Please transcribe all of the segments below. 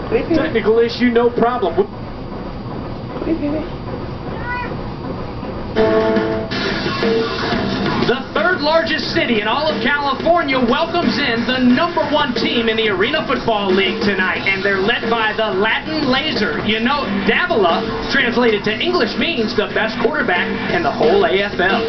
Technical issue, no problem. The third largest city in all of California welcomes in the #1 team in the Arena Football League tonight, and they're led by the Latin Laser. You know, Davila, translated to English, means the best quarterback in the whole AFL.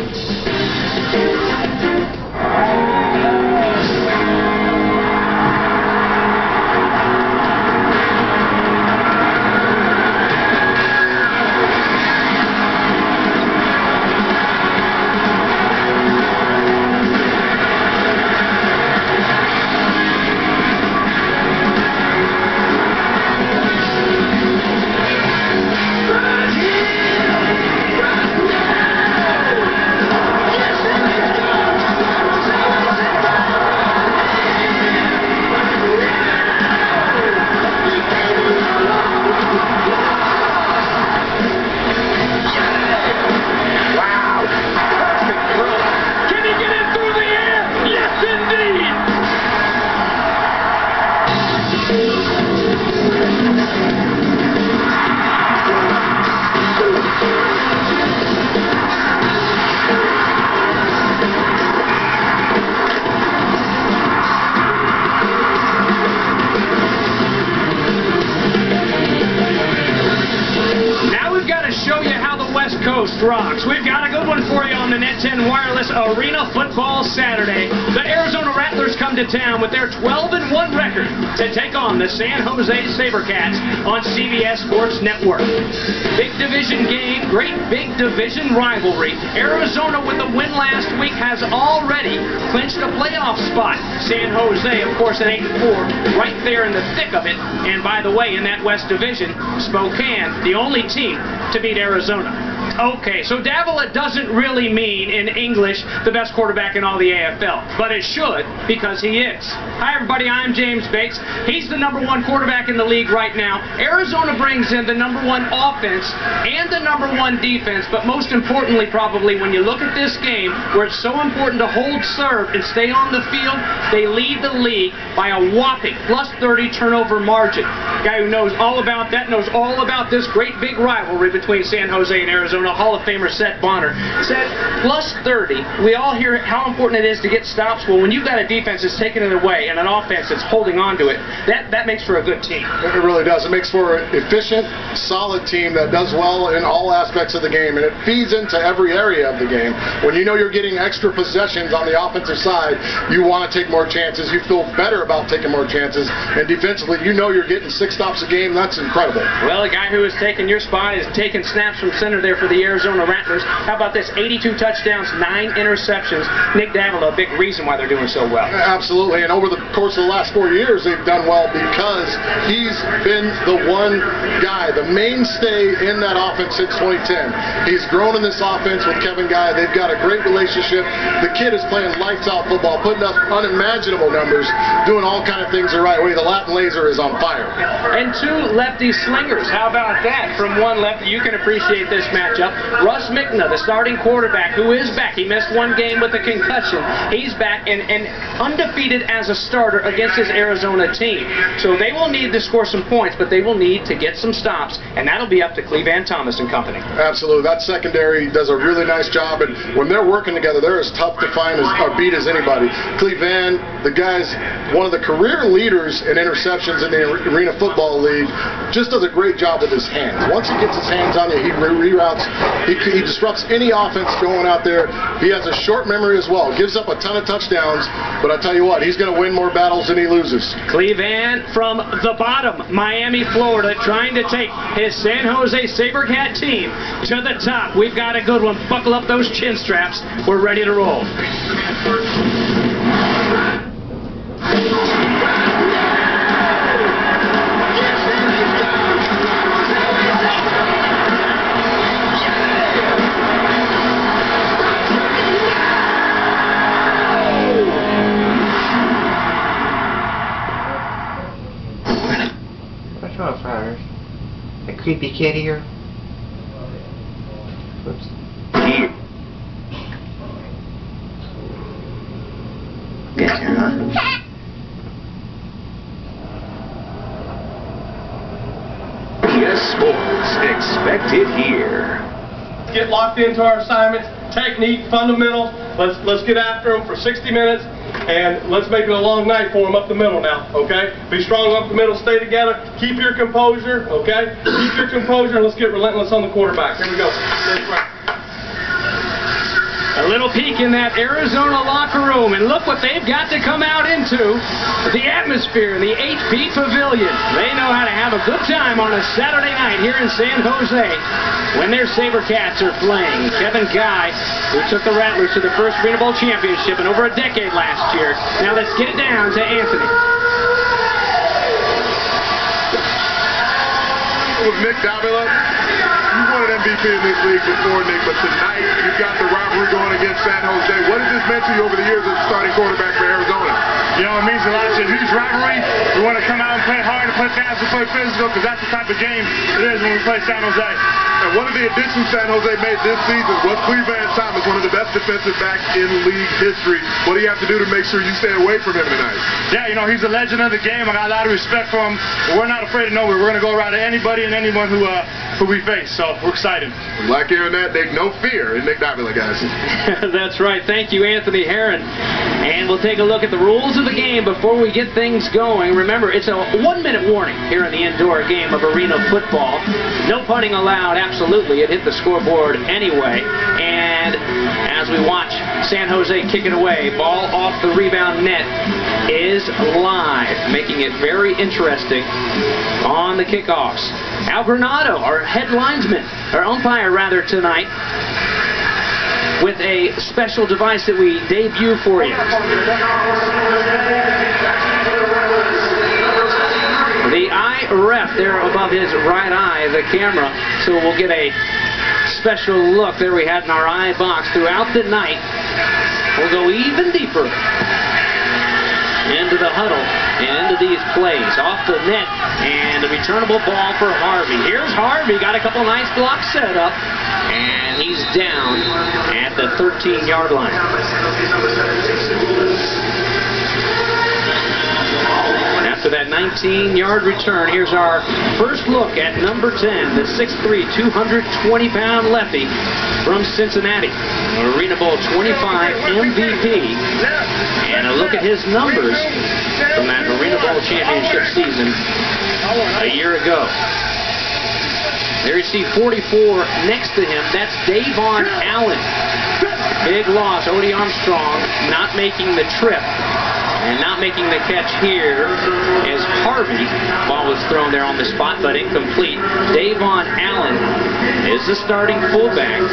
Rocks. We've got a good one for you on the Net 10 Wireless Arena Football Saturday. The Arizona Rattlers come to town with their 12-1 record to take on the San Jose SaberCats on CBS Sports Network. Big division game, great big division rivalry. Arizona, with the win last week, has already clinched a playoff spot. San Jose, of course, at 8-4, right there in the thick of it. And by the way, in that West Division, Spokane, the only team to beat Arizona. Okay, so Davila doesn't really mean, in English, the best quarterback in all the AFL, but it should, because he is. Hi, everybody, I'm James Bates. He's the #1 quarterback in the league right now. Arizona brings in the #1 offense and the #1 defense, but most importantly, probably, when you look at this game, where it's so important to hold serve and stay on the field, they lead the league by a whopping +30 turnover margin. Guy who knows all about that, knows all about this great big rivalry between San Jose and Arizona. Hall of Famer Seth Bonner said +30. We all hear how important it is to get stops. Well, when you've got a defense that's taking it away and an offense that's holding on to it, that makes for a good team. It really does. It makes for an efficient, solid team that does well in all aspects of the game, and it feeds into every area of the game. When you know you're getting extra possessions on the offensive side, you want to take more chances. You feel better about taking more chances, and defensively, you know you're getting 6 stops a game. That's incredible. Well, a guy who is taking your spot is taking snaps from center there for the Arizona Rattlers. How about this? 82 touchdowns, 9 interceptions. Nick Davila, a big reason why they're doing so well. Absolutely, and over the course of the last 4 years, they've done well because he's been the one guy, the mainstay in that offense since 2010. He's grown in this offense with Kevin Guy. They've got a great relationship. The kid is playing lights-out football, putting up unimaginable numbers, doing all kind of things the right way. The Latin Laser is on fire. And 2 lefty slingers. How about that? From one lefty, you can appreciate this matchup. Russ Mikna, the starting quarterback, who is back. He missed 1 game with a concussion. He's back and undefeated as a starter against his Arizona team. So they will need to score some points, but they will need to get some stops, and that'll be up to Cleveland Thomas and company. Absolutely. That secondary does a really nice job, and when they're working together, they're as tough to find or beat as anybody. Cleveland, the guy's one of the career leaders in interceptions in the Arena Football League, just does a great job with his hands. Once he gets his hands on you, he reroutes. He disrupts any offense going out there. He has a short memory as well. Gives up a ton of touchdowns, but I tell you what, he's going to win more battles than he loses. Cleveland from the bottom, Miami, Florida, trying to take his San Jose SaberCat team to the top. We've got a good one. Buckle up those chin straps. We're ready to roll. A creepy kid here. Whoops. Get here, huh? best sports expected here. Get locked into our assignments, technique, fundamentals. Let's get after them for 60 minutes, and let's make it a long night for them up the middle now, okay? Be strong up the middle, stay together, keep your composure, okay? Keep your composure, and let's get relentless on the quarterback. Here we go. A little peek in that Arizona locker room, and look what they've got to come out into. The atmosphere, the 8-feet pavilion. They know how to have a good time on a Saturday night here in San Jose when their SaberCats are playing. Kevin Guy, who took the Rattlers to the first Arena Bowl championship in over a decade last year. Now let's get it down to Anthony. With Nick Davila, you won an MVP in this league before, Nick, but tonight you've got the rivalry going against San Jose. What has this meant to you over the years as a starting quarterback for Arizona? You know, it means a lot. It's a huge rivalry. We want to come out and play hard, and play fast, and play physical, because that's the type of game it is when we play San Jose. And one of the additions San Jose made this season was Cleveland Thomas, one of the best defensive backs in league history. What do you have to do to make sure you stay away from him tonight? Yeah, you know, he's a legend of the game. I got a lot of respect for him. But we're not afraid of nobody. We're going to go around to anybody and anyone who we face. So we're excited. We like hearing that, Nick. No fear in Nick Davila, guys. That's right. Thank you, Anthony Herron. And we'll take a look at the rules of the game before we get things going. Remember, it's a 1-minute warning here in the indoor game of arena football. No punting allowed, absolutely. It hit the scoreboard anyway. And as we watch San Jose kick it away, ball off the rebound net is live, making it very interesting on the kickoffs. Al Granado, our head linesman, or umpire rather, tonight, with a special device that we debut for you. The eye ref there above his right eye, the camera, so we'll get a special look there we had in our eye box throughout the night. We'll go even deeper into the huddle and into these plays. Off the net, and a returnable ball for Harvey. Here's Harvey, got a couple nice blocks set up, and he's down at the 13-yard line. After that 19-yard return, here's our first look at number 10, the 6'3", 220-pound lefty from Cincinnati, Arena Bowl 25 MVP, and a look at his numbers from that Arena Bowl championship season a year ago. There you see 44 next to him. That's Davon Allen. Big loss. Odie Armstrong not making the trip. And not making the catch here as Harvey. Ball was thrown there on the spot, but incomplete. Davon Allen is the starting fullback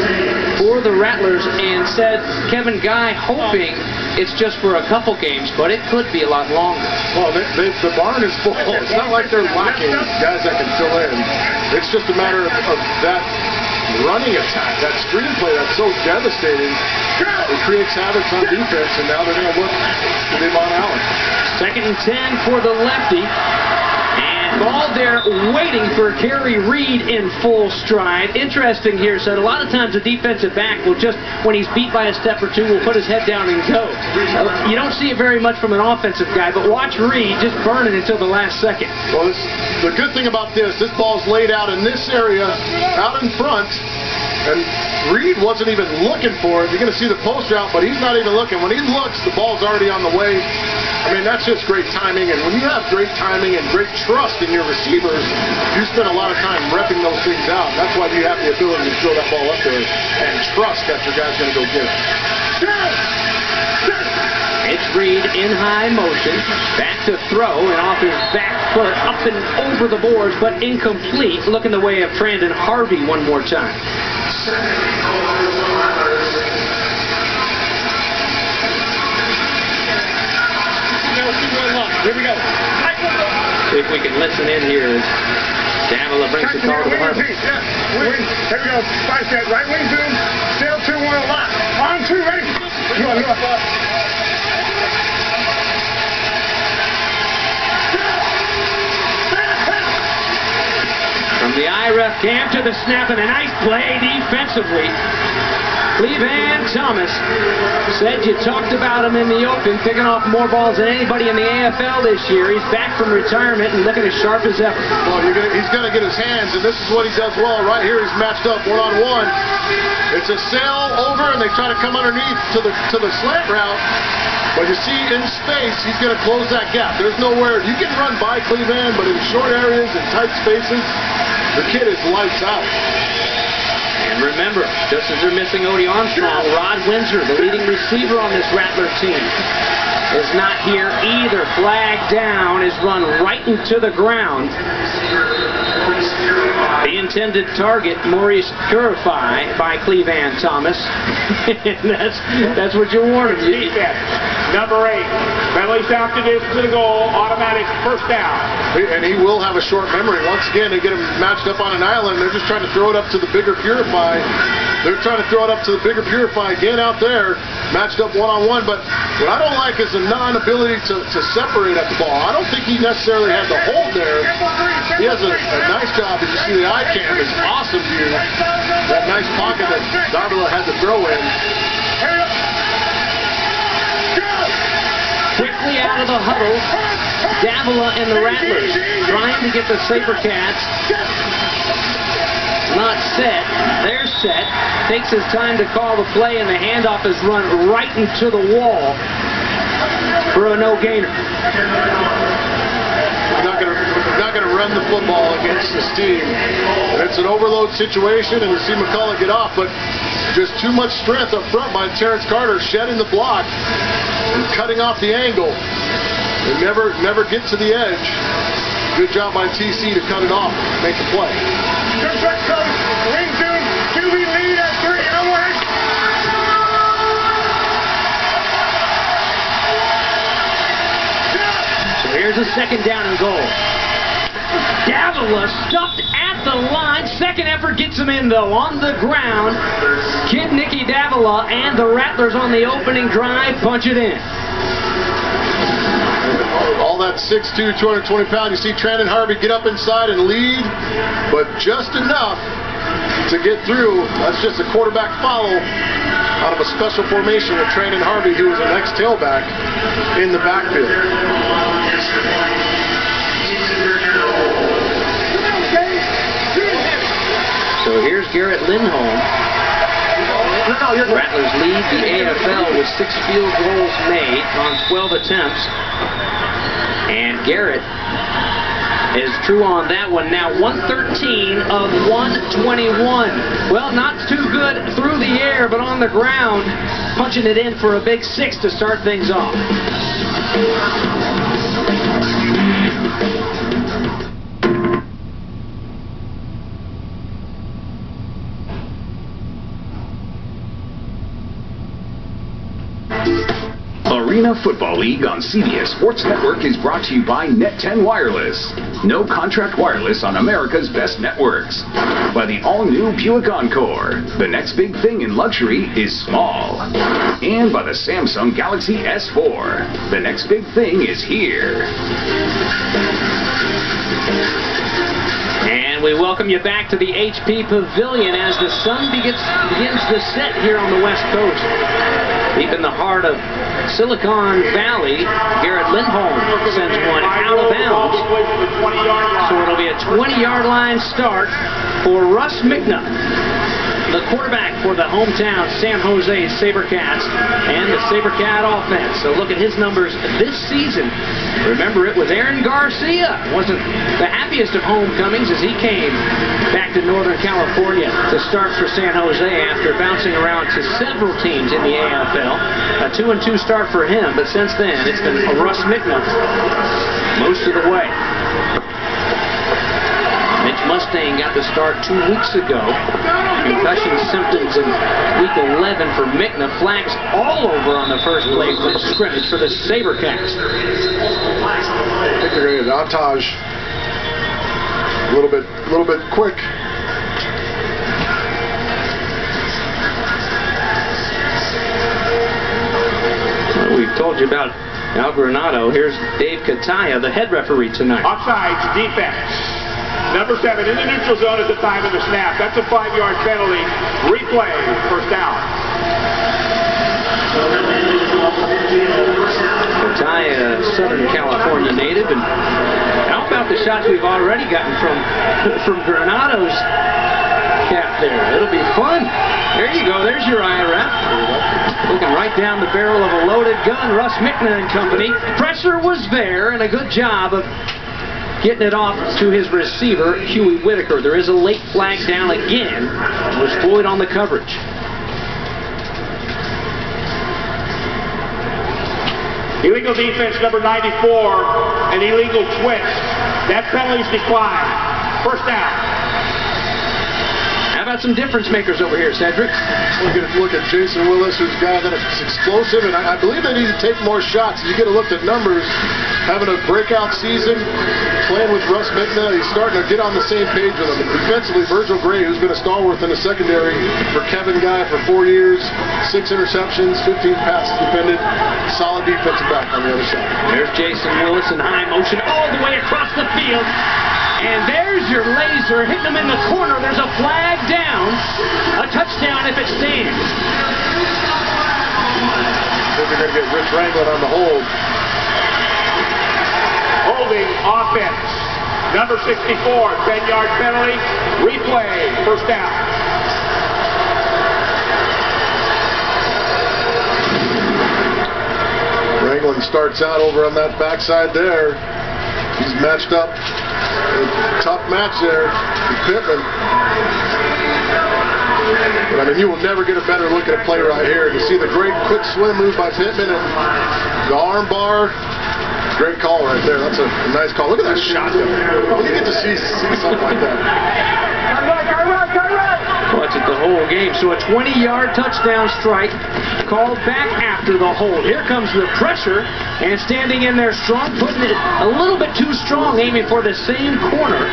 for the Rattlers, and said Kevin Guy hoping it's just for a couple games, but it could be a lot longer. Well, the barn is full. It's not like they're lacking guys that can fill in. It's just a matter of that running attack, that screenplay that's so devastating. It creates havoc on defense, and now they're going to look to Davon Allen. 2nd and 10 for the lefty. And ball there waiting for Kerry Reed in full stride. Interesting here, so a lot of times a defensive back will just, when he's beat by a step or two, will put his head down and go. You don't see it very much from an offensive guy, but watch Reed just burn it until the last second. Well, the good thing about this ball's laid out in this area, out in front, and Reed wasn't even looking for it. You're going to see the post route, but he's not even looking. When he looks, the ball's already on the way. I mean, that's just great timing, and when you have great timing and great trust in your receivers, you spend a lot of time repping those things out. That's why you have the ability to throw that ball up there and trust that your guy's going to go get it. It's Reed in high motion, back to throw, and off his back foot, up and over the boards, but incomplete. Looking the way of Brandon Harvey one more time. Here we go. See if we can listen in here as Davila brings the call to the Harvey. Here we go. 5 set. Right wing zoom. Sail 2-1 a lot. On 2, ready. Go on, go on. From the IRF cam to the snap, and a nice play defensively. Cleveland Thomas said you talked about him in the open, picking off more balls than anybody in the AFL this year. He's back from retirement and looking as sharp as ever. Well, he's going to get his hands, and this is what he does well. Right here, he's matched up one-on-one. It's a sail over, and they try to come underneath to the slant route. But you see, in space, he's going to close that gap. There's nowhere. You can run by Cleveland, but in short areas and tight spaces, the kid is lights out. And remember, just as they're missing Odie Armstrong, Rod Windsor, the leading receiver on this Rattler team, is not here either. Flag down, is run right into the ground. The intended target, Maurice Purify by Cleveland Thomas. that's what you wanted. Defense, number 8. Penalties after this to the goal, automatic first down. And he will have a short memory. Once again, they get him matched up on an island. They're just trying to throw it up to the bigger Purify. They're trying to throw it up to the bigger Purify again out there, matched up one-on-one. But what I don't like is the non-ability to separate at the ball. I don't think he necessarily had the hold there. He has a nice job. As you see, the eye cam is awesome view. That nice pocket that Davila had to throw in. Quickly out of the huddle, Davila and the Rattlers trying to get the SaberCats not set. They're set. Takes his time to call the play, and the handoff is run right into the wall for a no-gainer. We're not going to run the football against this team. And it's an overload situation, and you see McCullough get off, but just too much strength up front by Terrence Carter, shedding the block and cutting off the angle. They never get to the edge. Good job by TC to cut it off, make the play. So here's a second down and goal. Davila stuffed at the line. Second effort gets him in, though, on the ground. Kid Nicky Davila and the Rattlers on the opening drive punch it in. All that 6'2", 220 pound. You see Trandon Harvey get up inside and lead, but just enough to get through. That's just a quarterback follow out of a special formation with Trandon Harvey, who was an ex-tailback in the backfield. So here's Garrett Lindholm. Rattlers lead the AFL with 6 field goals made on 12 attempts. And Garrett is true on that one. Now 113 of 121. Well, not too good through the air, but on the ground, punching it in for a big 6 to start things off. Arena Football League on CBS Sports Network is brought to you by Net 10 Wireless. No contract wireless on America's best networks. By the all-new Buick Encore. The next big thing in luxury is small. And by the Samsung Galaxy S4. The next big thing is here. And we welcome you back to the HP Pavilion as the sun begins to set here on the West Coast. Deep in the heart of Silicon Valley, Garrett Lindholm sends one out of bounds. So it'll be a 20-yard line start for Russ Mikna, the quarterback for the hometown San Jose SaberCats and the SaberCat offense. So look at his numbers this season. Remember, it was Aaron Garcia. Wasn't the happiest of homecomings as he came back to Northern California to start for San Jose after bouncing around to several teams in the AFL. A 2-2 start for him, but since then it's been Russ Mikna most of the way. Mitch Mustang got the start 2 weeks ago. Concussion symptoms in week 11 for Mikna. Flags all over on the first play from scrimmage for the SaberCats. I think they're going to get Antaj a little bit quick. Well, we've told you about Al Granado. Here's Dave Kataya, the head referee tonight. Offsides, defense. Number 7 in the neutral zone at the time of the snap. That's a 5-yard penalty. Replay, first down. by a Southern California native. And how about the shots we've already gotten from Granado's cap there? It'll be fun. There you go. There's your IRF. Looking right down the barrel of a loaded gun. Russ Mikna and company. Pressure was there, and a good job of getting it off to his receiver, Huey Whitaker. There is a late flag down again. It was Floyd on the coverage. Illegal defense number 94, an illegal twist. That penalty's declined. First down. How about some difference makers over here, Cedric? Look at Jason Willis, who's a guy that's explosive, and I believe they need to take more shots. You get a look at numbers, having a breakout season, playing with Russ Mikna, he's starting to get on the same page with him. Defensively, Virgil Gray, who's been a stalwart in the secondary for Kevin Guy for 4 years, 6 interceptions, 15 passes defended, solid defensive back on the other side. There's Jason Willis in high motion all the way across the field. And there's your laser hitting him in the corner. There's a flag down. A touchdown if it stands. I think they're going to get Rich Wrangler on the hold. Holding offense. Number 64, 10-yard penalty. Replay. First down. Wrangler starts out over on that backside there. He's matched up. Tough match there with Pittman. But I mean, you will never get a better look at a play right here. You see the great quick swim move by Pittman and the arm bar. Great call right there. That's a nice call. Look at that shot. When you get to see something like that. Watch it the whole game. So a 20-yard touchdown strike called back after the hold. Here comes the pressure, and standing in there strong, putting it a little bit too strong, aiming for the same corner.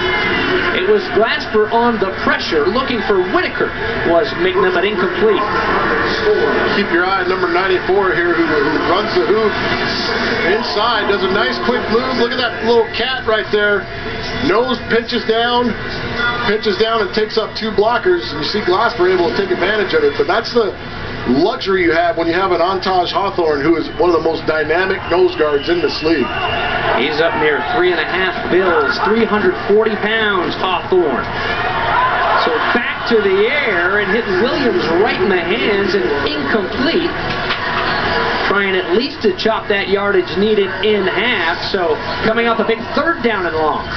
It was Glasper on the pressure, looking for Whitaker, was Mikna, but incomplete. Keep your eye on number 94 here, who runs the hoop inside, does a nice quick move. Look at that little cat right there. Nose pinches down and takes up 2 blockers. You see Glasper able to take advantage of it, but that's the luxury you have when you have an Ontaj Hawthorne, who is one of the most dynamic nose guards in this league. He's up near 3.5 bills, 340 pounds, Hawthorne. So back to the air and hitting Williams right in the hands and incomplete. Trying at least to chop that yardage needed in half. So coming up a big 3rd down and long.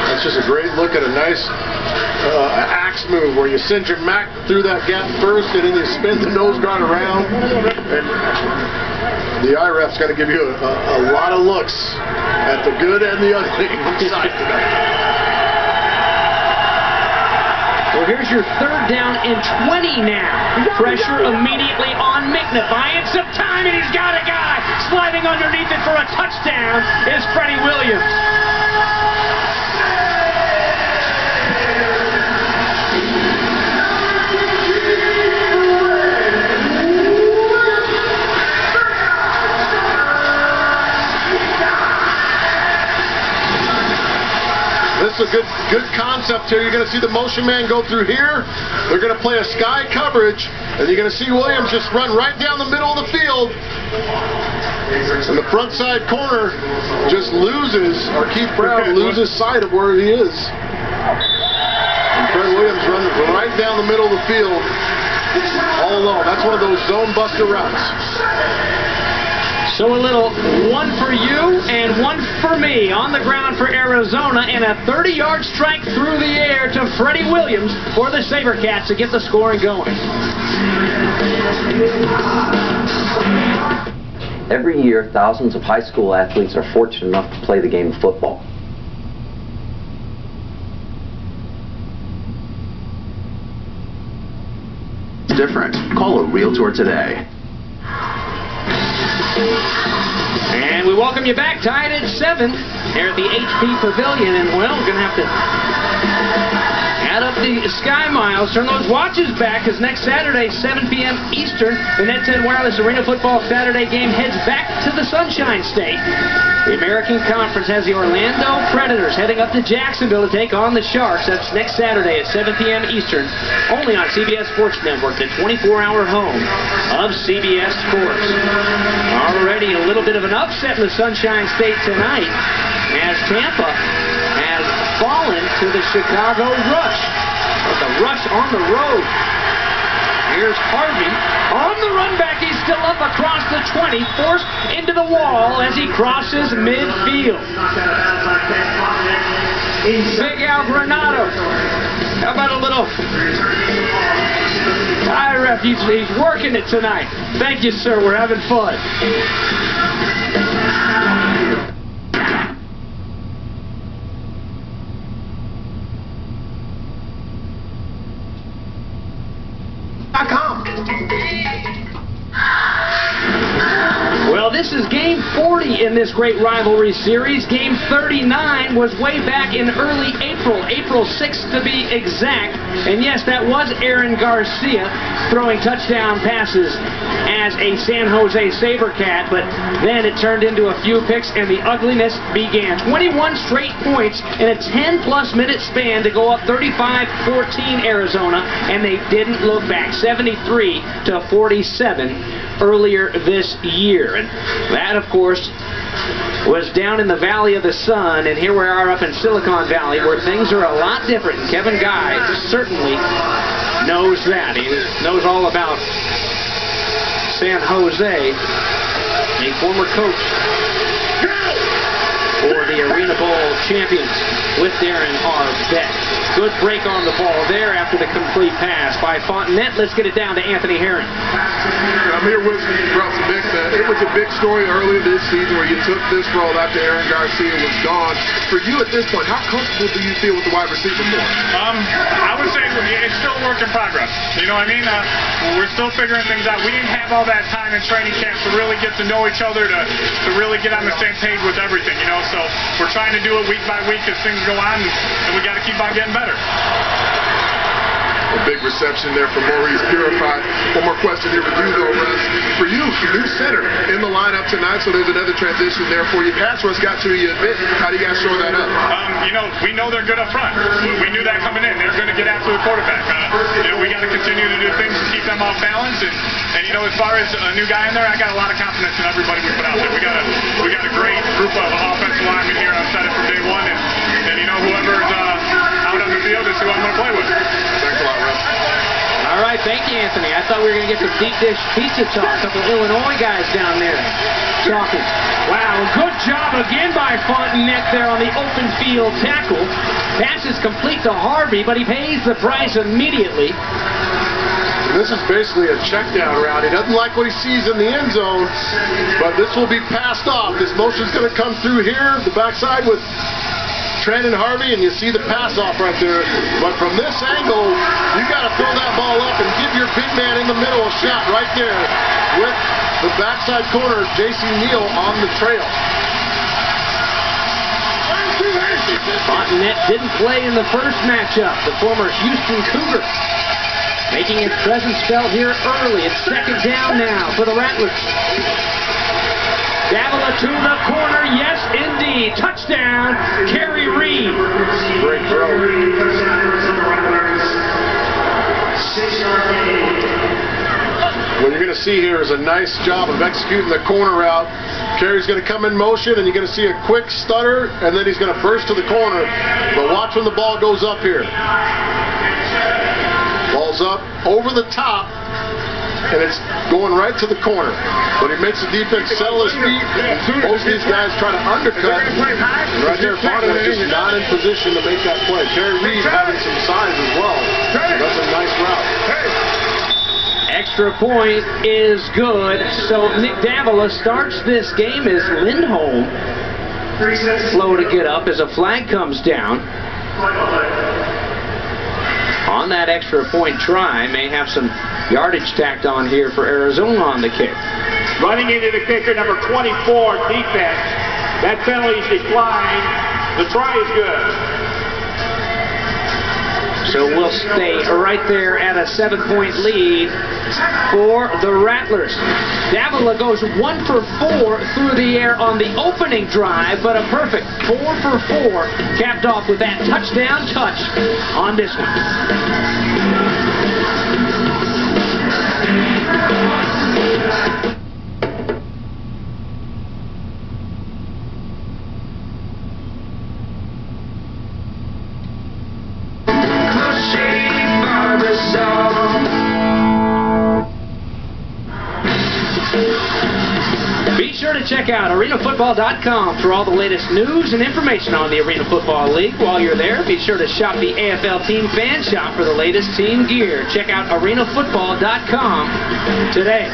That's just a great look at a nice axe move where you send your Mac through that gap first and then you spin the nose guard around. And the IRF's going to give you a lot of looks at the good and the ugly inside tonight. Well, here's your 3rd down and 20 now. Pressure immediately on Mikna. Buying some time, and he's got a guy. Sliding underneath it for a touchdown is Freddie Williams. This is a good concept here. You're going to see the motion man go through here. They're going to play a sky coverage, and you're going to see Williams just run right down the middle of the field. And the front side corner just loses, or Keith Brown loses sight of where he is. And Freddie Williams runs right down the middle of the field all alone. That's one of those zone buster routes. So a little 1 for you and 1 for me on the ground for Arizona, and a 30-yard strike through the air to Freddie Williams for the SaberCats to get the scoring going. Every year, thousands of high school athletes are fortunate enough to play the game of football. It's different. Call a Realtor today. And we welcome you back, tied at 7 here at the HP Pavilion, and well, we're going to have to Add up the Sky Miles. Turn those watches back, because next Saturday, 7 p.m. Eastern, the Net 10 Wireless Arena Football Saturday game heads back to the Sunshine State. The American Conference has the Orlando Predators heading up to Jacksonville to take on the Sharks. That's next Saturday at 7 p.m. Eastern, only on CBS Sports Network, the 24-hour home of CBS Sports. Already a little bit of an upset in the Sunshine State tonight, as Tampa has fallen to the Chicago Rush. But the Rush on the road. Here's Harvey on the run back. He's still up across the 20, forced into the wall as he crosses midfield. Big Al Granado. How about a little tie ref? He's working it tonight. Thank you, sir. We're having fun. Well, this is game 40 in this great rivalry series. Game 39 was way back in early April, April 6th to be exact. And yes, that was Aaron Garcia throwing touchdown passes as a San Jose SaberCat, but then it turned into a few picks and the ugliness began. 21 straight points in a 10-plus minute span to go up 35-14 Arizona, and they didn't look back. 73-47 earlier this year. And that, of course, was down in the Valley of the Sun, and here we are up in Silicon Valley, where things are a lot different. And Kevin Guy certainly knows that. He knows all about San Jose, a former coach for the Arena Bowl champions with Darren R. Beck. Good break on the ball there after the complete pass by Fontenette. Let's get it down to Anthony Herron. I'm here with Russ Mikna. It was a big story earlier this season where you took this role after Aaron Garcia was gone. For you at this point, how comfortable do you feel with the wide receiver corps? I would say it's still a work in progress. You know what I mean? We're still figuring things out. We didn't have all that time in training camp to really get to know each other, to really get on the same page with everything, you know? So we're trying to do it week by week as things go on, and we got to keep on getting better. A big reception there for Maurice Purified. One more question here with you, though, Russ. For you, new center in the lineup tonight, so there's another transition there for you. Pass rush got to you a bit. How do you guys shore that up? You know, we know they're good up front. We knew that coming in. They're going to get after the quarterback. You know, we got to continue to do things to keep them off balance. And you know, as far as a new guy in there, I got a lot of confidence in everybody we put out there. We got a great group of offensive linemen here. I've said it from day one. And you know, whoever's out on the field is who I'm going to play with. Thanks a lot, Russ. All right, thank you, Anthony. I thought we were going to get some deep dish pizza talk. A couple Illinois guys down there talking. Wow, good job again by Fontenette there on the open field tackle. Pass is complete to Harvey, but he pays the price immediately. This is basically a check down route. He doesn't like what he sees in the end zone, but this will be passed off. This motion's going to come through here, the backside with Trent and Harvey, and you see the pass off right there. But from this angle, you got to throw that ball up and give your big man in the middle a shot right there with the backside corner, J.C. Neal, on the trail. Fontenette didn't play in the first matchup. The former Houston Cougar making his presence felt here early. It's second down now for the Rattlers. Davila to the corner, yes indeed. Touchdown, Kerry Reed. Great throw. What you're going to see here is a nice job of executing the corner route. Kerry's going to come in motion, and you're going to see a quick stutter, and then he's going to burst to the corner. But watch when the ball goes up here. Ball's up over the top, and it's going right to the corner. But he makes the defense settle his feet. Most of these guys try to undercut. And right there, Fontenette just not in position to make that play. Kerry Reed having some size as well. That's a nice route. Extra point is good. So Nick Davila starts this game as Lindholm slow to get up as a flag comes down. On that extra point try, may have some yardage tacked on here for Arizona on the kick. Running into the kicker, number 24, defense. That penalty's declined. The try is good. So we'll stay right there at a 7-point lead for the Rattlers. Davila goes 1 for 4 through the air on the opening drive, but a perfect 4 for 4 capped off with that touchdown touch on this one. Be sure to check out arenafootball.com for all the latest news and information on the Arena Football League. While you're there, be sure to shop the AFL Team Fan Shop for the latest team gear. Check out arenafootball.com today.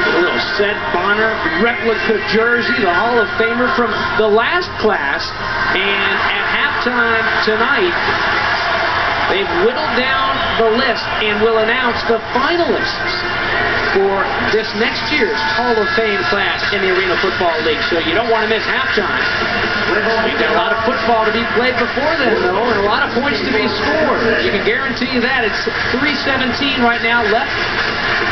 A little Seth Bonner replica jersey, the Hall of Famer from the last class. And at halftime tonight, they've whittled down the list and will announce the finalists for this next year's Hall of Fame class in the Arena Football League. So you don't want to miss halftime. We've got a lot of football to be played before then, though, and a lot of points to be scored. You can guarantee you that. It's 3:17 right now left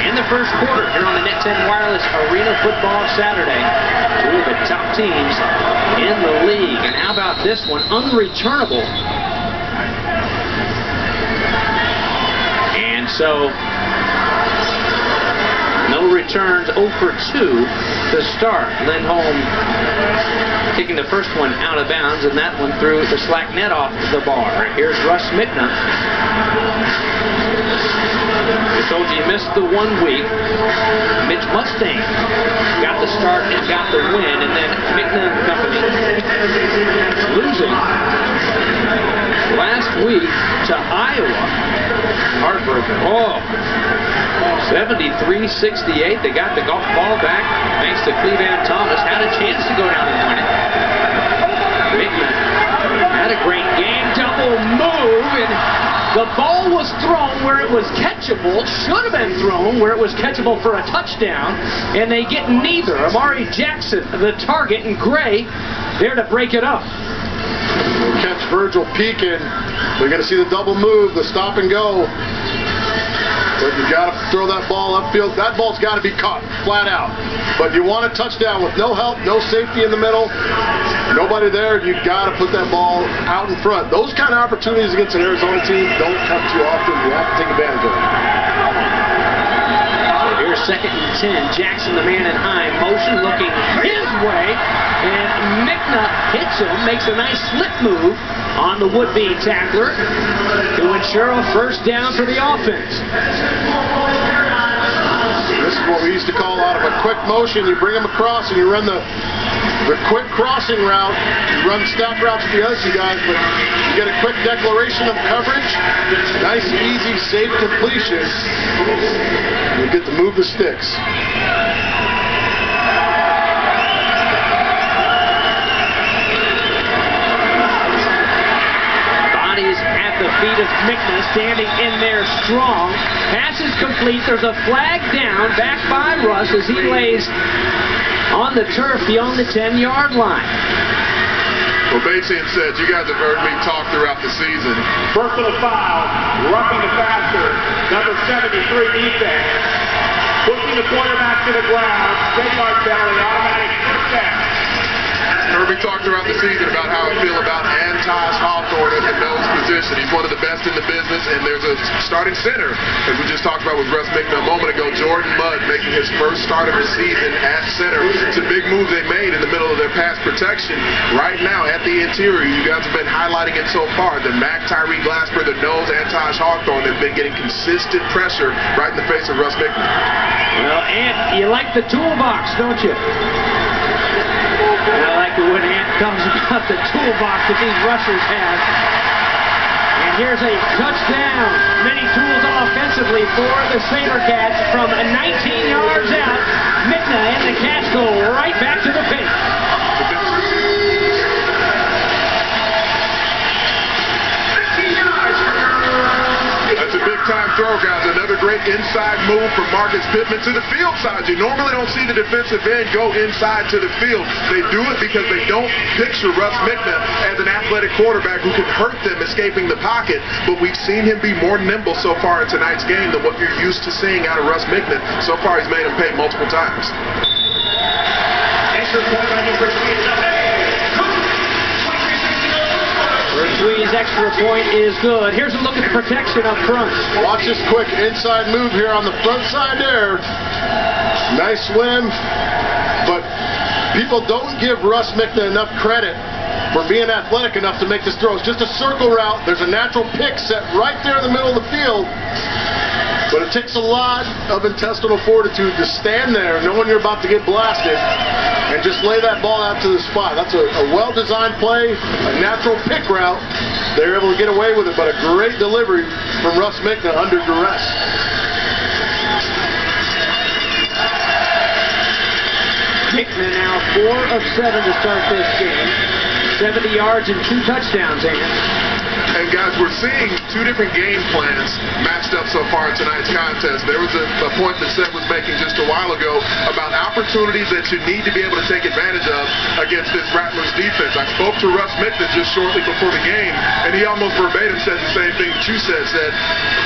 in the first quarter here on the Net 10 Wireless Arena Football Saturday. Two of the top teams in the league. And how about this one? Unreturnable. And so no returns, 0 for 2 to start. Lindholm kicking the first one out of bounds, and that one threw the slack net off the bar. Here's Russ Mikna. I told you missed the 1 week. Mitch Mustang got the start and got the win, and then Mikna and company losing last week to Iowa. Heartbroken. Oh. 73-68. They got the golf ball back thanks to Cleveland Thomas. Had a chance to go down and win it. Mikna had a great game. Double move, and the ball was thrown where it was catchable. Should have been thrown where it was catchable for a touchdown, and they get neither. Amari Jackson, the target, and Gray there to break it up. Catch Virgil peeking. We're going to see the double move, the stop and go. But you got to throw that ball upfield. That ball's got to be caught flat out. But you want a touchdown with no help, no safety in the middle, nobody there. You got to put that ball out in front. Those kind of opportunities against an Arizona team don't come too often. You have to take advantage of them. So here's 2nd and 10. Jackson, the man in high motion, looking his way, and Mikna hits him, makes a nice slip move on the would-be tackler to ensure a first down for the offense. This is what we used to call out of a quick motion. You bring them across and you run the quick crossing route. You run stack routes to the other two guys, but you get a quick declaration of coverage. Nice, easy, safe completion. You get to move the sticks. At the feet of Mikna, standing in there strong. Pass is complete. There's a flag down, back by Russ as he lays on the turf beyond the 10-yard line. Well, basically it said, you guys have heard me talk throughout the season. First of the foul, roughing the passer, number 73 defense. Pushing the quarterback to the ground, 10-yard penalty, automatic first down. Heard me talk throughout the season about how I feel about Antaj Hawthorne at the nose position. He's one of the best in the business, and there's a starting center, as we just talked about with Russ Mikna a moment ago, Jordan Mudd making his first start of the season at center. It's a big move they made in the middle of their pass protection. Right now, at the interior, you guys have been highlighting it so far. The Mac Tyree Glasper, the nose, Antaj Hawthorne have been getting consistent pressure right in the face of Russ Mikna. Well, Ant, you like the toolbox, don't you? I like it when Ant comes about the toolbox that these rushers have. And here's a touchdown. Many tools offensively for the SaberCats from 19 yards out. Mikna and the Cats go right back to the paint. That's a big-time throw, guys. Another great inside move from Marcus Pittman to the field side. You normally don't see the defensive end go inside to the field. They do it because they don't picture Russ Mikna as an athletic quarterback who can hurt them escaping the pocket. But we've seen him be more nimble so far in tonight's game than what you're used to seeing out of Russ Mikna. So far, he's made him pay multiple times. Extra point on your first Pertwee's extra point is good. Here's a look at the protection up front. Watch this quick inside move here on the front side there. Nice swim, but people don't give Russ Mikna enough credit for being athletic enough to make this throw. It's just a circle route. There's a natural pick set right there in the middle of the field. But it takes a lot of intestinal fortitude to stand there knowing you're about to get blasted and just lay that ball out to the spot. That's a well-designed play, a natural pick route. They're able to get away with it, but a great delivery from Russ Mikna under duress. Mikna now 4 of 7 to start this game. 70 yards and 2 touchdowns, And guys, we're seeing 2 different game plans matched up so far in tonight's contest. There was a point that Seth was making just a while ago about opportunities that you need to be able to take advantage of against this Rattlers defense. I spoke to Russ Mikna just shortly before the game, and he almost verbatim said the same thing that you said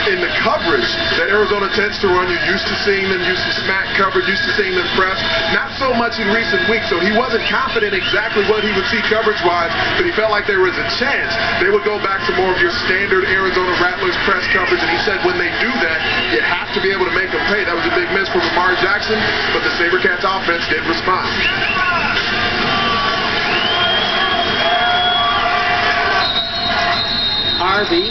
in the coverage that Arizona tends to run, you're used to seeing them use some smack coverage, used to seeing them press. Not so much in recent weeks, so he wasn't confident exactly what he would see coverage-wise, but he felt like there was a chance they would go back to more of your standard Arizona Rattlers press coverage, and he said when they do that, you have to be able to make them pay. That was a big miss from Amari Jackson, but the SaberCats offense did respond. Harvey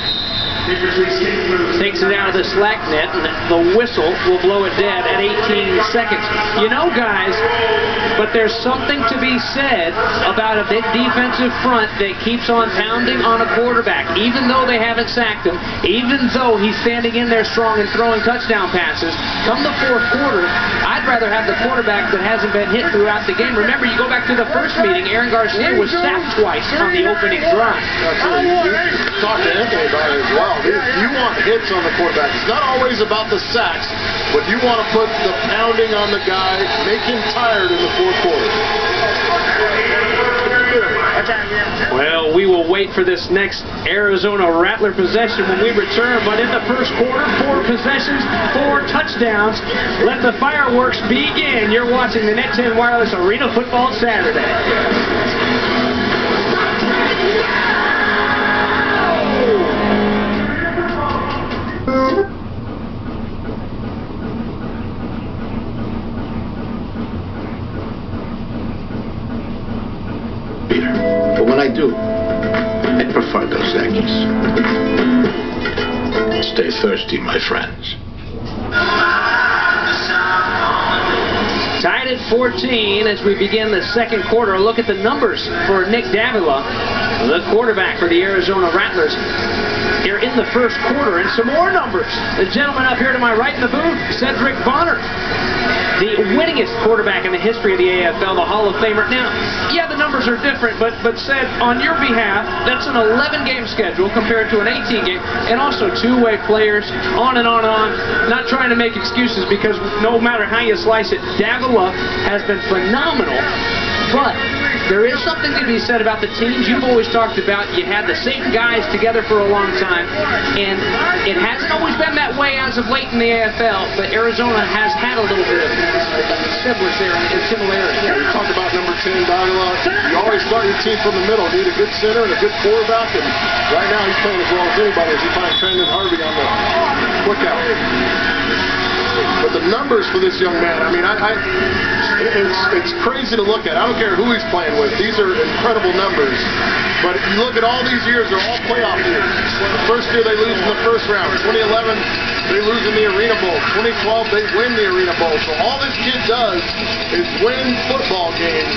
takes it out of the slack net, and the whistle will blow it dead at 18 seconds. You know, guys, but there's something to be said about a big defensive front that keeps on pounding on a quarterback, even though they haven't sacked him, even though he's standing in there strong and throwing touchdown passes. Come the fourth quarter, I'd rather have the quarterback that hasn't been hit throughout the game. Remember, you go back to the first meeting, Aaron Garcia was sacked twice on the opening drive. Talk to Anthony about it as well. You want hits on the quarterback. It's not always about the sacks, but you want to put the pounding on the guy, make him tired in the fourth quarter. Well, we will wait for this next Arizona Rattler possession when we return, but in the first quarter, 4 possessions, 4 touchdowns. Let the fireworks begin. You're watching the Net 10 Wireless Arena Football Saturday. But when I do, I prefer those eggs. Stay thirsty, my friends. Tied at 14 as we begin the second quarter. A look at the numbers for Nick Davila, the quarterback for the Arizona Rattlers, here in the first quarter. And some more numbers. The gentleman up here to my right in the booth, Cedric Bonner, the winningest quarterback in the history of the AFL, the Hall of Famer. Now, yeah, the numbers are different, but said on your behalf, that's an 11-game schedule compared to an 18-game, and also 2-way players, on and on and on. Not trying to make excuses, because no matter how you slice it, Davila has been phenomenal, but there is something to be said about the teams you've always talked about. You had the same guys together for a long time, and it hasn't always been that way as of late in the AFL, but Arizona has had a little bit of semblance there and similarity. Yeah, you talk about number 10, Davila. You always start your team from the middle. You need a good center and a good quarterback, and right now he's playing as well as anybody as you find Trendon Harvey on the quick out. But the numbers for this young man, I mean, it's crazy to look at. I don't care who he's playing with. These are incredible numbers. But if you look at all these years, they're all playoff years. The first year they lose in the first round. 2011, they lose in the Arena Bowl. 2012, they win the Arena Bowl. So all this kid does is win football games.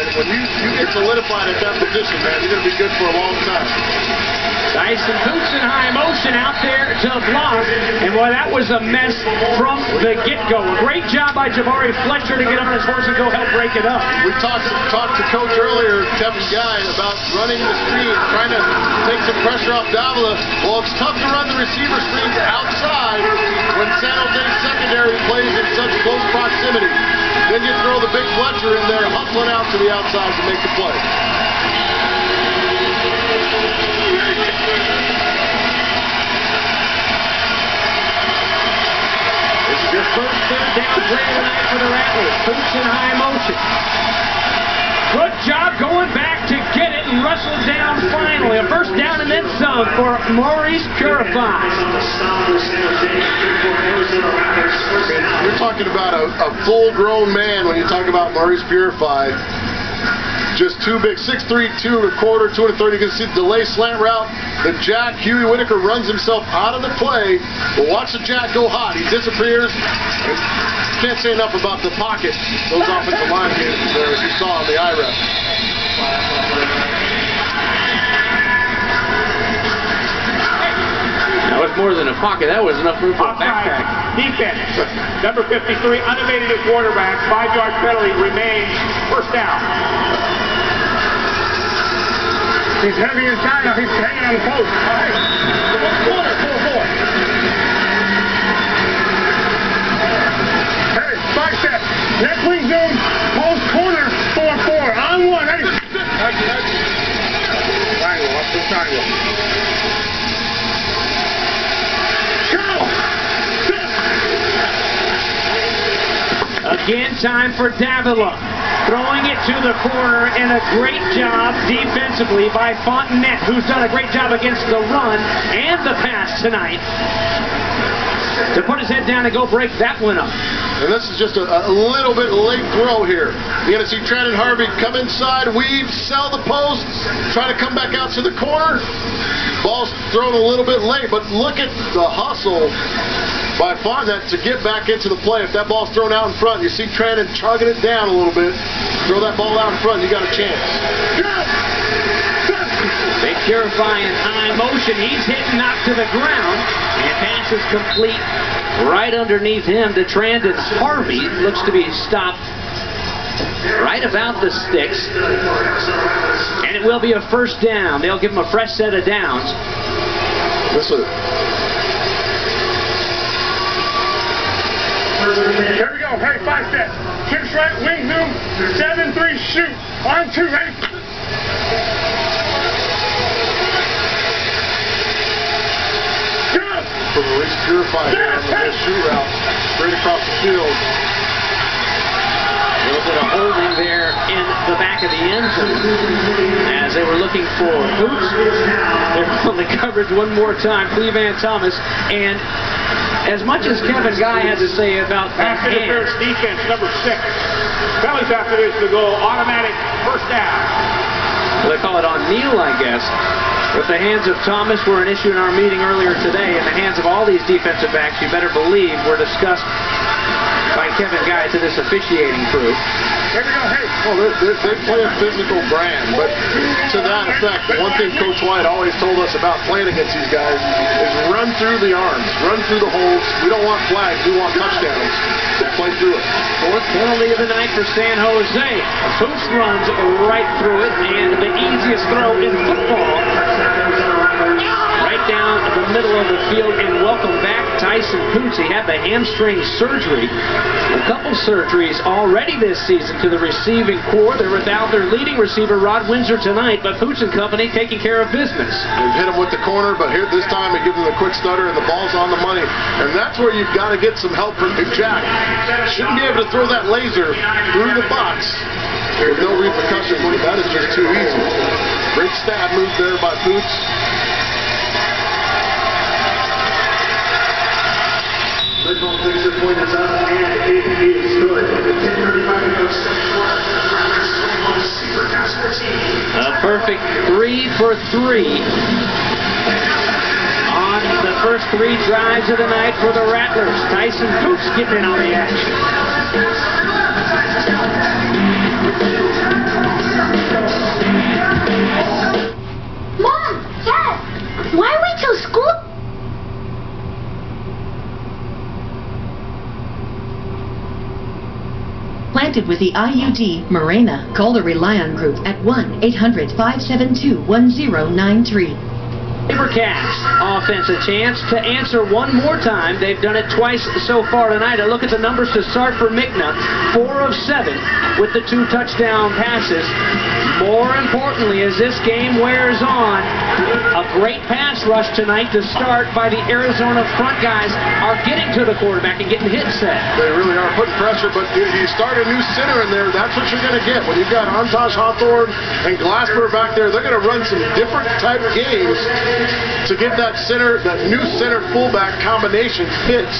And when you get solidified at that position, man, you're going to be good for a long time. Dyson Boots in high motion out there to block. And boy, that was a mess from the get-go. A great job by Jabari Fletcher to get up his horse and go help break it up. We talked to Coach earlier, Kevin Guy, about running the screen, trying to take some pressure off Davila. Well, it's tough to run the receiver screens outside when San Jose secondary plays in such close proximity. Then you throw the big Fletcher in there, hustling out to the outside to make the play. Your first third down play tonight for the Rattlers. Poots in high motion. Good job going back to get it and wrestled down finally. A first down and then some for Maurice Purify. You're talking about a full-grown man when you talk about Maurice Purify. Just too big, 6'3", 2 1/4, 230. You can see the delay slant route. The jack, Huey Whitaker runs himself out of the play. But watch the jack go hot. He disappears. Can't say enough about the pocket those offensive line games there, as you saw on the IREF. That was more than a pocket. That was enough room for a backpack. Defense. Number 53, unevaded at quarterback. 5-yard penalty remains. First down. He's heavy inside now. He's hanging on the post. All right. Corner, 4-4. Hey, 5 steps. Left wing zone, post corner, 4-4. On one. Hey. Triangle, up to the triangle. Again, time for Davila. Throwing it to the corner, and a great job defensively by Fontenette, who's done a great job against the run and the pass tonight, to put his head down and go break that one up. And this is just a little bit late throw here. You're going to see Trenton Harvey come inside, weave, sell the post, try to come back out to the corner. Ball's thrown a little bit late, but look at the hustle by Fontenette to get back into the play. If that ball's thrown out in front, you see Trenton chugging it down a little bit. Throw that ball out in front, you got a chance. They Purify in high motion. He's hit and knocked to the ground. And pass is complete right underneath him to Trandon Harvey. Looks to be stopped right about the sticks. And it will be a first down. They'll give him a fresh set of downs. Listen. Here we go. Hey, 5 steps. Trips right, wing zoom, 7-3, shoot. On 2, ready. Go! From Maurice Purify here on the shoot route, straight across the field. A little bit of holding there in the back of the end zone as they were looking for Hoops. They're on the coverage one more time. Cleveland Thomas. And as much as Kevin Guy had to say about that Pass interference defense, number 6. Penalties after this to go automatic first down. Well, they call it on Neal, I guess. If the hands of Thomas were an issue in our meeting earlier today, and the hands of all these defensive backs, you better believe, were discussed by Kevin Guy to this officiating crew. Here we go, hey. Well, they play a physical brand, but to that effect, one thing Coach White always told us about playing against these guys is run through the arms, run through the holes. We don't want flags, we want touchdowns. So play through it. Fourth penalty of the night for San Jose. Hoops runs right through it, and the easiest throw in football. Right down the middle of the field, and welcome back Tyson Poots. He had the hamstring surgery. A couple surgeries already this season to the receiving core. They're without their leading receiver, Rod Windsor, tonight, but Poots and company taking care of business. They've hit him with the corner, but here this time they give him the quick stutter, and the ball's on the money. And that's where you've got to get some help from Big Jack. Shouldn't be able to throw that laser through the box with no repercussions. That is just too easy. Great stab move there by Poots. Point is up, and it is good. A perfect 3 for 3 on the first 3 drives of the night for the Rattlers. Tyson Poots getting in on the action. Mom! Dad! Why wait till school? connected with the IUD Mirena. Call the Relion Group at 1-800-572-1093. SaberCats offense a chance to answer one more time. They've done it twice so far tonight. I look at the numbers to start for Mikna. 4 of 7 with the 2 touchdown passes. More importantly, as this game wears on, a great pass rush tonight to start by the Arizona front guys are getting to the quarterback and getting hit set. They really are putting pressure, but you start a new center in there, that's what you're going to get. When you've got Antosh Hawthorne and Glasper back there, they're going to run some different type games to get that center, that new center fullback combination fits.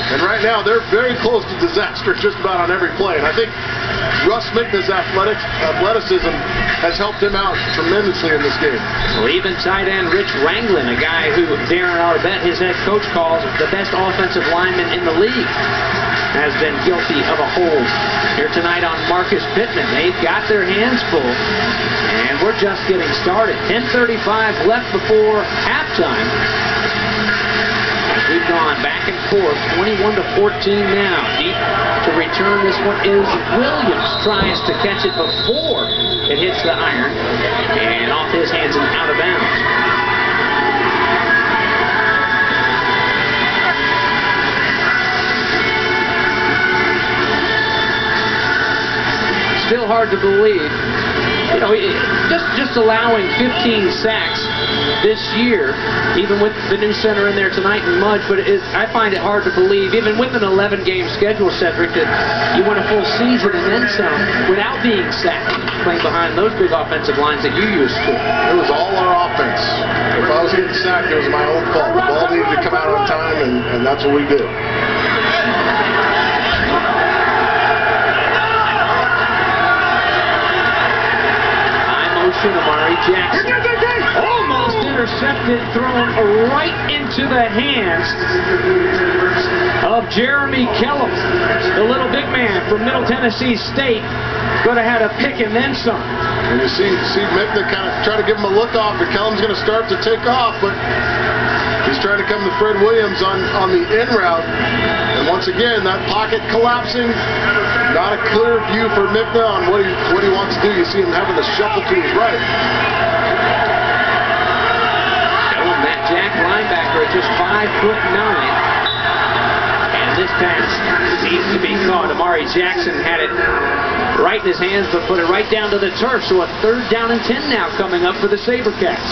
And right now, they're very close to disaster just about on every play. And I think Russ Mikna's athleticism has helped him out tremendously in this game. Well, even tight end Rich Ranglin, a guy who Darren Arbett, his head coach, calls the best offensive lineman in the league, has been guilty of a hold here tonight on Marcus Pittman. They've got their hands full, and we're just getting started. 10:35 left before halftime. As we've gone back and forth, 21-14 now. Deep to return this one is Williams. Tries to catch it before it hits the iron, and off his hands and out of bounds. Still hard to believe. You know, just allowing 15 sacks this year, even with the new center in there tonight and Mudge, but I find it hard to believe, even with an 11-game schedule, Cedric, that you win a full season and then some without being sacked, playing behind those big offensive lines that you used to. It was all our offense. If I was getting sacked, it was my own fault. The ball needed to come out on time, and that's what we did. Amari Jackson almost intercepted, thrown right into the hands of Jeremy Kellum, the little big man from Middle Tennessee State. Could have had a pick and then some. And you see Mikna kind of try to give him a look off, but Kellum's going to start to take off, but he's trying to come to Fred Williams on the in route. And once again, that pocket collapsing. Not a clear view for Mikna on what he wants to do. You see him having to shuffle to his right. Kellum, that Jack linebacker, at just 5'9". And this pass needs to be caught. Amari Jackson had it right in his hands, but put it right down to the turf. So a 3rd down and 10 now coming up for the SaberCats.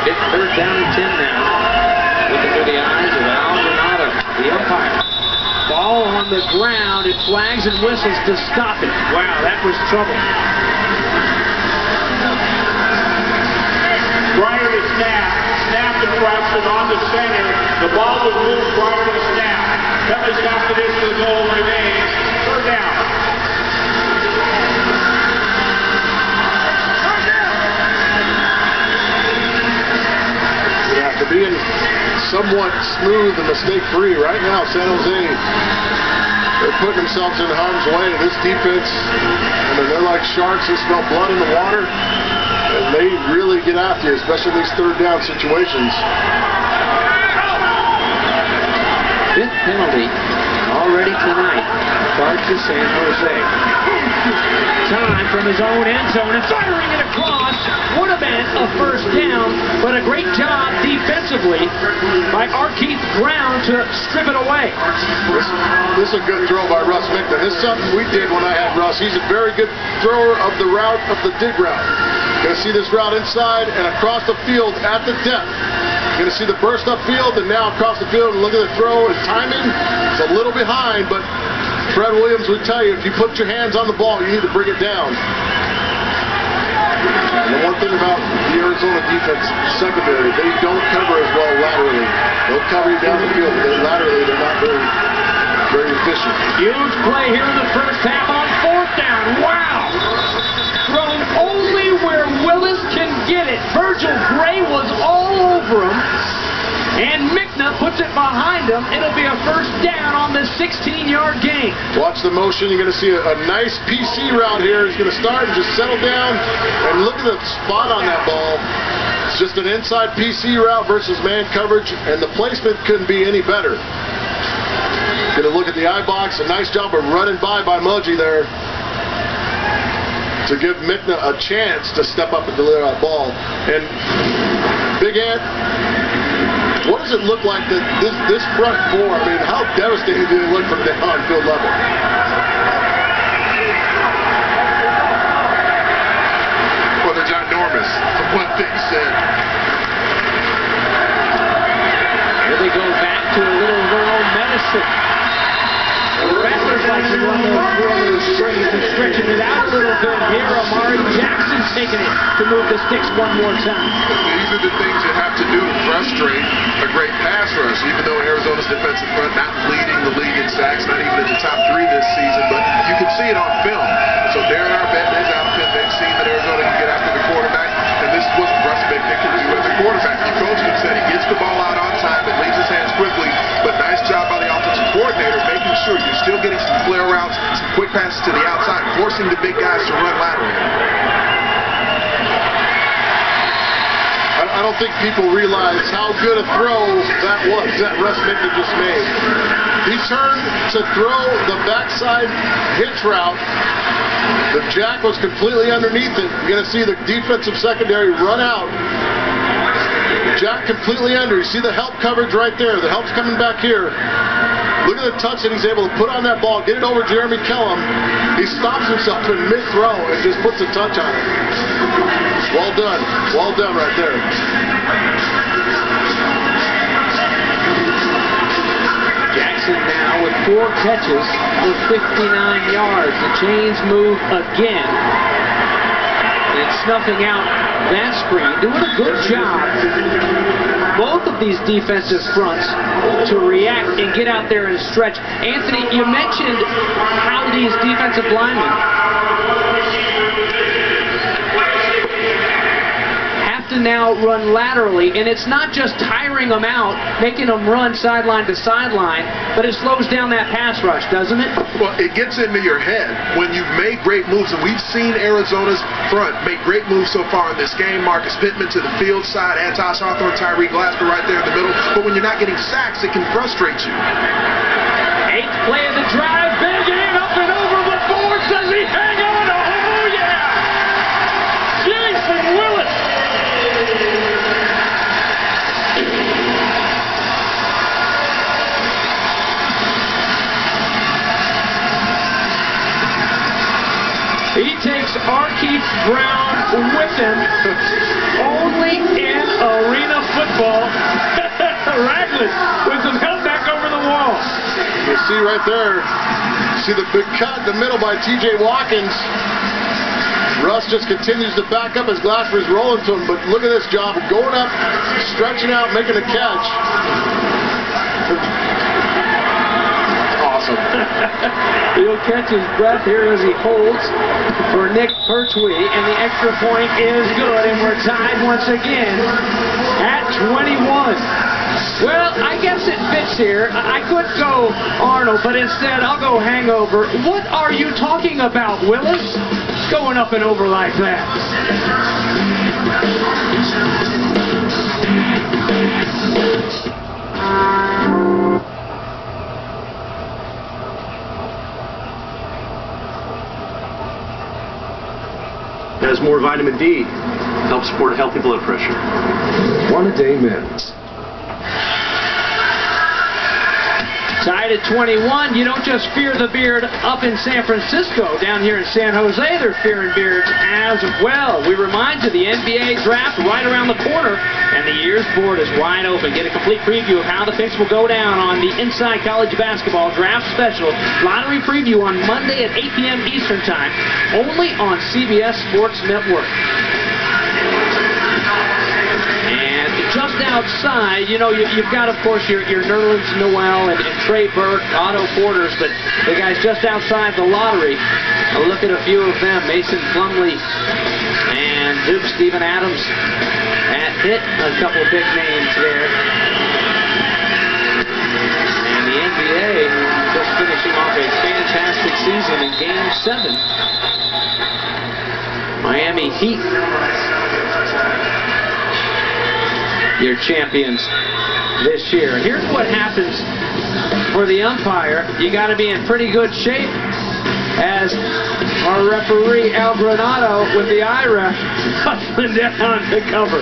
Big 3rd down and 10 now. Looking through the eyes of Al Granado, the umpire. Ball on the ground, it flags and whistles to stop it. Wow, that was trouble. Prior to snap infraction on the center. The ball was moved prior to the snap. 7 stops it into the goal remains. 3rd down. After being somewhat smooth and mistake-free, right now San Jose, they're putting themselves in harm's way. This defense, I mean, they're like sharks. They smell blood in the water, and they really get after you, especially in these 3rd down situations. 5th penalty already tonight. Charge to San Jose. Time from his own end zone and firing it across. Would have been a 1st down, but a great job defensively by Arkeith Brown to strip it away. This is a good throw by Russ Mikna. This is something we did when I had Russ. He's a very good thrower of the route, of the dig route. Going to see this route inside and across the field at the depth. Going to see the burst upfield and now across the field, and look at the throw and timing. It's a little behind, but Fred Williams would tell you if you put your hands on the ball, you need to bring it down. And the one thing about the Arizona defense secondary, they don't cover as well laterally. They'll cover you down the field, but laterally they're not very efficient. Huge play here in the 1st half on 4th down. Wow! Thrown only where Willis can get it. Virgil Gray was all over him. And Mikna puts it behind him. It'll be a first down on the 16-yard gain. Watch the motion. You're going to see a nice PC route here. He's going to start and just settle down. And look at the spot on that ball. It's just an inside PC route versus man coverage, and the placement couldn't be any better. Going to look at the eye box. A nice job of running by Mudgee there to give Mikna a chance to step up and deliver that ball. And Big Ant, what does it look like that this front four, I mean, how devastating do they look from down on field level? Well, they're ginormous, from what they said. Here they go back to a little of their own medicine. The Rattlers like to run those strings and stretching it out a little bit. Here, Amari Jackson's taking it to move the sticks one more time. These are the things you have to do to frustrate a great pass rush, even though Arizona's defensive front not leading the league in sacks, not even in the top 3 this season, but you can see it on film. So Darren Arbette is out of it. They've seen that Arizona can get after the quarterback, and this is what Russ Mikna can do as a quarterback. The coach has said he gets the ball out on time and leaves his hands quickly, but nice job by the offensive coordinator making sure you're still getting some flare routes, some quick passes to the outside, forcing the big guys to run laterally. I don't think people realize how good a throw that was that Russ Mikna just made. He turned to throw the backside hitch route. The jack was completely underneath it. You're going to see the defensive secondary run out. Jack completely under. You see the help coverage right there. The help's coming back here. Look at the touch that he's able to put on that ball, get it over Jeremy Kellum. He stops himself in mid-throw and just puts a touch on it. Well done. Well done right there. Jackson now with 4 catches for 59 yards. The chains move again. And snuffing out that screen. Doing a good job, both of these defensive fronts, to react and get out there and stretch. Anthony, you mentioned how these defensive linemen have to now run laterally, and it's not just tiring them out, making them run sideline to sideline, but it slows down that pass rush, doesn't it? Well, it gets into your head when you've made great moves, and we've seen Arizona's front make great moves so far in this game. Marcus Pittman to the field side, Antosh Hawthorne, Tyree Glasper right there in the middle, but when you're not getting sacks, it can frustrate you. 8th play of the drive, Big Ant up and over, but Ford says he hang on. Oh, yeah! Jason Willis! He takes Arkeith Brown with him. Only in arena football. Rattlers with some help back over the wall. You see right there, see the big cut in the middle by TJ Watkins. Russ just continues to back up as Glasper is rolling to him, but look at this job. Going up, stretching out, making a catch. Awesome. He'll catch his breath here as he holds for Nick Pertwee, and the extra point is good, and we're tied once again at 21. Well, I guess it fits here. I could go Arnold, but instead I'll go hangover. What are you talking about, Willis? Going up and over like that. Has more vitamin D. Helps support healthy blood pressure. One a day men's. Tied at 21, you don't just fear the beard up in San Francisco. Down here in San Jose, they're fearing beards as well. We remind you, the NBA draft right around the corner, and the year's board is wide open. Get a complete preview of how the picks will go down on the Inside College Basketball Draft Special Lottery Preview on Monday at 8 p.m. Eastern Time, only on CBS Sports Network. Just outside, you know, you've got, of course, your Nerlens Noel and Trey Burke, Otto Porters, but the guys just outside the lottery, a look at a few of them. Mason Plumlee and Duke Steven Adams hit a couple of big names there. 7. Miami Heat, your champions this year. Here's what happens for the umpire. You got to be in pretty good shape, as our referee Al Granado with the IRA up and down to cover.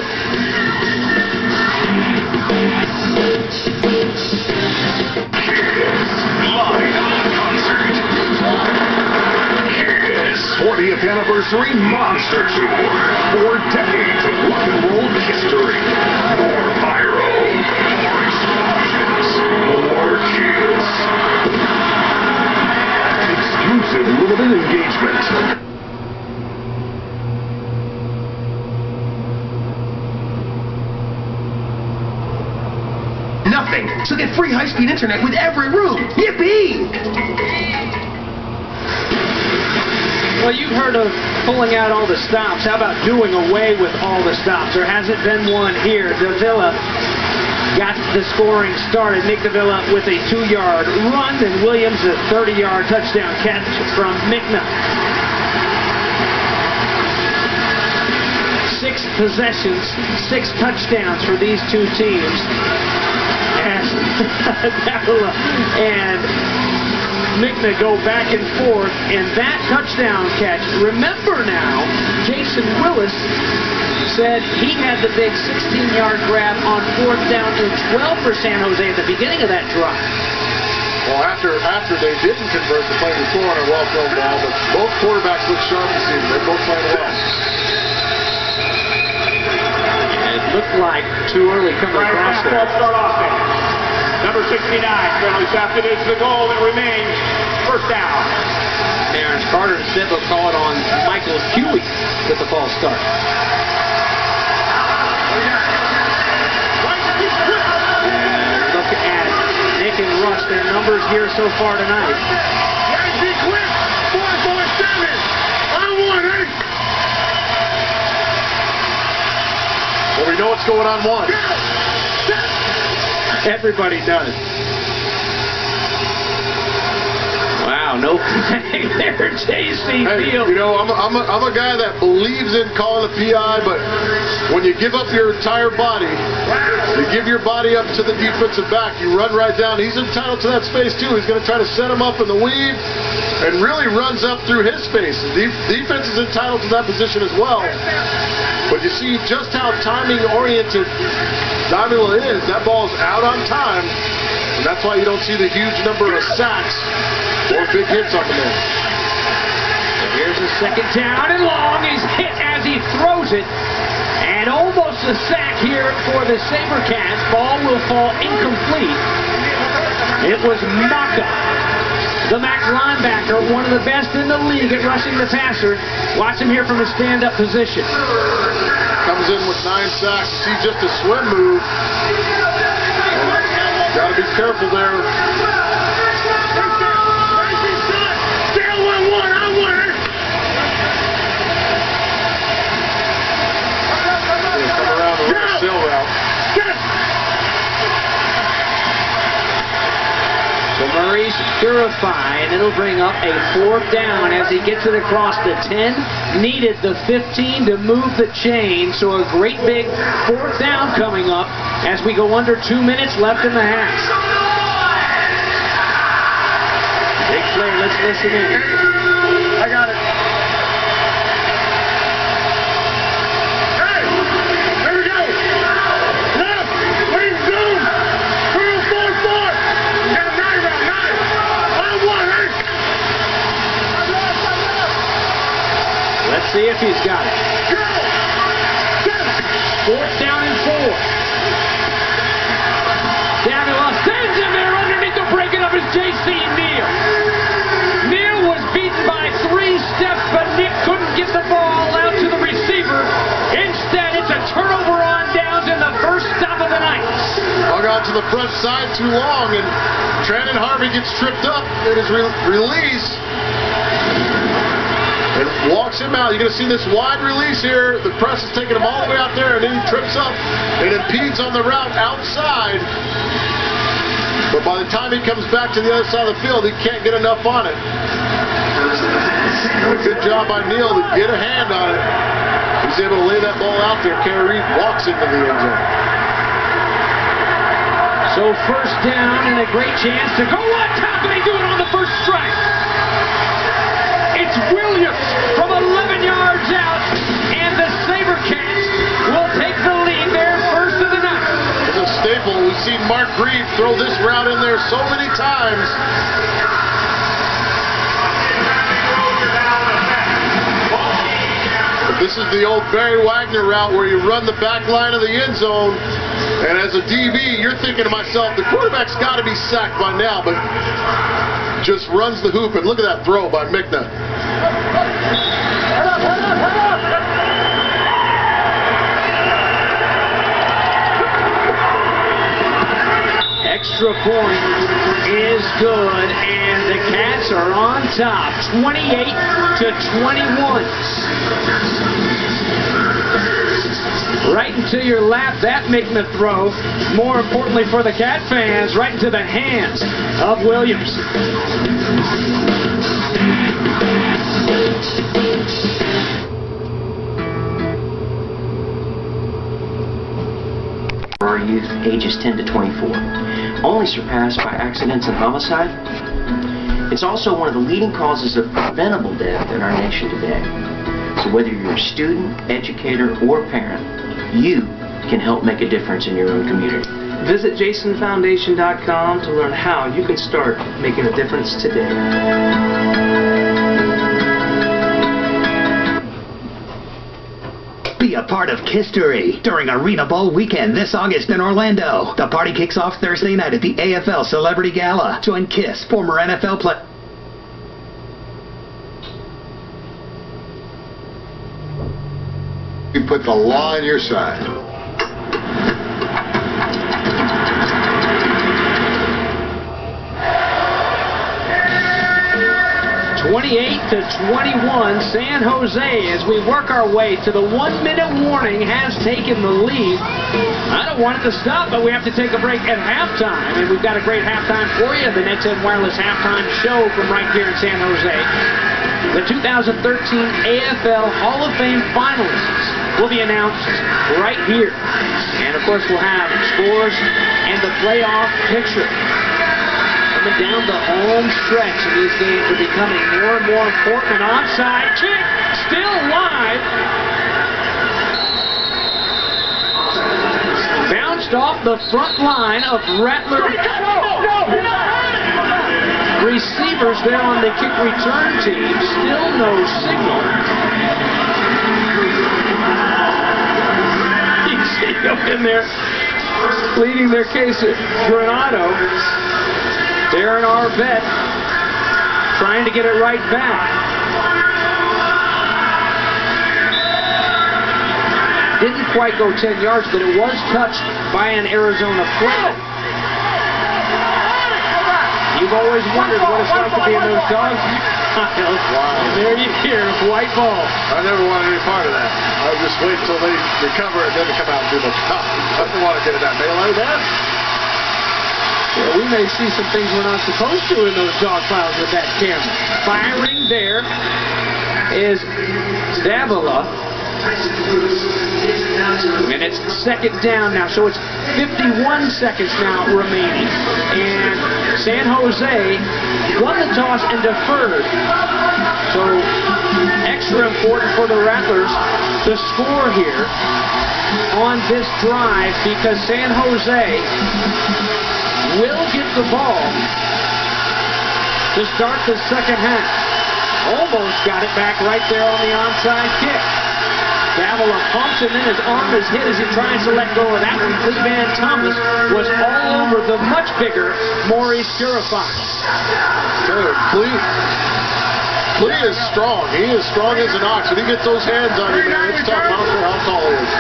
Live concert. Kiss 40th Anniversary Monster Tour. 4 decades of rock and roll history. More pyro, more explosions, more kids. Exclusive limited engagement. Nothing. So get free high-speed internet with every room. Yippee! Well, you've heard of pulling out all the stops. How about doing away with all the stops? There hasn't been one here. Davila got the scoring started. Nick Davila with a 2-yard run, and Williams a 30-yard touchdown catch from Mikna. 6 possessions, 6 touchdowns for these two teams. And Davila and Mikna go back and forth, and that touchdown catch, remember now, Jason Willis said he had the big 16-yard grab on 4th down and 12 for San Jose at the beginning of that drive. Well, after they didn't convert the play before on a well-thrown ball, but both quarterbacks look sharp this season. They're both playing well. It looked like too early coming across there. Start offense. Number 69, friendly tapped it into the goal that remains. First down. Terrence Carter instead will call it on Michael Huey with the false start. And look at Nick and Russ, their numbers here so far tonight. Be quick! 4-4-7! I want it! Well, we know what's going on one. Everybody does. Wow, no flag there, J.C. Field. You know, I'm a guy that believes in calling a PI, but when you give up your entire body, you give your body up to the defensive back, you run right down. He's entitled to that space, too. He's going to try to set him up in the weave and really runs up through his space. The defense is entitled to that position as well. But you see just how timing-oriented Davila is. That ball's out on time, and that's why you don't see the huge number of sacks or big hits on the man. Here's a 2nd down and long. He's hit as he throws it, and almost a sack here for the SaberCats. Ball will fall incomplete. It was Maka, the max linebacker, one of the best in the league at rushing the passer. Watch him here from a stand-up position. Comes in with 9 sacks. You see just a swim move. Got to be careful there. Still 1-1, I want it! Come around the little sail route. So Murray's purify, and it'll bring up a 4th down as he gets it across the 10. Needed the 15 to move the chain, so a great big 4th down coming up as we go under 2 minutes left in the half. Big play, let's listen in. I got it. Hey, here we go. Left, wing zoom. 4-4-4. Got 9 round, 9. I want it. Let's see if he's got it. 4th down and 4. Davila sends him there underneath the breaking up is J.C. Neal. Neal was beaten by 3 steps, but Nick couldn't get the ball out to the receiver. Instead, it's a turnover on downs in the first stop of the night. Hung on to the front side too long, and Trannon Harvey gets tripped up in his release. And walks him out. You're going to see this wide release here. The press is taking him all the way out there, and then he trips up and impedes on the route outside. But by the time he comes back to the other side of the field, he can't get enough on it. Good job by Neal to get a hand on it. He's able to lay that ball out there. Kerry Reed walks into the end zone. So first down and a great chance to go on top, and they do it on the first strike. It's Williams from 11 yards out, and the SaberCats will take the lead there first of the night. It's a staple. We've seen Mark Grieve throw this route in there so many times. But this is the old Barry Wagner route where you run the back line of the end zone. And as a DB, you're thinking to myself, the quarterback's got to be sacked by now, but just runs the hoop. And look at that throw by Mikna. Extra point is good, and the Cats are on top, 28-21. Right into your lap, that Mikna throw. More importantly for the Cat fans, right into the hands of Williams. For our youth ages 10 to 24, only surpassed by accidents and homicide. It's also one of the leading causes of preventable death in our nation today. So whether you're a student, educator, or parent, you can help make a difference in your own community. Visit jasonfoundation.com to learn how you can start making a difference today. Be a part of history during Arena Bowl weekend this August in Orlando. The party kicks off Thursday night at the AFL Celebrity Gala. Join Kiss, former NFL player. You put the law on your side. 28-21, San Jose, as we work our way to the 1-minute warning, has taken the lead. I don't want it to stop, but we have to take a break at halftime, and we've got a great halftime for you, the Net 10 Wireless halftime show from right here in San Jose. The 2013 AFL Hall of Fame finalists will be announced right here. And, of course, we'll have scores and the playoff picture. Coming down the home stretch, and these games are becoming more and more important. An onside kick, still live. Bounced off the front line of Rattler. Receivers there on the kick return team, still no signal. You can see up in there, pleading their case at Granado. Darren Arvett trying to get it right back. Didn't quite go 10 yards, but it was touched by an Arizona player. You've always wondered what it's like to be in those dog piles. Wow. And there you hear white ball. I never wanted any part of that. I would just wait until they recover and then come out and do the top. I didn't want to get in that melee, man. Yeah, we may see some things we're not supposed to in those dog piles with that camera. Firing there is Davila. And it's second down now, so it's 51 seconds now remaining. And San Jose won the toss and deferred. So extra important for the Rattlers to score here on this drive, because San Jose will get the ball to start the second half. Almost got it back right there on the onside kick. Davila pumps, and then his arm is hit as he tries to let go of that one. Cleveland Thomas was all over the much bigger Maurice Purify. Clee is strong. He is strong as an ox. When he gets those hands on you, man, it's tough. I don't care how tall he is.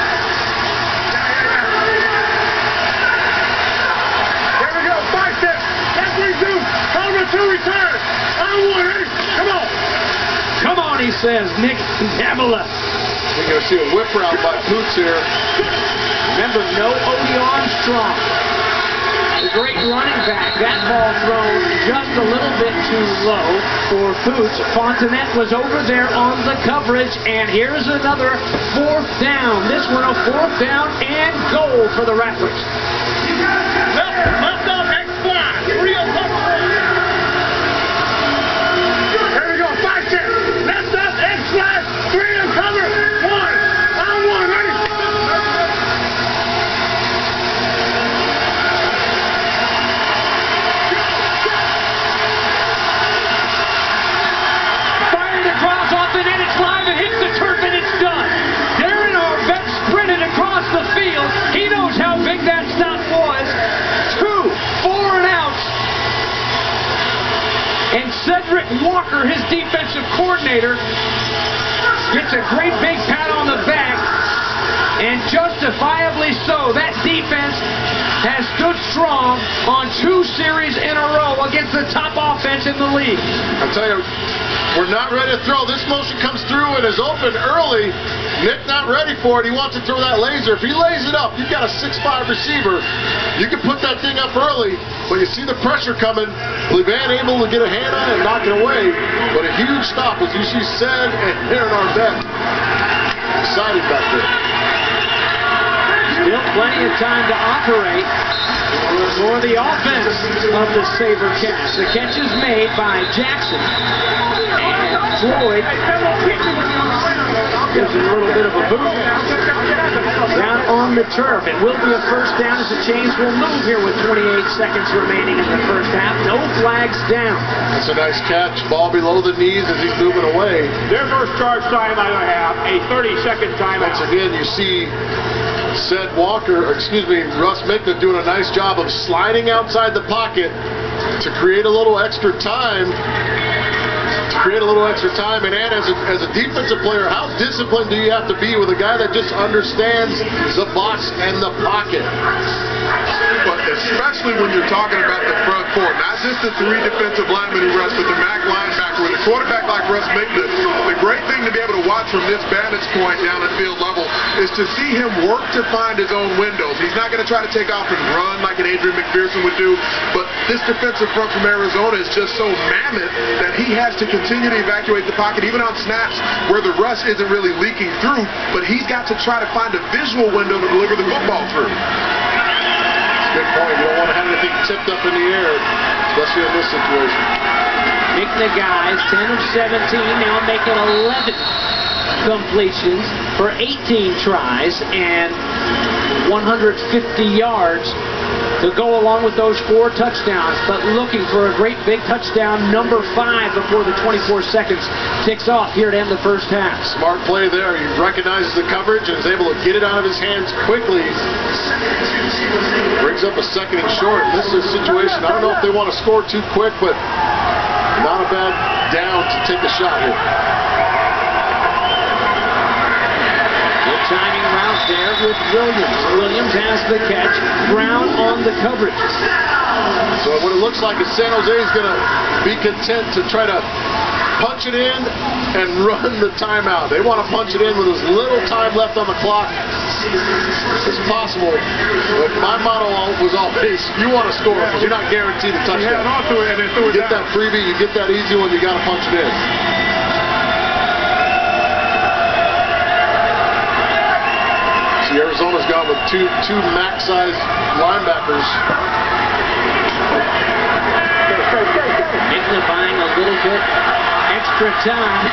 There we go. 5 steps. That's what he do. Cover 2 return. I want it. Come on. Come on, he says, Nick Davila. You're going to see a whip route by Boots here. Remember, no Odie Armstrong. The great running back. That ball thrown just a little bit too low for Pooch. Fontanet was over there on the coverage, and here's another 4th down. This one a 4th down and goal for the Rattlers. Left off X fly. Real cover. Here we go. 5 10. Left off X fly. 3 and cover. 1. On 1. Ready? Fired across off the net. It's live. It hits the turf and it's done. Darren Arvett sprinted across the field. He knows how big that stop was. 2, 4 and out. And Cedric Walker, his defensive coordinator, gets a great big pat on the back, and justifiably so. That defense has stood strong on 2 series in a row against the top offense in the league. I'll tell you, we're not ready to throw. This motion comes through and is open early. Nick not ready for it. He wants to throw that laser. If he lays it up, you've got a 6'5 receiver. You can put that thing up early, but you see the pressure coming. Levan able to get a hand on it and knock it away. But a huge stop, as you see Ced and Darren Arvett decided back there. Still plenty of time to operate for the offense of the SaberCats. The catch is made by Jackson. And Floyd gives a little bit of a boot down on the turf. It will be a 1st down as the chains will move here with 28 seconds remaining in the 1st half. No flags down. That's a nice catch. Ball below the knees as he's moving away. Their first charge timeout of the half, a 30-second timeout. Once again, you see Russ Mikna doing a nice job of sliding outside the pocket to create a little extra time. And as a defensive player, how disciplined do you have to be with a guy that just understands the box and the pocket? But especially when you're talking about the front four, not just the 3 defensive linemen who rush, but the MAC linebacker with a quarterback like Russ Mikna. The great thing to be able to watch from this vantage point down at field level is to see him work to find his own windows. He's not going to try to take off and run like an Adrian McPherson would do, but this defensive front from Arizona is just so mammoth that he has to continue to evacuate the pocket, even on snaps where the rush isn't really leaking through, but he's got to try to find a visual window to deliver the football through. Good point. You don't want to have anything tipped up in the air, especially in this situation. Mikna guys, 10 of 17, now making 11 completions for 18 tries and 150 yards to go along with those 4 touchdowns, but looking for a great big touchdown, number 5, before the 24 seconds ticks off here to end the 1st half. Smart play there. He recognizes the coverage and is able to get it out of his hands quickly. Brings up a 2nd and short. This is a situation, I don't know if they want to score too quick, but not a bad down to take a shot here. Good timing route there with Williams. Williams has the catch. Brown on the coverage. So what it looks like is San Jose is going to be content to try to punch it in and run the timeout. They want to punch it in with as little time left on the clock as possible. But my motto was always, you want to score because you're not guaranteed a touchdown. You get that freebie, you get that easy one, you got to punch it in. See, Arizona's gone with two max-sized linebackers. Mikna buying a little bit extra time.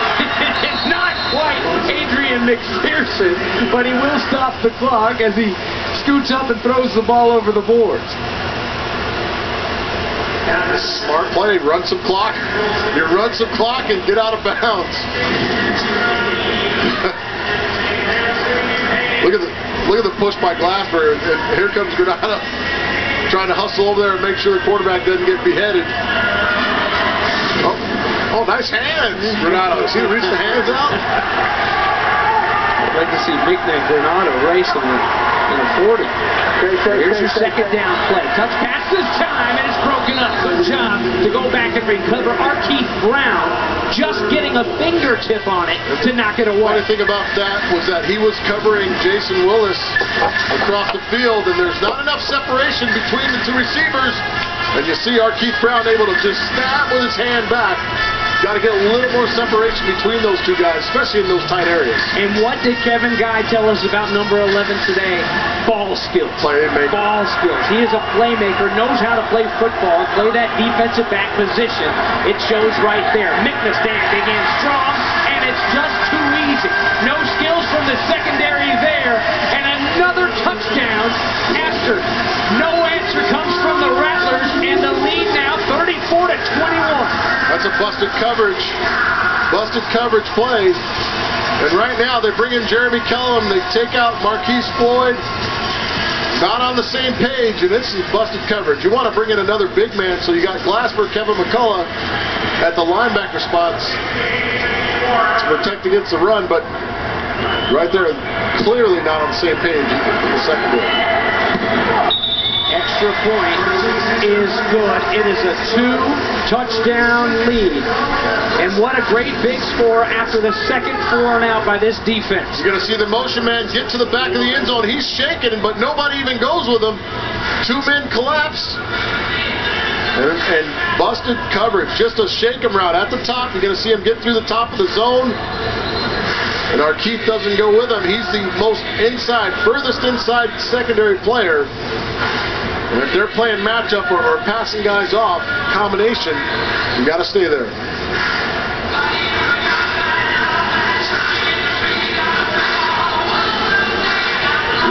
It's not quite Adrian McPherson, but he will stop the clock as he scoots up and throws the ball over the boards. Smart play, run some clock. You run some clock and get out of bounds. Look at the push by Glassberg, and here comes Granada trying to hustle over there and make sure the quarterback doesn't get beheaded. Oh, nice hands, Granada. See, reach the hands out. I'd like to see Mikna and Granada racing in a 40. Here's your 2nd down play. Touch pass this time, and it's broken up. Good job to go back and recover. Arkeith Brown just getting a fingertip on it to knock it away. The thing about that was that he was covering Jason Willis across the field, and there's not enough separation between the 2 receivers. And you see our Keith Brown able to just snap with his hand back. Got to get a little more separation between those two guys, especially in those tight areas. And what did Kevin Guy tell us about number 11 today? Ball skills. Playmaker. Ball skills. He is a playmaker, knows how to play football, play that defensive back position. It shows right there. Mikna standing in strong, and it's just too easy. No skills from the secondary there, and another touchdown after. No answer comes from the Rattlers, and the lead now 34-21. That's a busted coverage play. And right now they bring in Jeremy Kellum. They take out Marquise Floyd. Not on the same page, and this is busted coverage. You want to bring in another big man, so you got Glassberg, Kevin McCullough at the linebacker spots to protect against the run, but right there, clearly not on the same page in the secondary. Extra point is good. It is a 2-touchdown lead. And what a great big score after the second 4 and out by this defense. You're going to see the motion man get to the back of the end zone. He's shaking, but nobody even goes with him. 2 men collapse. And busted coverage. Just a shake him route at the top. You're going to see him get through the top of the zone. And our Keith doesn't go with him. He's the most inside, furthest inside secondary player. And if they're playing matchup or passing guys off, combination, you got to stay there.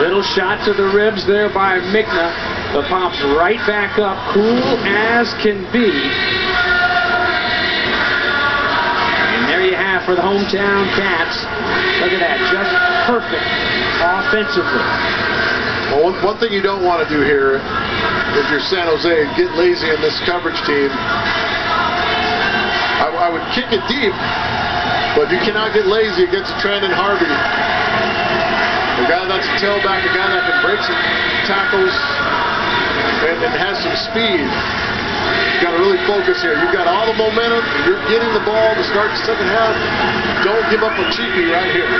Little shot to the ribs there by Mikna, but pops right back up, cool as can be. And there you have for the hometown Cats. Look at that, just perfect offensively. Well, one thing you don't want to do here, if you're San Jose, get lazy in this coverage team. I would kick it deep, but you cannot get lazy against Trandon Harvey. A guy that's a tailback, a guy that can break some tackles and has some speed. You've got to really focus here. You've got all the momentum. You're getting the ball to start the second half. Don't give up a cheapie right here.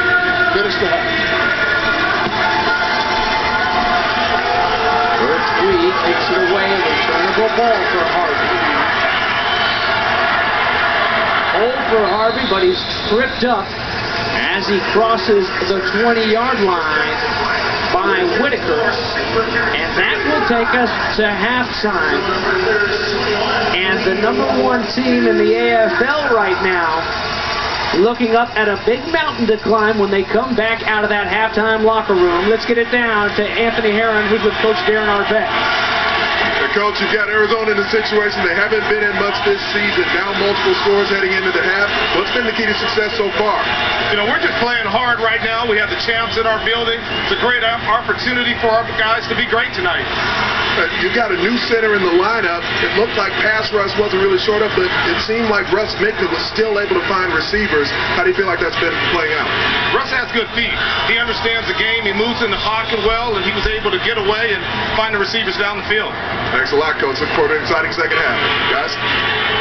Finish the half. Pertwee takes it away, a returnable ball for Harvey. Hold for Harvey, but he's tripped up as he crosses the 20-yard line by Whitaker. And that will take us to halftime. And the #1 team in the AFL right now looking up at a big mountain to climb when they come back out of that halftime locker room. Let's get it down to Anthony Herron, who's with Coach Darren Arvett. Coach, you've got Arizona in a situation they haven't been in much this season. Down multiple scores heading into the half. What's been the key to success so far? You know, we're just playing hard right now. We have the champs in our building. It's a great opportunity for our guys to be great tonight. You got a new center in the lineup. It looked like pass rush wasn't really short up, but it seemed like Russ Mikna was still able to find receivers. How do you feel like that's been playing out? Russ has good feet. He understands the game. He moves in the pocket well, and he was able to get away and find the receivers down the field. Thanks a lot, Coach. Look forward to an exciting second half. Guys?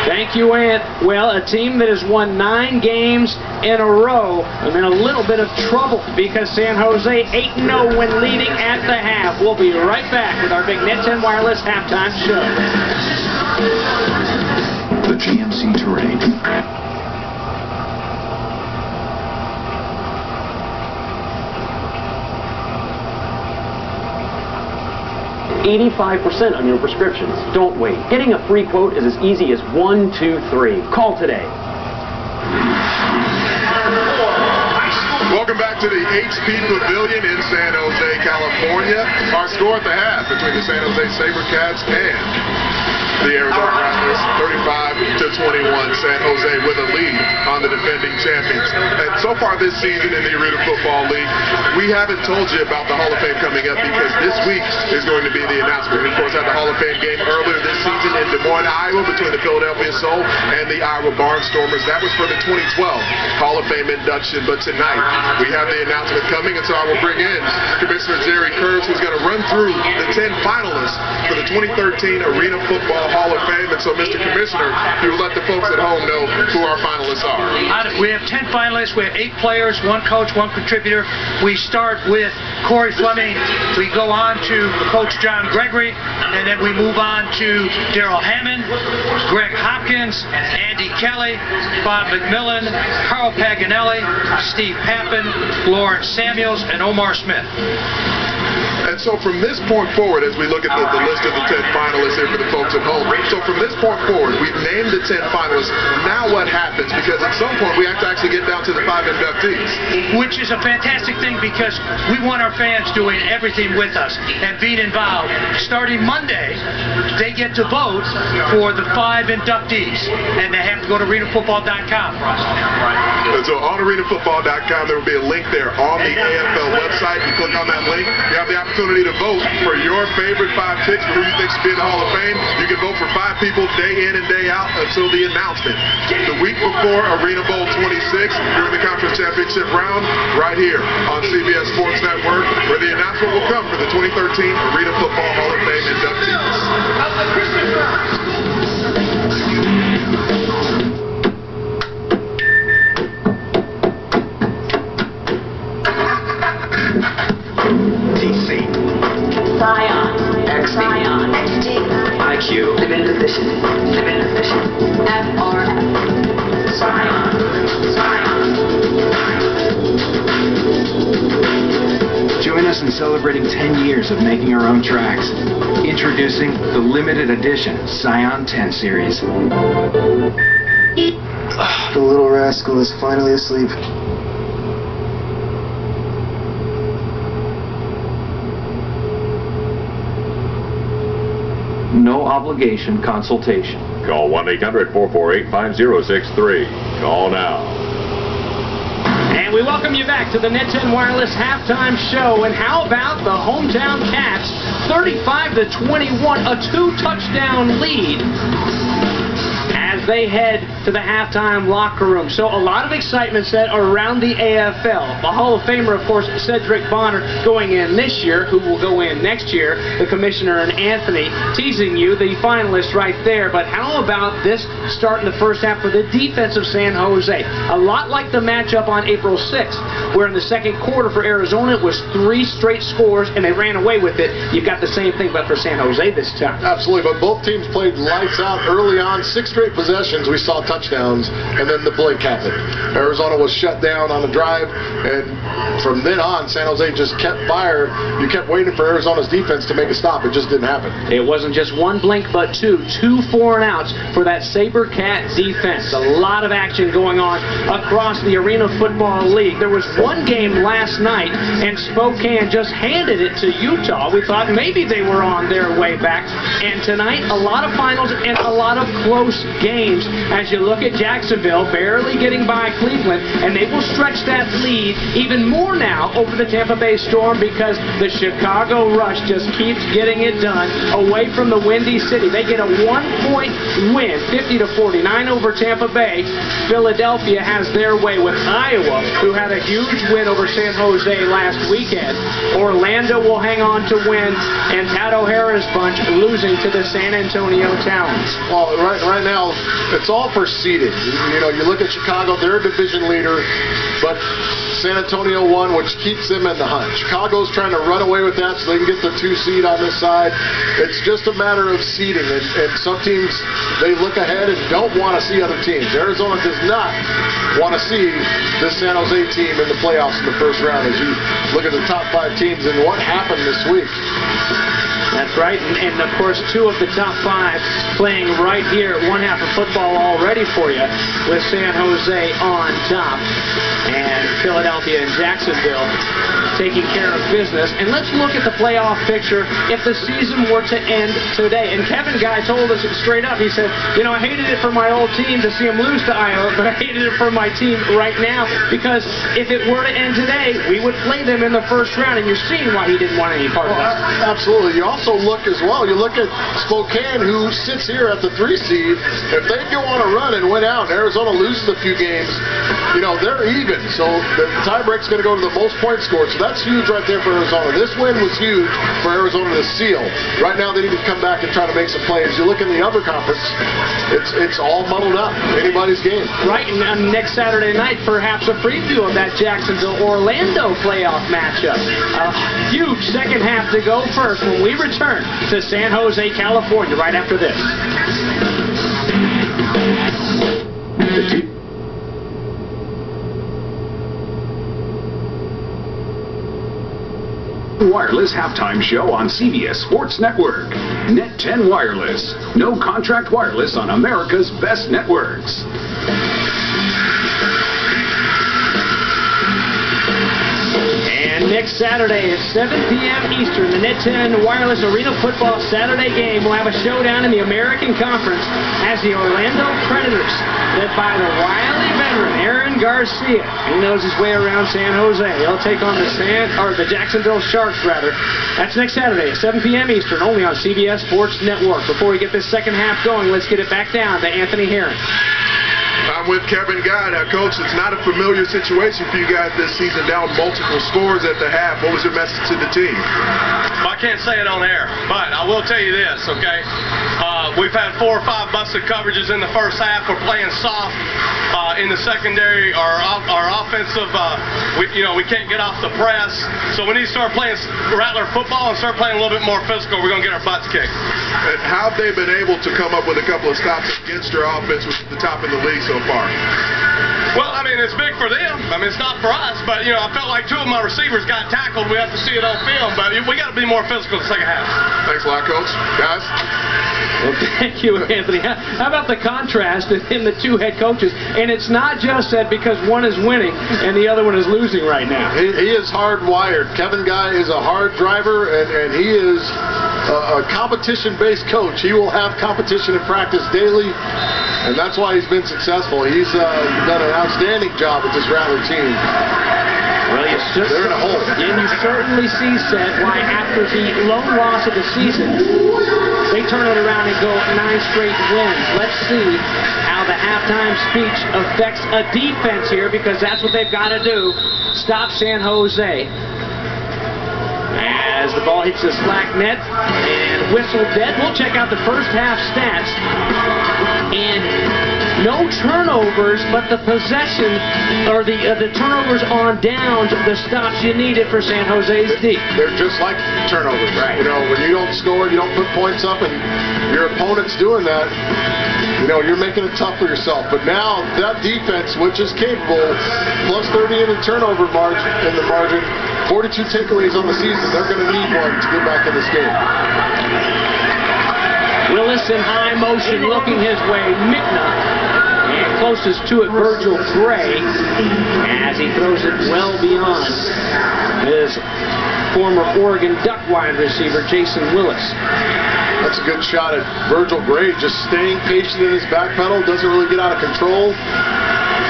Thank you, Ant. Well, a team that has won 9 games in a row. I'm in a little bit of trouble because San Jose 8-0 when leading at the half. We'll be right back with our big Net 10 Wireless halftime show. The GMC Terrain. 85% on your prescriptions. Don't wait. Getting a free quote is as easy as 1, 2, 3. Call today. Welcome back to the HP Pavilion in San Jose, California. Our score at the half between the San Jose SaberCats and the Arizona Rattlers, 35-21. San Jose with a lead on the defending champions. And so far this season in the Arena Football League, we haven't told you about the Hall of Fame coming up because this week is going to be the announcement. We, of course, had the Hall of Fame game earlier this season in Des Moines, Iowa, between the Philadelphia Soul and the Iowa Barnstormers. That was for the 2012 Hall of Fame induction. But tonight, we have the announcement coming, and so I will bring in Commissioner Jerry Kurtz, who's going to run through the 10 finalists for the 2013 Arena Football Hall of Fame. And so, Mr. commissioner, you will let the folks at home know who our finalists are. We have 10 finalists. We have 8 players, 1 coach, 1 contributor. We start with Corey Fleming. We go on to Coach John Gregory, and then we move on to Darrell Hammond, Greg Hopkins, Andy Kelly, Bob McMillan, Carl Paganelli, Steve Pappin, Lawrence Samuels, and Omar Smith. And so from this point forward, as we look at the list of the 10 finalists here for the folks at home, so from this point forward, we've named the 10 finalists. Now what happens? Because at some point, we have to actually get down to the 5 inductees. Which is a fantastic thing because we want our fans doing everything with us and being involved. Starting Monday, they get to vote for the 5 inductees, and they have to go to arenafootball.com. And so on arenafootball.com, there will be a link there on the AFL website. You click on that link, you have the opportunity to vote for your favorite 5 picks for who you think should be in the Hall of Fame. You can vote for 5 people day in and day out until the announcement. The week before Arena Bowl 26, during the conference championship round, right here on CBS Sports Network, where the announcement will come for the 2013 Arena Football Hall of Fame inductees. Zion. XD. Zion. XD. IQ. Limited edition. Limited edition. FRF. Zion. Zion. Join us in celebrating 10 years of making our own tracks. Introducing the limited edition Scion 10 series. The little rascal is finally asleep. No obligation consultation. Call 1-800-448-5063. Call now. And we welcome you back to the Net 10 Wireless halftime show. And how about the hometown Cats, 35-21, a 2-touchdown lead as they head to the halftime locker room. So a lot of excitement set around the AFL. The Hall of Famer, of course, Cedric Bonner going in this year, who will go in next year. The commissioner and Anthony teasing you, the finalists right there. But how about this start in the first half for the defense of San Jose? A lot like the matchup on April 6th, where in the second quarter for Arizona it was 3 straight scores and they ran away with it. You've got the same thing, but for San Jose this time. Absolutely, but both teams played lights out early on. 6 straight possessions, we saw touchdowns, and then the blink happened. Arizona was shut down on the drive, and from then on, San Jose just kept fire. You kept waiting for Arizona's defense to make a stop. It just didn't happen. It wasn't just 1 blink, but 2 4 and outs for that SaberCat defense. A lot of action going on across the Arena Football League. There was one game last night, and Spokane just handed it to Utah. We thought maybe they were on their way back. And tonight, a lot of finals and a lot of close games as you look at Jacksonville barely getting by Cleveland, and they will stretch that lead even more now over the Tampa Bay Storm because the Chicago Rush just keeps getting it done away from the Windy City. They get a 1-point win, 50-49 over Tampa Bay. Philadelphia has their way with Iowa, who had a huge win over San Jose last weekend. Orlando will hang on to win, and Tad O'Hara's bunch losing to the San Antonio Talons. Well, right now, it's all for seeding. You know, you look at Chicago, they're a division leader, but San Antonio won, which keeps them in the hunt. Chicago's trying to run away with that so they can get the 2 seed on this side. It's just a matter of seeding, and some teams, they look ahead and don't want to see other teams. Arizona does not want to see this San Jose team in the playoffs in the first round as you look at the top 5 teams and what happened this week. That's right, and of course 2 of the top 5 playing right here at one half of football already for you with San Jose on top and Philadelphia and Jacksonville taking care of business. And let's look at the playoff picture if the season were to end today. And Kevin Guy told us straight up, he said, you know, I hated it for my old team to see them lose to Iowa, but I hated it for my team right now because if it were to end today, we would play them in the first round, and you're seeing why he didn't want any part of that. Absolutely. You also look as well, you look at Spokane, who sits here at the 3 seed. If they go on a run and win out, and Arizona loses a few games, you know, they're even. So the tiebreak's going to go to the most point scored. So that's huge right there for Arizona. This win was huge for Arizona to seal. Right now they need to come back and try to make some plays. You look in the other conference, it's all muddled up. Anybody's game. Right, and next Saturday night, perhaps a preview of that Jacksonville-Orlando playoff matchup. A huge second half to go first when we return to San Jose, California, right after this. Wireless halftime show on CBS Sports Network. Net 10 Wireless. No contract wireless on America's best networks. And next Saturday at 7 p.m. Eastern, the Net 10 Wireless Arena Football Saturday game will have a showdown in the American Conference as the Orlando Predators, led by the wily veteran Aaron Garcia, who knows his way around San Jose. He'll take on the Jacksonville Sharks, rather. That's next Saturday at 7 p.m. Eastern, only on CBS Sports Network. Before we get this second half going, let's get it back down to Anthony Herron. I'm with Kevin Guy. Now, Coach, it's not a familiar situation for you guys this season, down multiple scores at the half. What was your message to the team? I can't say it on air, but I will tell you this, okay? We've had 4 or 5 busted coverages in the first half. We're playing soft in the secondary. Our offensive, we can't get off the press. So we need to start playing Rattler football and start playing a little bit more physical. We're going to get our butts kicked. And how have they been able to come up with a couple of stops against your offense, which is the top in the league so far? Well, I mean, it's big for them. I mean, it's not for us. But, I felt like 2 of my receivers got tackled. We have to see it on film. But we got to be more physical in the second half. Thanks a lot, Coach. Guys? Well, thank you, Anthony. How about the contrast in the 2 head coaches? And it's not just that because one is winning and the other one is losing right now. He is hardwired. Kevin Guy is a hard driver, and he is a competition-based coach. He will have competition in practice daily, and that's why he's been successful. He's done an outstanding job with this Rattler team. Well, they're in a hole. And you certainly see, Seth, why after the lone loss of the season, they turn it around and go 9 straight wins. Let's see how the halftime speech affects a defense here, because that's what they've got to do. Stop San Jose. As the ball hits the slack net and whistle dead, we'll check out the first half stats. And no turnovers, but the possession, or the turnovers on downs, the stops you needed for San Jose's D. They're just like turnovers. Right. When you don't score, you don't put points up, and your opponent's doing that, you're making it tough for yourself. But now, that defense, which is capable, plus 30 in the turnover margin, 42 takeaways on the season, they're going to need one to get back in this game. Willis in high motion, looking his way. Mikna, and closest to it, Virgil Gray, as he throws it well beyond his former Oregon Duck wide receiver, Jason Willis. That's a good shot at Virgil Gray, just staying patient in his back pedal, doesn't really get out of control.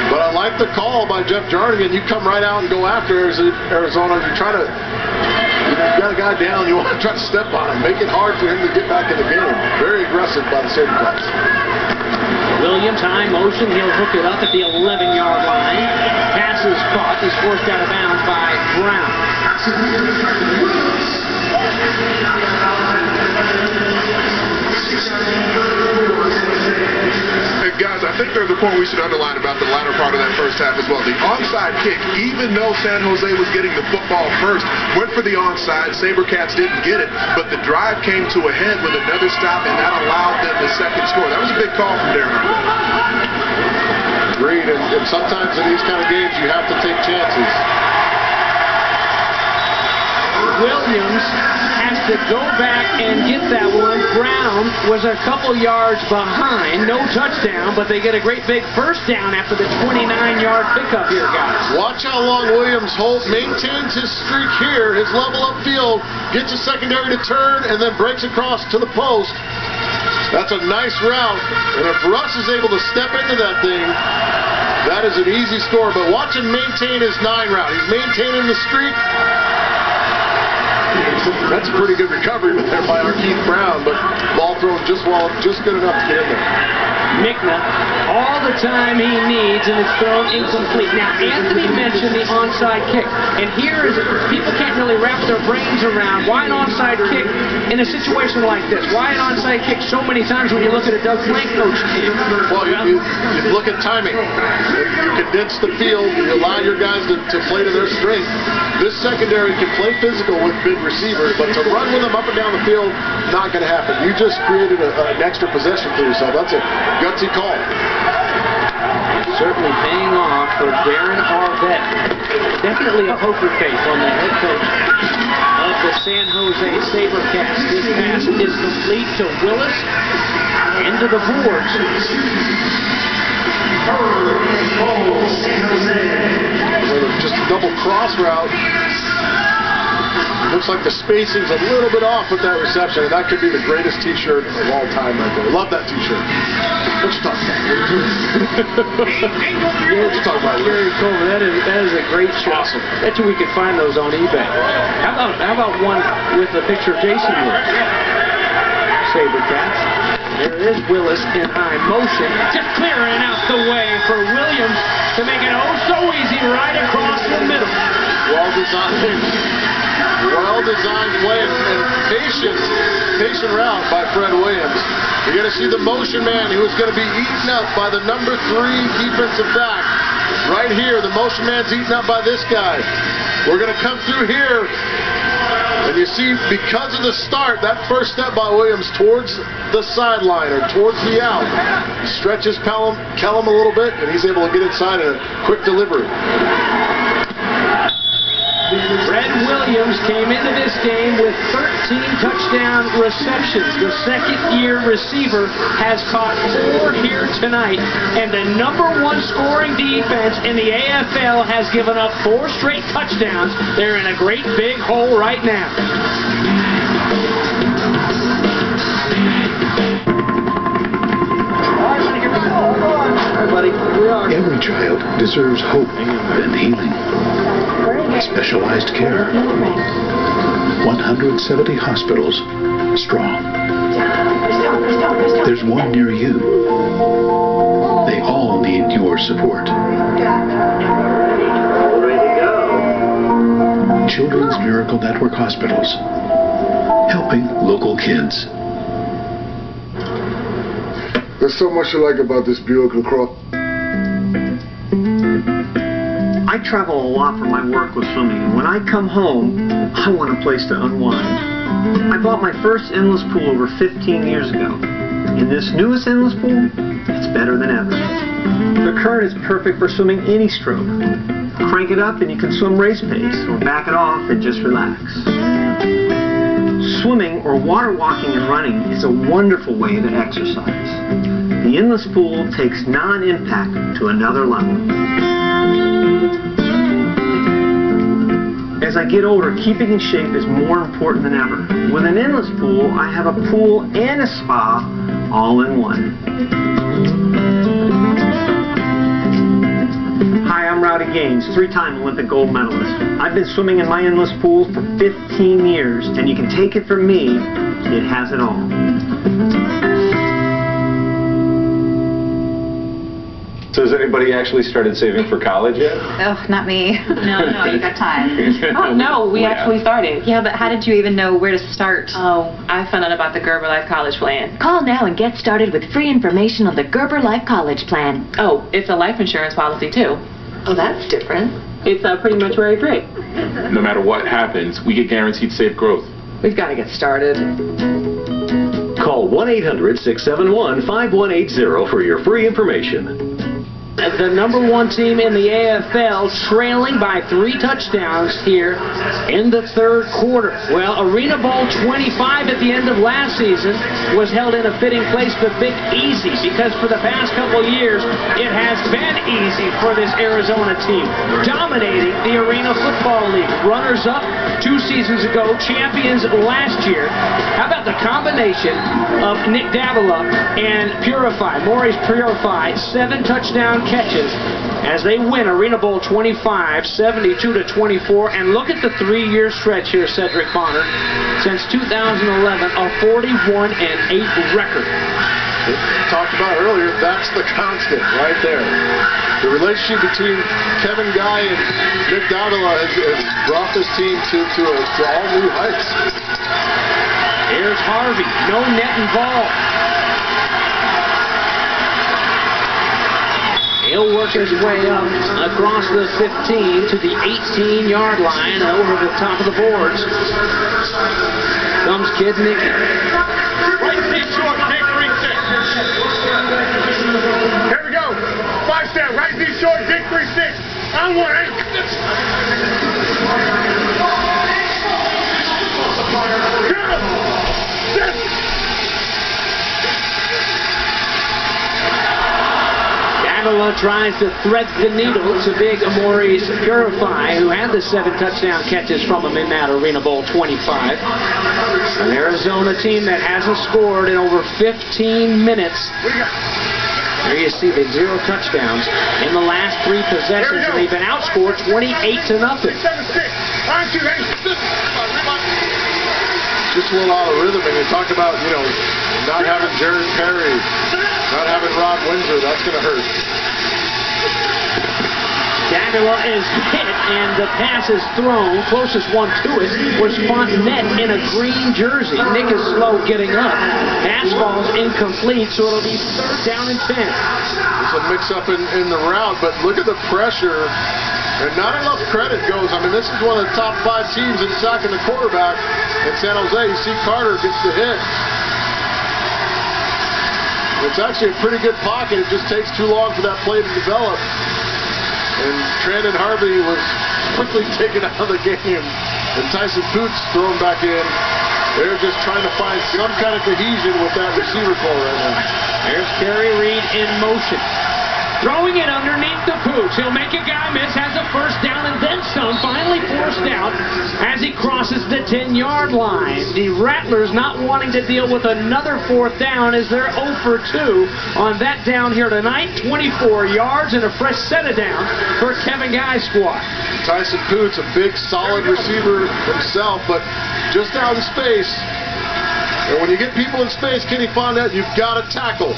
But I like the call by Jeff Jarnigan. You come right out and go after Arizona. You got a guy down, you want to try to step on him. Make it hard for him to get back in the game. Very aggressive by the SaberCats. Williams, high motion. He'll hook it up at the 11-yard line. Pass is caught. He's forced out of bounds by Brown. Hey guys, I think there's a point we should underline about the latter part of that first half as well. The onside kick, even though San Jose was getting the football first, went for the onside. SaberCats didn't get it, but the drive came to a head with another stop, and that allowed them the second score. That was a big call from Darren. Agreed, and sometimes in these kind of games you have to take chances. Williams has to go back and get that one. Brown was a couple yards behind. No touchdown, but they get a great big first down after the 29-yard pickup here, guys. Watch how long Williams maintains his streak here, his level upfield, gets a secondary to turn, and then breaks across to the post. That's a nice route, and if Russ is able to step into that thing, that is an easy score. But watch him maintain his 9 route. He's maintaining the streak. That's a pretty good recovery there by our Keith Brown, but ball thrown just good enough to get in there. Mikna all the time he needs, and it's thrown incomplete. Now, Anthony mentioned the onside kick, and here is, people can't really wrap their brains around why an onside kick in a situation like this. Why an onside kick so many times when you look at a Doug Flank coach team? Well, you look at timing. You condense the field. You allow your guys to play to their strength. This secondary can play physical with big receivers, but to run with them up and down the field, not going to happen. You just created an extra possession for yourself. That's a gutsy call. Certainly paying off for Darren Arvett. Definitely a poker face on the head coach of the San Jose SaberCats. This pass is complete to Willis. Into the boards. Just a double cross route. Looks like the spacing's a little bit off with that reception, and that could be the greatest T-shirt of all time right there. Love that T-shirt. What you talking about? What you talking about? Gary Coleman, that is a great shirt. Awesome. Bet you we could find those on eBay. How about one with a picture of Jason Willis? SaberCats. There is Willis in high motion. Just clearing out the way for Williams to make it oh so easy right across the middle. Well-designed play and patient route by Fred Williams. You're going to see the motion man who is going to be eaten up by the number 3 defensive back. Right here, the motion man's eaten up by this guy. We're going to come through here. And you see, because of the start, that first step by Williams towards the sideline or towards the out stretches Kellum a little bit, and he's able to get inside in a quick delivery. Fred Williams came into this game with 13 touchdown receptions. The second-year receiver has caught 4 here tonight, and the number 1 scoring defense in the AFL has given up 4 straight touchdowns. They're in a great big hole right now. Every child deserves hope and healing. Specialized care. 170 hospitals strong. There's one near you. They all need your support. Children's Miracle Network Hospitals. Helping local kids. There's so much to like about this Buick LaCroix. I travel a lot for my work with swimming, and when I come home, I want a place to unwind. I bought my first endless pool over 15 years ago. In this newest endless pool, it's better than ever. The current is perfect for swimming any stroke. Crank it up and you can swim race pace, or back it off and just relax. Swimming or water walking and running is a wonderful way to exercise. The endless pool takes non-impact to another level. As I get older, keeping in shape is more important than ever. With an endless pool, I have a pool and a spa all in one. Hi, I'm Rowdy Gaines, 3-time Olympic gold medalist. I've been swimming in my endless pool for 15 years, and you can take it from me, it has it all. So has anybody actually started saving for college yet? Oh, not me. No, you got time. Oh, no, we actually started. Yeah, but how did you even know where to start? Oh, I found out about the Gerber Life College Plan. Call now and get started with free information on the Gerber Life College Plan. Oh, it's a life insurance policy, too. Oh, that's different. It's pretty much very free. No matter what happens, we get guaranteed safe growth. We've got to get started. Call 1-800-671-5180 for your free information. The number 1 team in the AFL trailing by 3 touchdowns here in the third quarter. Well, Arena Bowl 25 at the end of last season was held in a fitting place, the Big Easy, because for the past couple years, it has been easy for this Arizona team, dominating the Arena Football League. Runners-up 2 seasons ago, champions last year. How about the combination of Nick Davila and Purify, Maurice Purify, 7 touchdown catches as they win Arena Bowl 25, 72-24. And look at the 3-year stretch here, Cedric Bonner. Since 2011, a 41-8 record. talked about earlier, that's the constant right there. The relationship between Kevin Guy and Nick Davila has brought this team to all new heights. Here's Harvey, no net involved. He'll work his way up across the 15 to the 18-yard line and over the top of the boards. Comes Kid Nicky. Right seat short, take 3-6. Here we go. 5-step, right seat short, take 3-6. On one, 8. Davila tries to thread the needle to big Maurice Purify, who had the 7 touchdown catches from him in that Arena Bowl 25. An Arizona team that hasn't scored in over 15 minutes. There you see the 0 touchdowns in the last 3 possessions, and they've been outscored 28-0. Just a little out of rhythm, and you talk about, not having Jared Perry, not having Rod Windsor, that's going to hurt. Davila is hit, and the pass is thrown. Closest one to it was Fontenette in a green jersey. Nick is slow getting up. Pass falls incomplete, so it'll be 3rd down and 10. There's a mix-up in the route, but look at the pressure. And not enough credit goes. I mean, this is one of the top 5 teams in sacking the quarterback in San Jose. You see Carter gets the hit. It's actually a pretty good pocket. It just takes too long for that play to develop. And Trandon Harvey was quickly taken out of the game. And Tyson Poots thrown back in. They're just trying to find some kind of cohesion with that receiver core right now. There's Kerry Reed in motion. Throwing it underneath the Poots. He'll make a guy miss, has a 1st down and then some. Finally forced out as he crosses the 10-yard line. The Rattlers not wanting to deal with another 4th down as they're 0 for 2 on that down here tonight. 24 yards and a fresh set of down for Kevin Guy's squad. Tyson Poots, a big, solid receiver himself, but just out in space. And when you get people in space, Kenny Fontenette, you've got to tackle.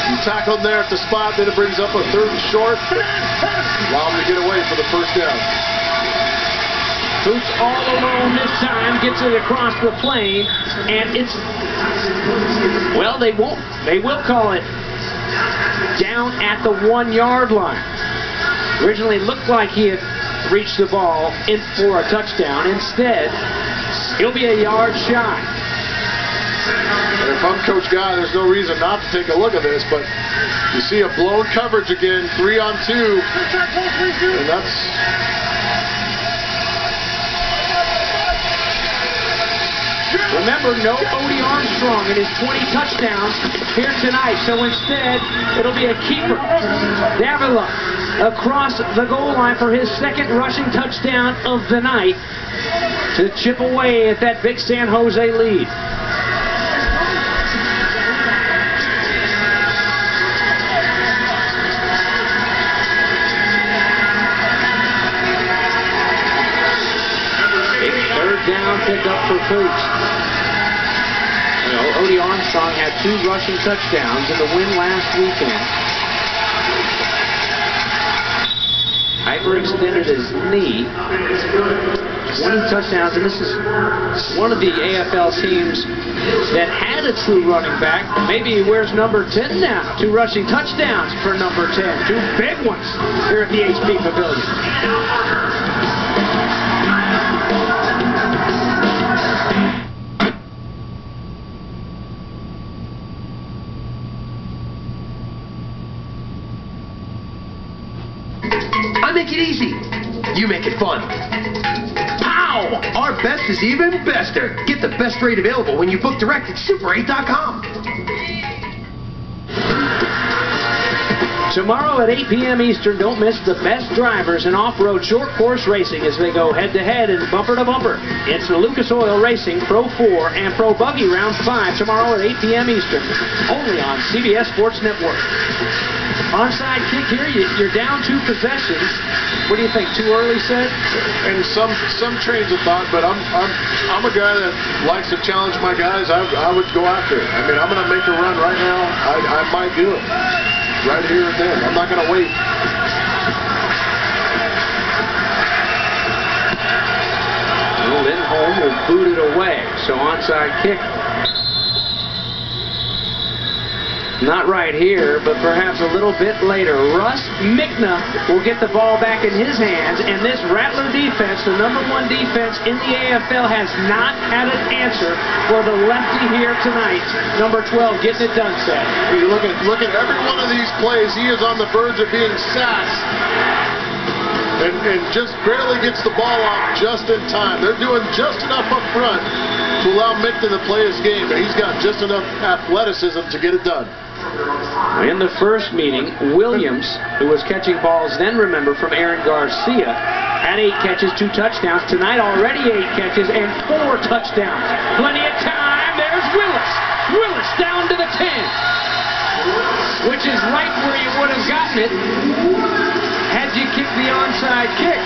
You tackle him there at the spot, then it brings up a 3rd and short. Allow him to get away for the 1st down. Poots all alone this time, gets it across the plane, and it's, well, they will call it down at the 1-yard line. Originally looked like he had reached the ball in for a touchdown. Instead, he'll be a yard shy. And if I'm Coach Guy, there's no reason not to take a look at this, but you see a blown coverage again, 3-on-2, and that's... Remember, no Odie Armstrong in his 20 touchdowns here tonight, so instead, it'll be a keeper. Davila across the goal line for his 2nd rushing touchdown of the night to chip away at that big San Jose lead. Down pickup for Poots. Odie Armstrong had 2 rushing touchdowns in the win last weekend. Hyperextended his knee. 20 touchdowns, and this is one of the AFL teams that had a true running back. Maybe he wears number 10 now. 2 rushing touchdowns for number 10. 2 big ones here at the HP Pavilion. I make it easy. You make it fun. Pow! Our best is even bester. Get the best rate available when you book direct at Super8.com. Tomorrow at 8 p.m. Eastern, don't miss the best drivers in off-road short course racing as they go head-to-head and bumper-to-bumper. It's the Lucas Oil Racing Pro 4 and Pro Buggy Round 5 tomorrow at 8 p.m. Eastern, only on CBS Sports Network. Onside kick here, you're down 2 possessions. What do you think? Too early, Sid? And some trains of thought, but I'm a guy that likes to challenge my guys. I would go after it. I mean, I'm going to make a run right now. I might do it right here and then. I'm not going to wait. Lindholm will boot it away. So onside kick. Not right here, but perhaps a little bit later. Russ Mikna will get the ball back in his hands, and this Rattler defense, the #1 defense in the AFL, has not had an answer for the lefty here tonight. Number 12 getting it done, Seth. You look at every one of these plays. He is on the verge of being sacked. And just barely gets the ball off just in time. They're doing just enough up front to allow Mikna to play his game, and he's got just enough athleticism to get it done. In the first meeting, Williams, who was catching balls then, remember, from Aaron Garcia, had 8 catches, 2 touchdowns. Tonight already 8 catches and 4 touchdowns. Plenty of time. There's Willis. Willis down to the 10, which is right where you would have gotten it had you kicked the onside kick.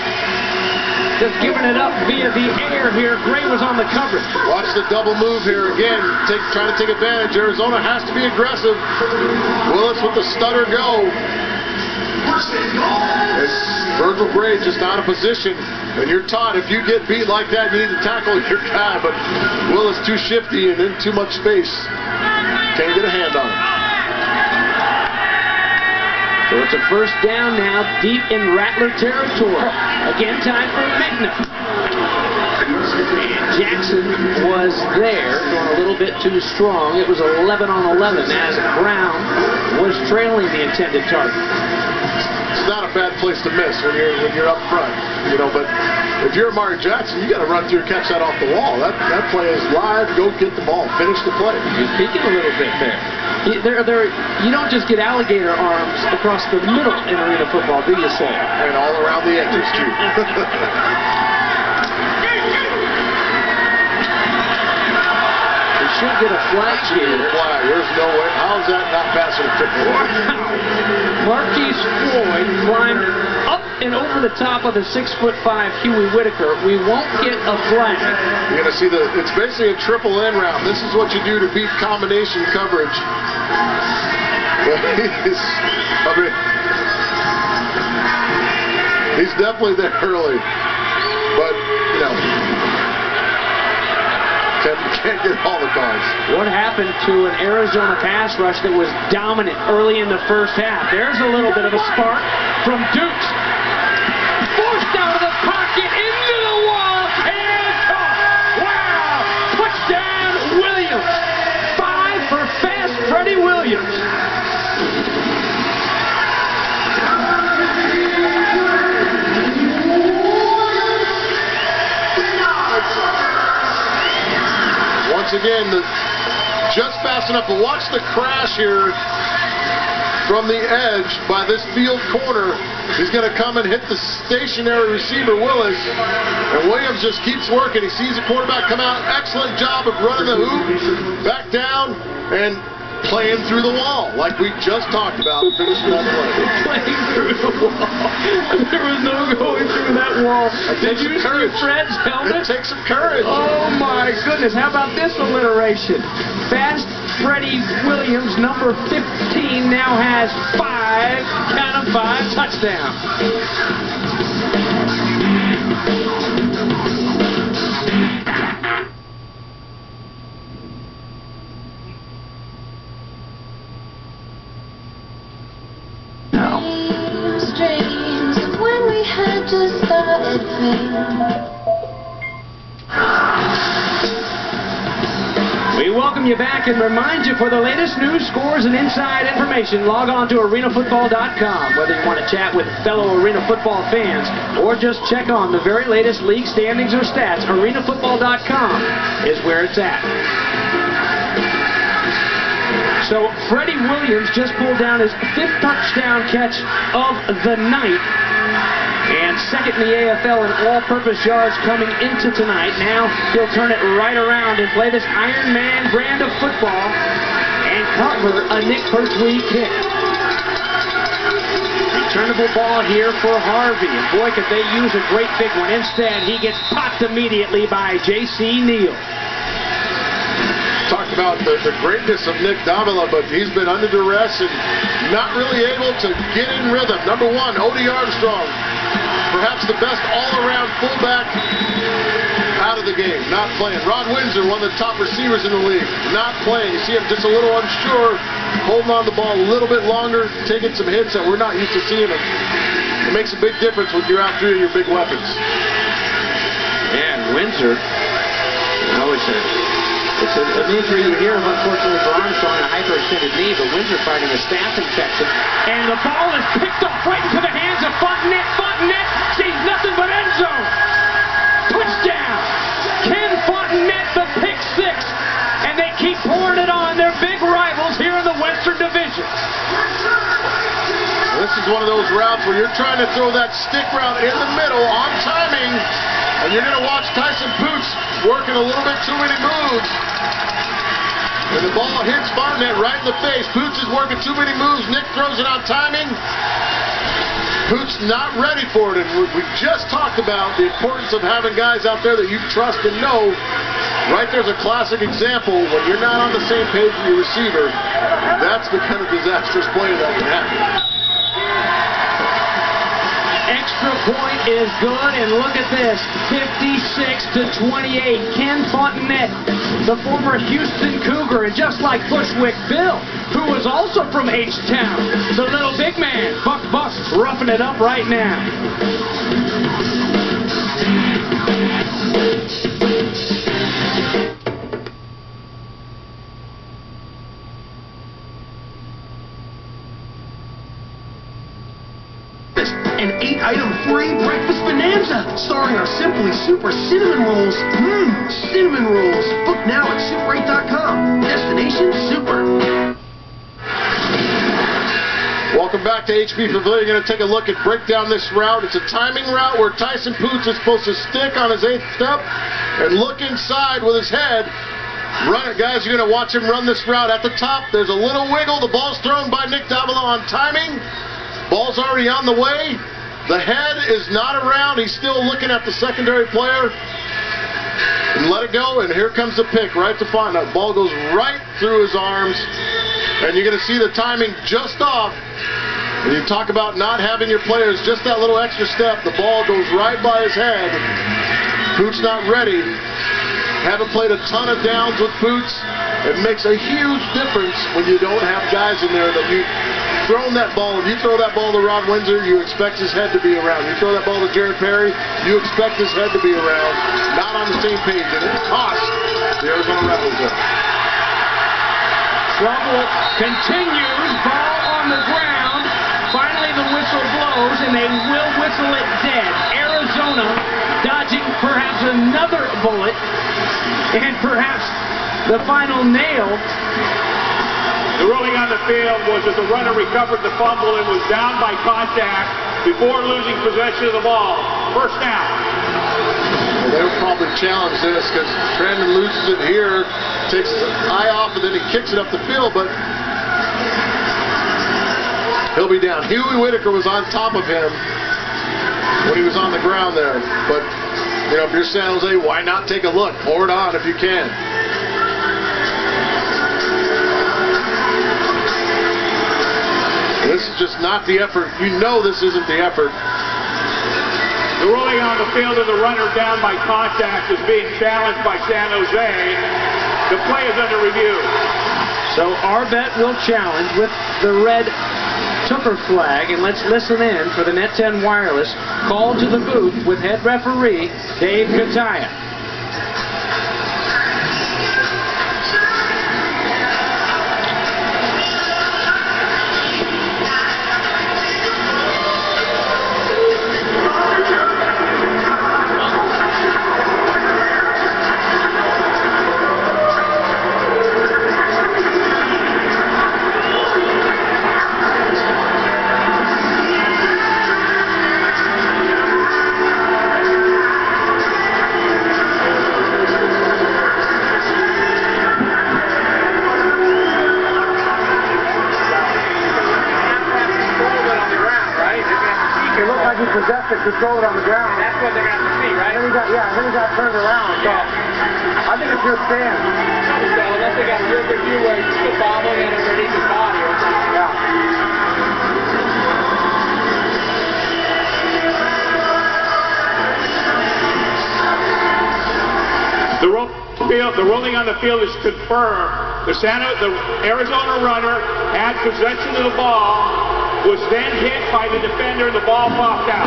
Just giving it up via the air here. Gray was on the coverage. Watch the double move here again. Trying to take advantage. Arizona has to be aggressive. Willis with the stutter go. And Virgil Gray just out of position. And you're taught if you get beat like that, you need to tackle your guy. But Willis too shifty and in too much space. Can't get a hand on him. So it's a first down now, deep in Rattler territory. Again, time for Mikna. Jackson was there, going a little bit too strong. It was 11 on 11 as Brown was trailing the intended target. It's not a bad place to miss when you're up front, you know. But if you're Amari Jackson, you got to run through and catch that off the wall. That play is live. Go get the ball. Finish the play. He's peeking a little bit there. You don't just get alligator arms across the middle in arena football, do you, say? And all around the edges, too. We should get a flag here. There's no way. How's that not passing a football? Wow. Marquise Floyd climbed up and over the top of the 6'5" Huey Whitaker. We won't get a flag. You're going to see it's basically a triple end route. This is what you do to beat combination coverage. He's definitely there early. But, you know, can't get all the calls. What happened to an Arizona pass rush that was dominant early in the first half? There's a little bit of a spark from Dukes. Forced out of the pocket, into the wall, and caught. Wow! Touchdown, Williams. 5 for fast Freddie Williams. Once again, just fast enough. But watch the crash here from the edge by this field corner. He's going to come and hit the stationary receiver, Willis. And Williams just keeps working. He sees the quarterback come out. Excellent job of running the hoop. Back down and playing through the wall like we just talked about. Finishing that play. Playing through the wall. There was no going through that wall. Did you see Fred's helmet? It takes some courage. Oh my goodness. How about this alliteration? Fast Freddie Williams, number 15, now has 5 touchdowns. Dreams of when we had just started playing. We welcome you back and remind you for the latest news, scores, and inside information, log on to arenafootball.com. Whether you want to chat with fellow Arena Football fans or just check on the very latest league standings or stats, arenafootball.com is where it's at. So Freddie Williams just pulled down his 5th touchdown catch of the night. And second in the AFL in all-purpose yards coming into tonight. Now he'll turn it right around and play this Iron Man brand of football and cover a Nick Pertwee kick. Expendable ball here for Harvey. And boy, could they use a great big one. Instead, he gets popped immediately by J.C. Neal. Talked about the greatness of Nick Davila, but he's been under duress and not really able to get in rhythm. Number one, Odie Armstrong, perhaps the best all-around fullback out of the game, not playing. Ron Windsor, one of the top receivers in the league, not playing. You see him just a little unsure, holding on the ball a little bit longer, taking some hits that we're not used to seeing him. It makes a big difference when you're out three of your big weapons. And Windsor, it's an injury you hear of, unfortunately, for Armstrong, a hyperextended knee, but Windsor fighting a staph infection. And the ball is picked off right into the hands of Fontenette. Fontenette sees nothing but end zone. Touchdown! Ken Fontenette, the pick six. And they keep pouring it on their big rivals here in the Western Division. This is one of those routes where you're trying to throw that stick route in the middle on timing, and you're going to watch Tyson Poots working a little bit too many moves. And the ball hits Fontenette right in the face. Poots is working too many moves. Nick throws it on timing. Poots not ready for it. And we just talked about the importance of having guys out there that you trust and know. Right there's a classic example. When you're not on the same page with your receiver, that's the kind of disastrous play that can happen. Extra point is good, and look at this, 56-28. Ken Fontenette, the former Houston Cougar, and just like Bushwick Bill, who was also from H-Town, the little big man, Buck roughing it up right now. An 8-item free breakfast bonanza starring our Simply Super Cinnamon Rolls. Cinnamon Rolls. Book now at Super8.com. Destination Super. Welcome back to HB Pavilion. You're going to take a look at break down this route. It's a timing route where Tyson Poots is supposed to stick on his 8th step and look inside with his head. Run it, guys. You're going to watch him run this route. At the top, there's a little wiggle. The ball's thrown by Nick Davila on timing. Ball's already on the way. The head is not around. He's still looking at the secondary player. And let it go, and here comes the pick right to Fontenette. Ball goes right through his arms, and you're going to see the timing just off. And you talk about not having your players just that little extra step. The ball goes right by his head. Poots not ready. Haven't played a ton of downs with Poots. It makes a huge difference when you don't have guys in there that you've thrown that ball. If you throw that ball to Ron Windsor, you expect his head to be around. You throw that ball to Jared Perry, you expect his head to be around. Not on the same page, and it costs the Arizona Rattlers. Trouble continues. Ball on the ground. Finally, the whistle blows, and they will whistle it dead. Arizona dodging perhaps another bullet, and perhaps the final nail. The ruling on the field was that the runner recovered the fumble and was down by contact before losing possession of the ball. First down. Well, they'll probably challenge this because Brandon loses it here, takes his eye off, and then he kicks it up the field, but he'll be down. Huey Whitaker was on top of him when he was on the ground there. But, you know, if you're San Jose, why not take a look? Pour it on if you can. This is just not the effort. You know this isn't the effort. The ruling on the field of the runner down by contact is being challenged by San Jose. The play is under review. So Arbet will challenge with the red Tooker flag, and let's listen in for the Net 10 Wireless call to the booth with head referee Dave Kataya. he possessed it, controlled it on the ground. That's what they're going to see, right? Then he got turned around. So I think it's your stand. So unless they got a real good view where he's still bobbling and underneath his body. Yeah. The ruling on the field is confirmed. The Arizona runner had possession of the ball, was then hit by the defender, and the ball popped out.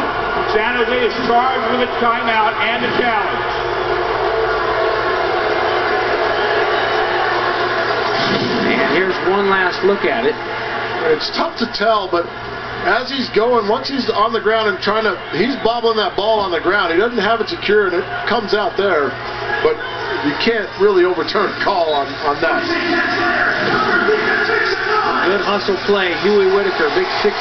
San Jose is charged with a timeout and a challenge. And here's one last look at it. It's tough to tell, but as he's going, once he's on the ground and he's bobbling that ball on the ground. He doesn't have it secure, and it comes out there. But you can't really overturn a call on that. Good hustle play. Huey Whitaker, big 6'5",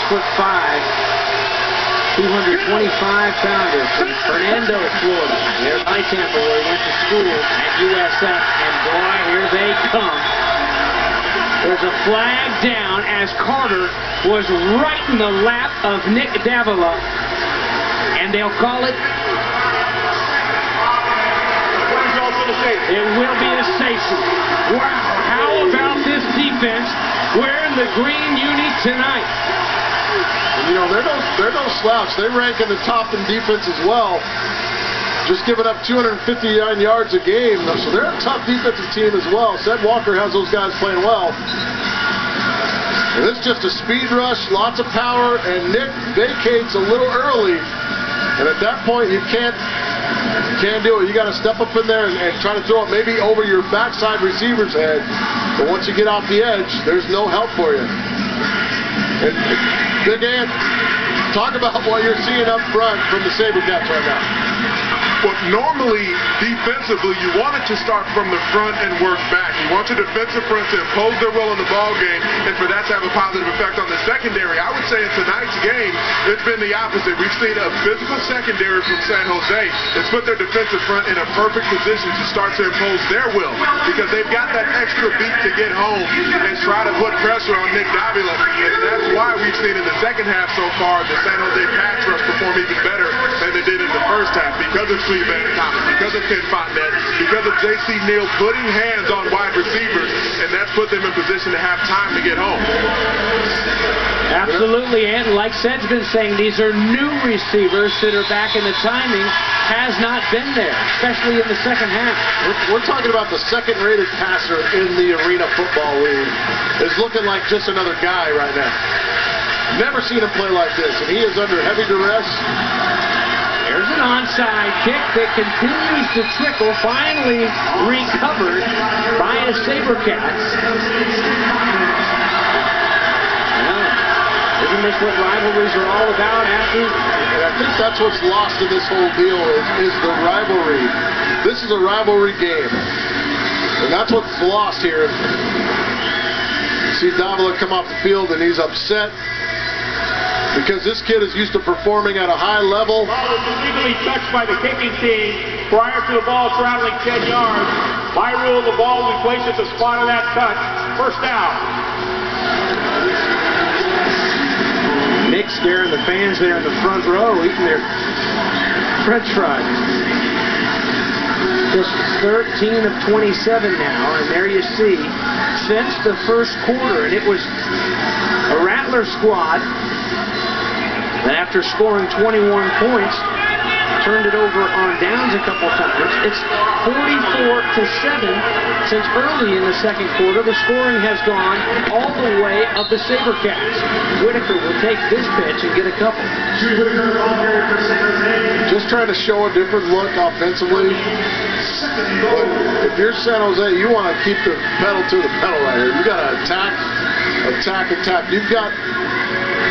225-pounder from Fernando, Florida. There's High Tampa, where he went to school at USF, and boy, here they come. There's a flag down as Carter was right in the lap of Nick Davila, and they'll call it. It will be a safety. Wow, how about this defense wearing the green uni tonight? And, you know, they're no slouch. They rank in the top in defense as well. Just giving up 259 yards a game. So they're a tough defensive team as well. Seth Walker has those guys playing well. And it's just a speed rush, lots of power, and Nick vacates a little early. And at that point, you can't do it. You got to step up in there and try to throw it maybe over your backside receiver's head. But once you get off the edge, there's no help for you. And Big Ant, talk about what you're seeing up front from the SaberCats right now. Well, normally, defensively, you want it to start from the front and work back. You want your defensive front to impose their will in the ball game, and for that to have a positive effect on the secondary. I would say in tonight's game, it's been the opposite. We've seen a physical secondary from San Jose that's put their defensive front in a perfect position to start to impose their will, because they've got that extra beat to get home and try to put pressure on Nick Davila, and that's why we've seen in the second half so far the San Jose pass rush perform even better than they did in the first half, because of Cleveland Thomas, because of Ken Fontenette, because of J.C. Neal putting hands on wide receivers, and that's put them in position to have time to get home. Absolutely, and like Sed's been saying, these are new receivers that are back, and the timing has not been there, especially in the second half. We're talking about the second-rated passer in the Arena Football League. Is looking like just another guy right now. Never seen him play like this, and he is under heavy duress. There's an onside kick that continues to trickle, finally recovered by a SaberCats. Isn't this what rivalries are all about after? And I think that's what's lost in this whole deal is the rivalry. This is a rivalry game. And that's what's lost here. See Davila come off the field and he's upset because this kid is used to performing at a high level. The ball was illegally touched by the kicking team prior to the ball traveling 10 yards. By rule, the ball will be placed at the spot of that touch. First down. Nick scaring the fans there in the front row, eating their french fries. Just 13 of 27 now, and there you see, since the first quarter, and it was a Rattler squad that after scoring 21 points, turned it over on downs a couple times. It's 44-7 since early in the second quarter. The scoring has gone all the way of the SaberCats. Whitaker will take this pitch and get a couple. Just trying to show a different look offensively. But if you're San Jose, you want to keep the pedal to the pedal right here. You got to attack. You've got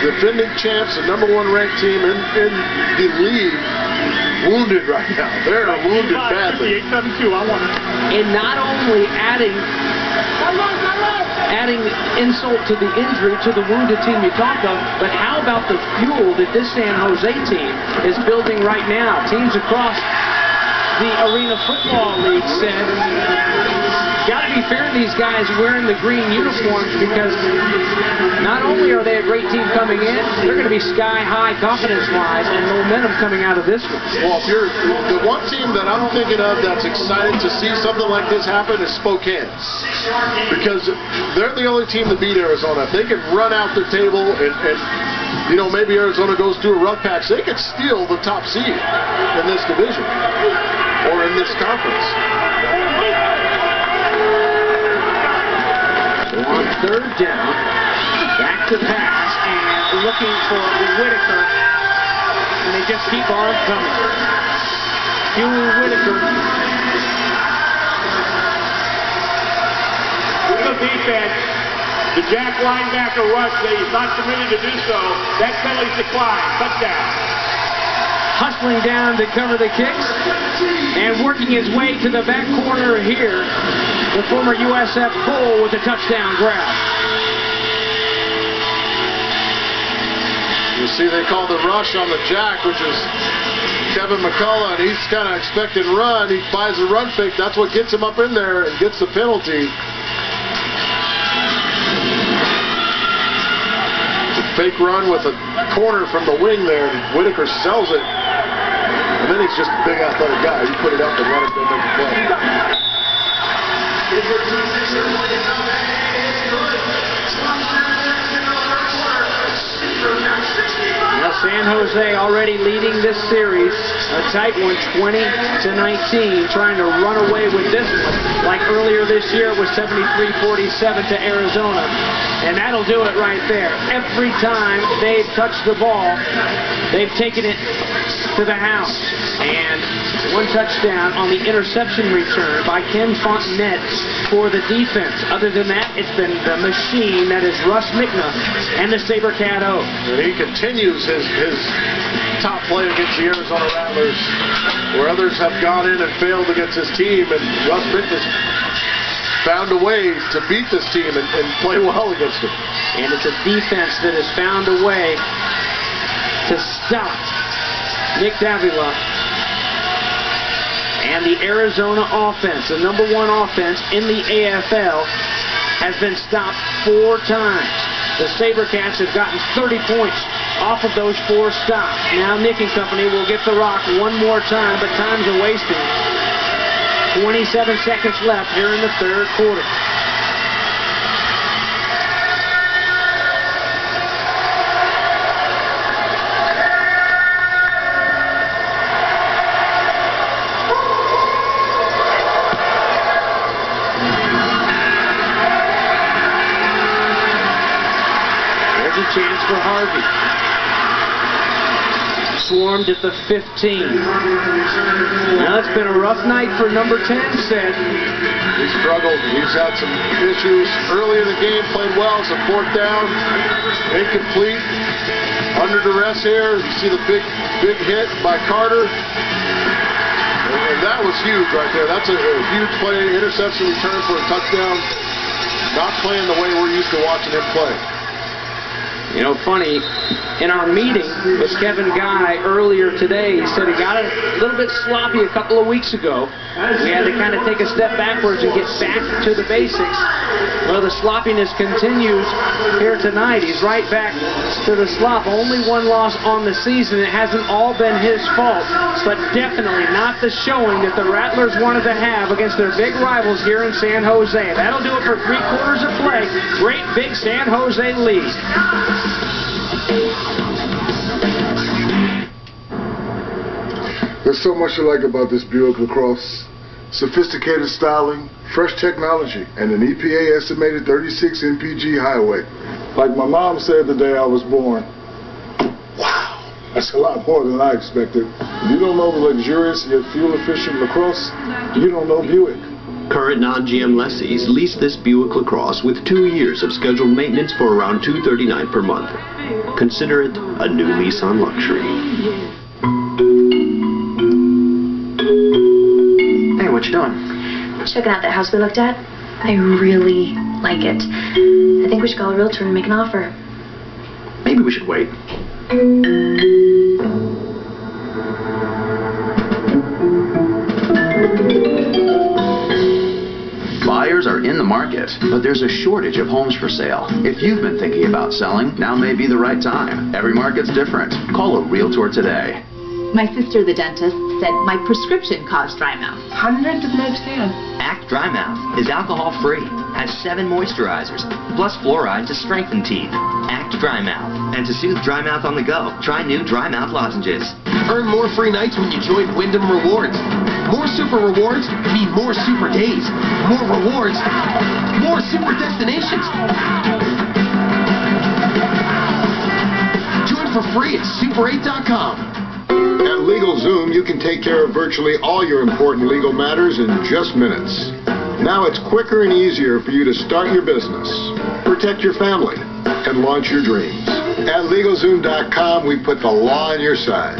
defending champs, the #1 ranked team in the league, wounded right now. They're wounded badly. And not only adding insult to the injury to the wounded team you talked of, but how about the fuel that this San Jose team is building right now? Teams across the Arena Football League said got to be fair to these guys wearing the green uniforms, because not only are they a great team coming in, they're going to be sky-high confidence-wise and momentum coming out of this one. Well, if you're the one team that I'm thinking of that's excited to see something like this happen is Spokane, because they're the only team to beat Arizona. If they can run out their table and you know, maybe Arizona goes through a rough patch, they could steal the top seed in this division or in this conference. On third down, back to pass, and looking for Whitaker, and they just keep on coming. Huey Whitaker. Good defense. The Jack linebacker rush, he's not permitted to do so. That penalty's declined. Touchdown. Hustling down to cover the kicks, and working his way to the back corner here, the former USF Bull with a touchdown grab. You see they call the rush on the Jack, which is Kevin McCullough, and he's kind of expecting run. He buys a run fake. That's what gets him up in there and gets the penalty. Fake run with a corner from the wing there, and Whitaker sells it. And then he's just a big athletic guy. You put it up and let him go make a play. Now San Jose already leading this series, a tight one, 20-19, trying to run away with this one. Like earlier this year, it was 73-47 to Arizona. And that'll do it right there. Every time they've touched the ball, they've taken it to the house. And one touchdown on the interception return by Ken Fontenette for the defense. Other than that, it's been the machine that is Russ Mikna and the SaberCat O. And he continues his top play against the Arizona Rattlers, where others have gone in and failed against his team, and Russ Mikna's found a way to beat this team and play well against them. And it's a defense that has found a way to stop Nick Davila. And the Arizona offense, the #1 offense in the AFL, has been stopped 4 times. The SaberCats have gotten 30 points off of those 4 stops. Now Nick and company will get the rock one more time, but time's a wasting. 27 seconds left here in the third quarter. There's a chance for Harvey. Swarmed at the 15. Now it's been a rough night for number 10, Sid. He struggled. He's had some issues early in the game, played well. It's a 4th down, incomplete, under duress here. You see the big hit by Carter. And that was huge right there. That's a huge play, interception return for a touchdown. Not playing the way we're used to watching him play. You know, funny, in our meeting with Kevin Guy earlier today, he said he got a little bit sloppy a couple of weeks ago. We had to kind of take a step backwards and get back to the basics. Well, the sloppiness continues here tonight. He's right back to the slop. Only 1 loss on the season. It hasn't all been his fault, but definitely not the showing that the Rattlers wanted to have against their big rivals here in San Jose. That'll do it for 3 quarters of play. Great big San Jose lead. There's so much to like about this Buick LaCrosse. Sophisticated styling, fresh technology, and an EPA estimated 36 mpg highway. Like my mom said the day I was born, wow, that's a lot more than I expected. If you don't know the luxurious yet fuel-efficient LaCrosse, you don't know Buick. Current non-GM lessees lease this Buick LaCrosse with 2 years of scheduled maintenance for around $239 per month. Consider it a new lease on luxury. Hey, what you doing? Checking out that house we looked at. I really like it. I think we should call a realtor and make an offer. Maybe we should wait. Buyers are in the market, but there's a shortage of homes for sale. If you've been thinking about selling, now may be the right time. Every market's different. Call a realtor today. My sister, the dentist, said my prescription caused dry mouth. How did I didn't understand? Act Dry Mouth is alcohol-free, has 7 moisturizers, plus fluoride to strengthen teeth. Act Dry Mouth. And to soothe dry mouth on the go, try new Dry Mouth lozenges. Earn more free nights when you join Wyndham Rewards. More super rewards mean more super days. More rewards, more super destinations. Join for free at super8.com. At LegalZoom, you can take care of virtually all your important legal matters in just minutes. Now it's quicker and easier for you to start your business, protect your family, and launch your dreams. At LegalZoom.com, we put the law on your side.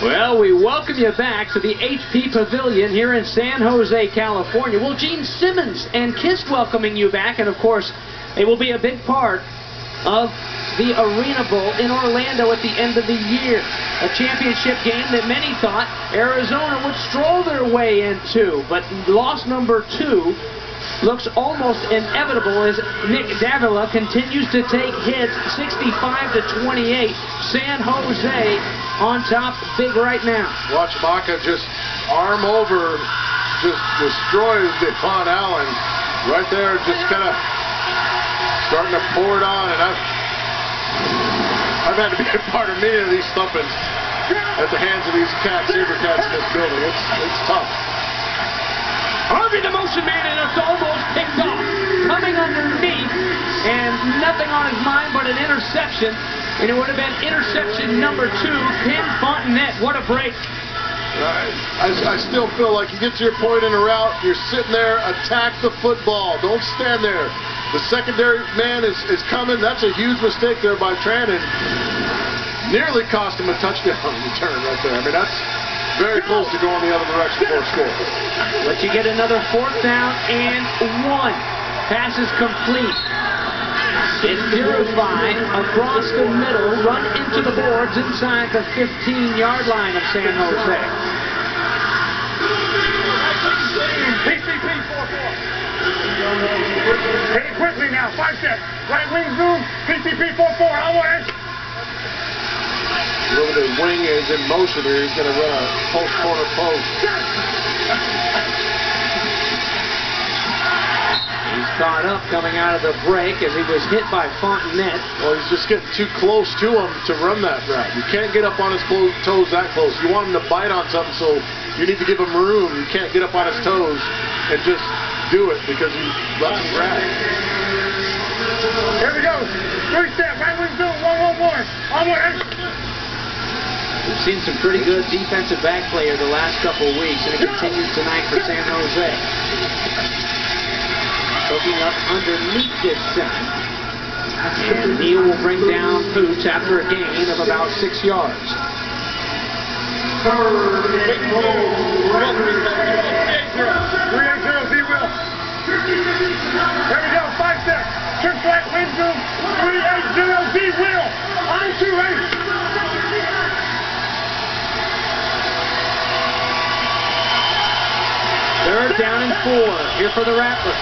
Well, we welcome you back to the HP Pavilion here in San Jose, California. Well, Gene Simmons and KISS welcoming you back, and of course, they will be a big part of the Arena Bowl in Orlando at the end of the year. A championship game that many thought Arizona would stroll their way into, but loss number 2 looks almost inevitable as Nick Davila continues to take hits, 65-28. San Jose on top big right now. Watch Maka just arm over, just destroys Devon Allen right there, just kind of starting to pour it on, and I've had to be a part of many of these thumpings at the hands of these SaberCats in this building. It's tough. Harvey the motion man, and it's almost picked off. Coming underneath, and nothing on his mind but an interception. And it would have been interception number 2, Ken Fontenette. What a break. I still feel like you get to your point in a route, you're sitting there, attack the football. Don't stand there. The secondary man is coming. That's a huge mistake there by Trannon. Nearly cost him a touchdown return right there. I mean, that's very close to going the other direction for a score. But you get another 4th down and 1. Pass is complete. It's Durafine across the middle, run into the boards inside the 15-yard line of San Jose. PCP 4-4. Hit it quickly now, 5 steps. Right wing zoom, PCP 4-4, on way. Look at the wing is in motion here. He's going to run a post corner post. He's caught up coming out of the break as he was hit by Fontenette. Well, he's just getting too close to him to run that route. You can't get up on his toes that close. You want him to bite on something, so you need to give him room. You can't get up on his toes and just do it because he lets him grab. Here we go. 3 step, right wing zoom, 1-1-1. Onward. We've seen some pretty good defensive back play over the last couple of weeks, and it continues tonight for San Jose. Looking up underneath this center. And Neal will bring down Poots after a gain of about 6 yards. Here we go, 5 steps. Trick flat, wing zoom, 3-8-0, D-Will. On 2-8. Third down and 4 here for the Rattlers.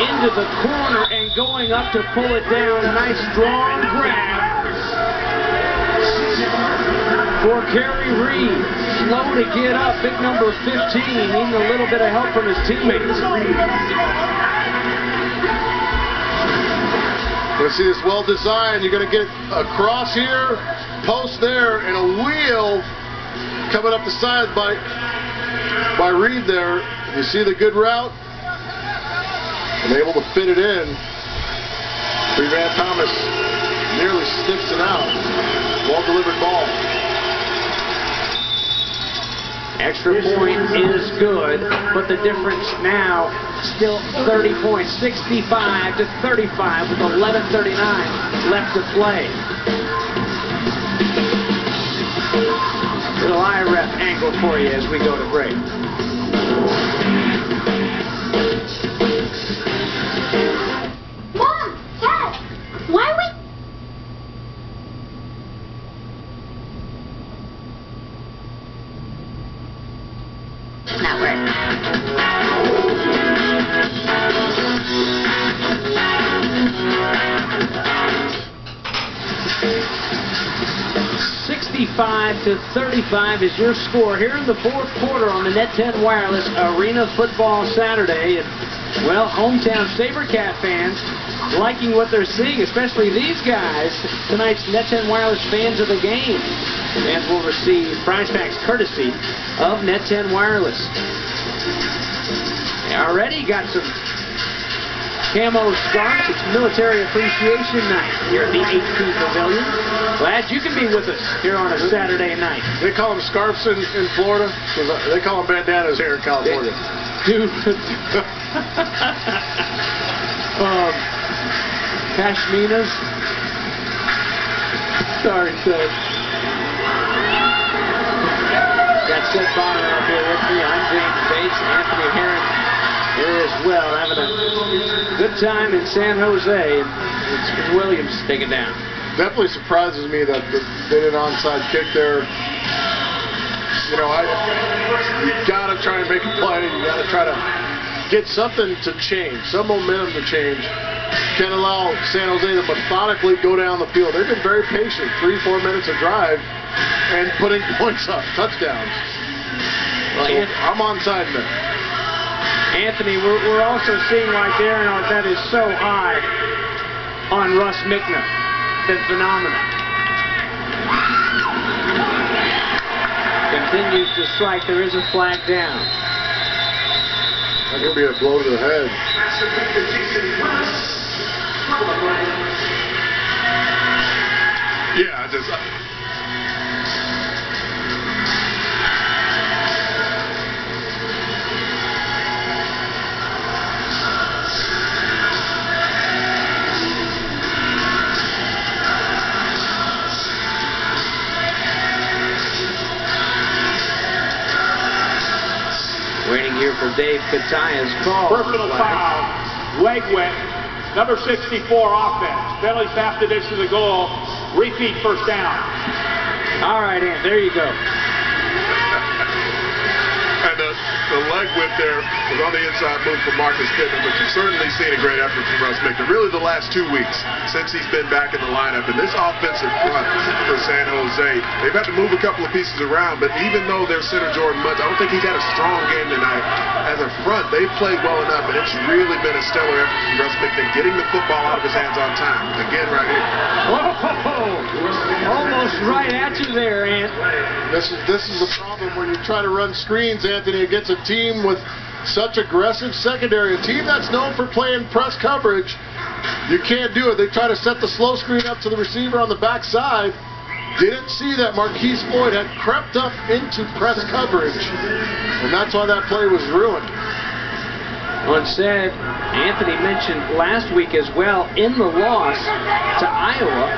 Into the corner and going up to pull it down. A nice strong grab for Kerry Reed. Slow to get up. Big number 15. Needing a little bit of help from his teammates. You're going to see this well designed. You're going to get across here, post there, and a wheel coming up the side by Reed there. You see the good route? And able to fit it in. Van Thomas nearly sticks it out. Well-delivered ball. Extra point is good, but the difference now still 30 points, 65 to 35 with 11:39 left to play. Little IREF angle for you as we go to break. Mom, Dad, why we... Network. 65 to 35 is your score here in the fourth quarter on the Net 10 Wireless Arena Football Saturday. And, well, hometown SaberCat fans liking what they're seeing, especially these guys, tonight's Net 10 Wireless fans of the game. Fans will receive prize packs courtesy of Net 10 Wireless. They already got some camo scarves. It's Military Appreciation Night here at the HP Pavilion. Glad you can be with us here on a Saturday night. They call them scarves in Florida. They call them bandanas here in California. Dude. Pashminas. Sorry, sir. Got Seth Bonner up here with me. I'm James Bates. Anthony Herron here as well, having a good time in San Jose. It's Williams taking down. Definitely surprises me that they did an onside kick there. You know, you got to try and make a play. You got to try to get something to change, some momentum to change. Can't allow San Jose to methodically go down the field. They've been very patient, 3-4 minutes of drive, and putting points up, touchdowns. Well, so I'm onside there. Anthony, we're also seeing right there, and that is so high on Russ Mikna. Been phenomenal. Continues to strike. There is a flag down. That could be a blow to the head. Yeah, I just... Waiting here for Dave Kataya's call. Personal foul, leg whip, number 64 offense. Penalties half the distance of the goal. Repeat first down. All right, Ant, there you go. And the leg whip there was on the inside move from Marcus Pittman, but you've certainly seen a great effort from Russ Mikna. Really the last 2 weeks since he's been back in the lineup. And this offensive front for San Jose, they've had to move a couple of pieces around, but even though their center Jordan Mudd, I don't think he's had a strong game tonight. As a front, they've played well enough, and it's really been a stellar effort from Russ Mikna getting the football out of his hands on time. Again, right here. Whoa! Almost right at you there, Ant. This is the problem when you try to run screens, Anthony, against a team with such aggressive secondary, a team that's known for playing press coverage. You can't do it. They try to set the slow screen up to the receiver on the backside. Didn't see that Marquise Floyd had crept up into press coverage, and that's why that play was ruined. Well, instead, Anthony mentioned last week as well, in the loss to Iowa,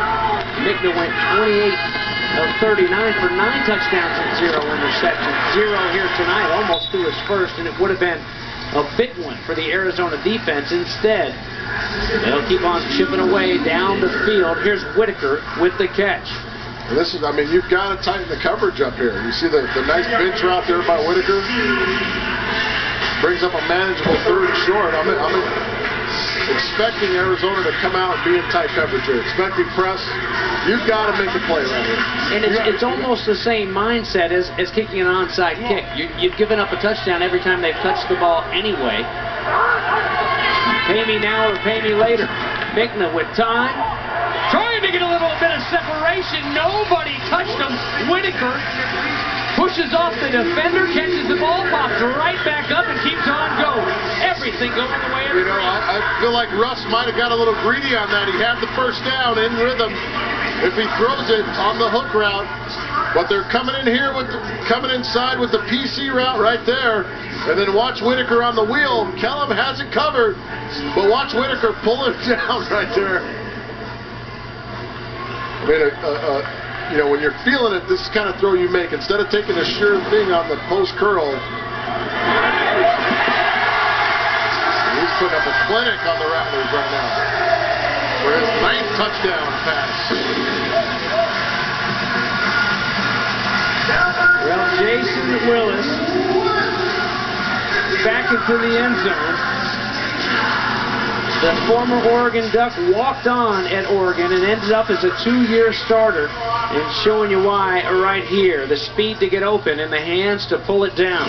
Mikna went 28 of 39 for 9 touchdowns and 0 interceptions. 0 here tonight, almost threw his first, and it would have been a big one for the Arizona defense. Instead, they'll keep on chipping away down the field. Here's Whitaker with the catch. And this is, I mean, you've got to tighten the coverage up here. You see the nice bench route there by Whitaker? Brings up a manageable 3rd and short. I'm expecting Arizona to come out and be in tight coverage here. Expecting press. You've got to make a play right here. And it's almost the same mindset as kicking an onside kick. You've given up a touchdown every time they've touched the ball anyway. Pay me now or pay me later. Mikna with time. Trying to get a little bit of separation. Nobody touched him. Whitaker pushes off the defender, catches the ball, pops right back up, and keeps on going. Everything going the way of the I feel like Russ might have got a little greedy on that. He had the first down in rhythm if he throws it on the hook route. But they're coming in here coming inside with the PC route right there. And then watch Whitaker on the wheel. Kellum has it covered, but watch Whitaker pull it down right there. I mean, you know, when you're feeling it, this is the kind of throw you make. Instead of taking a sure thing on the post curl, he's putting up a clinic on the Rattlers right now for his 9th touchdown pass. Well, Jason Willis back into the end zone. The former Oregon Duck walked on at Oregon and ended up as a 2-year starter. And showing you why right here. The speed to get open and the hands to pull it down.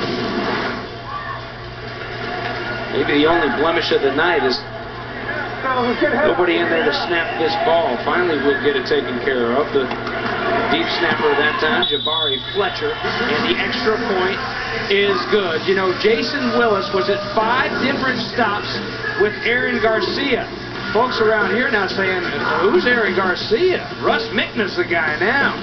Maybe the only blemish of the night is nobody in there to snap this ball. Finally, we'll get it taken care of. The deep snapper that time, Jabari Fletcher, and the extra point is good. You know, Jason Willis was at 5 different stops with Aaron Garcia. Folks around here now saying, who's Aaron Garcia? Russ Mikna's the guy now.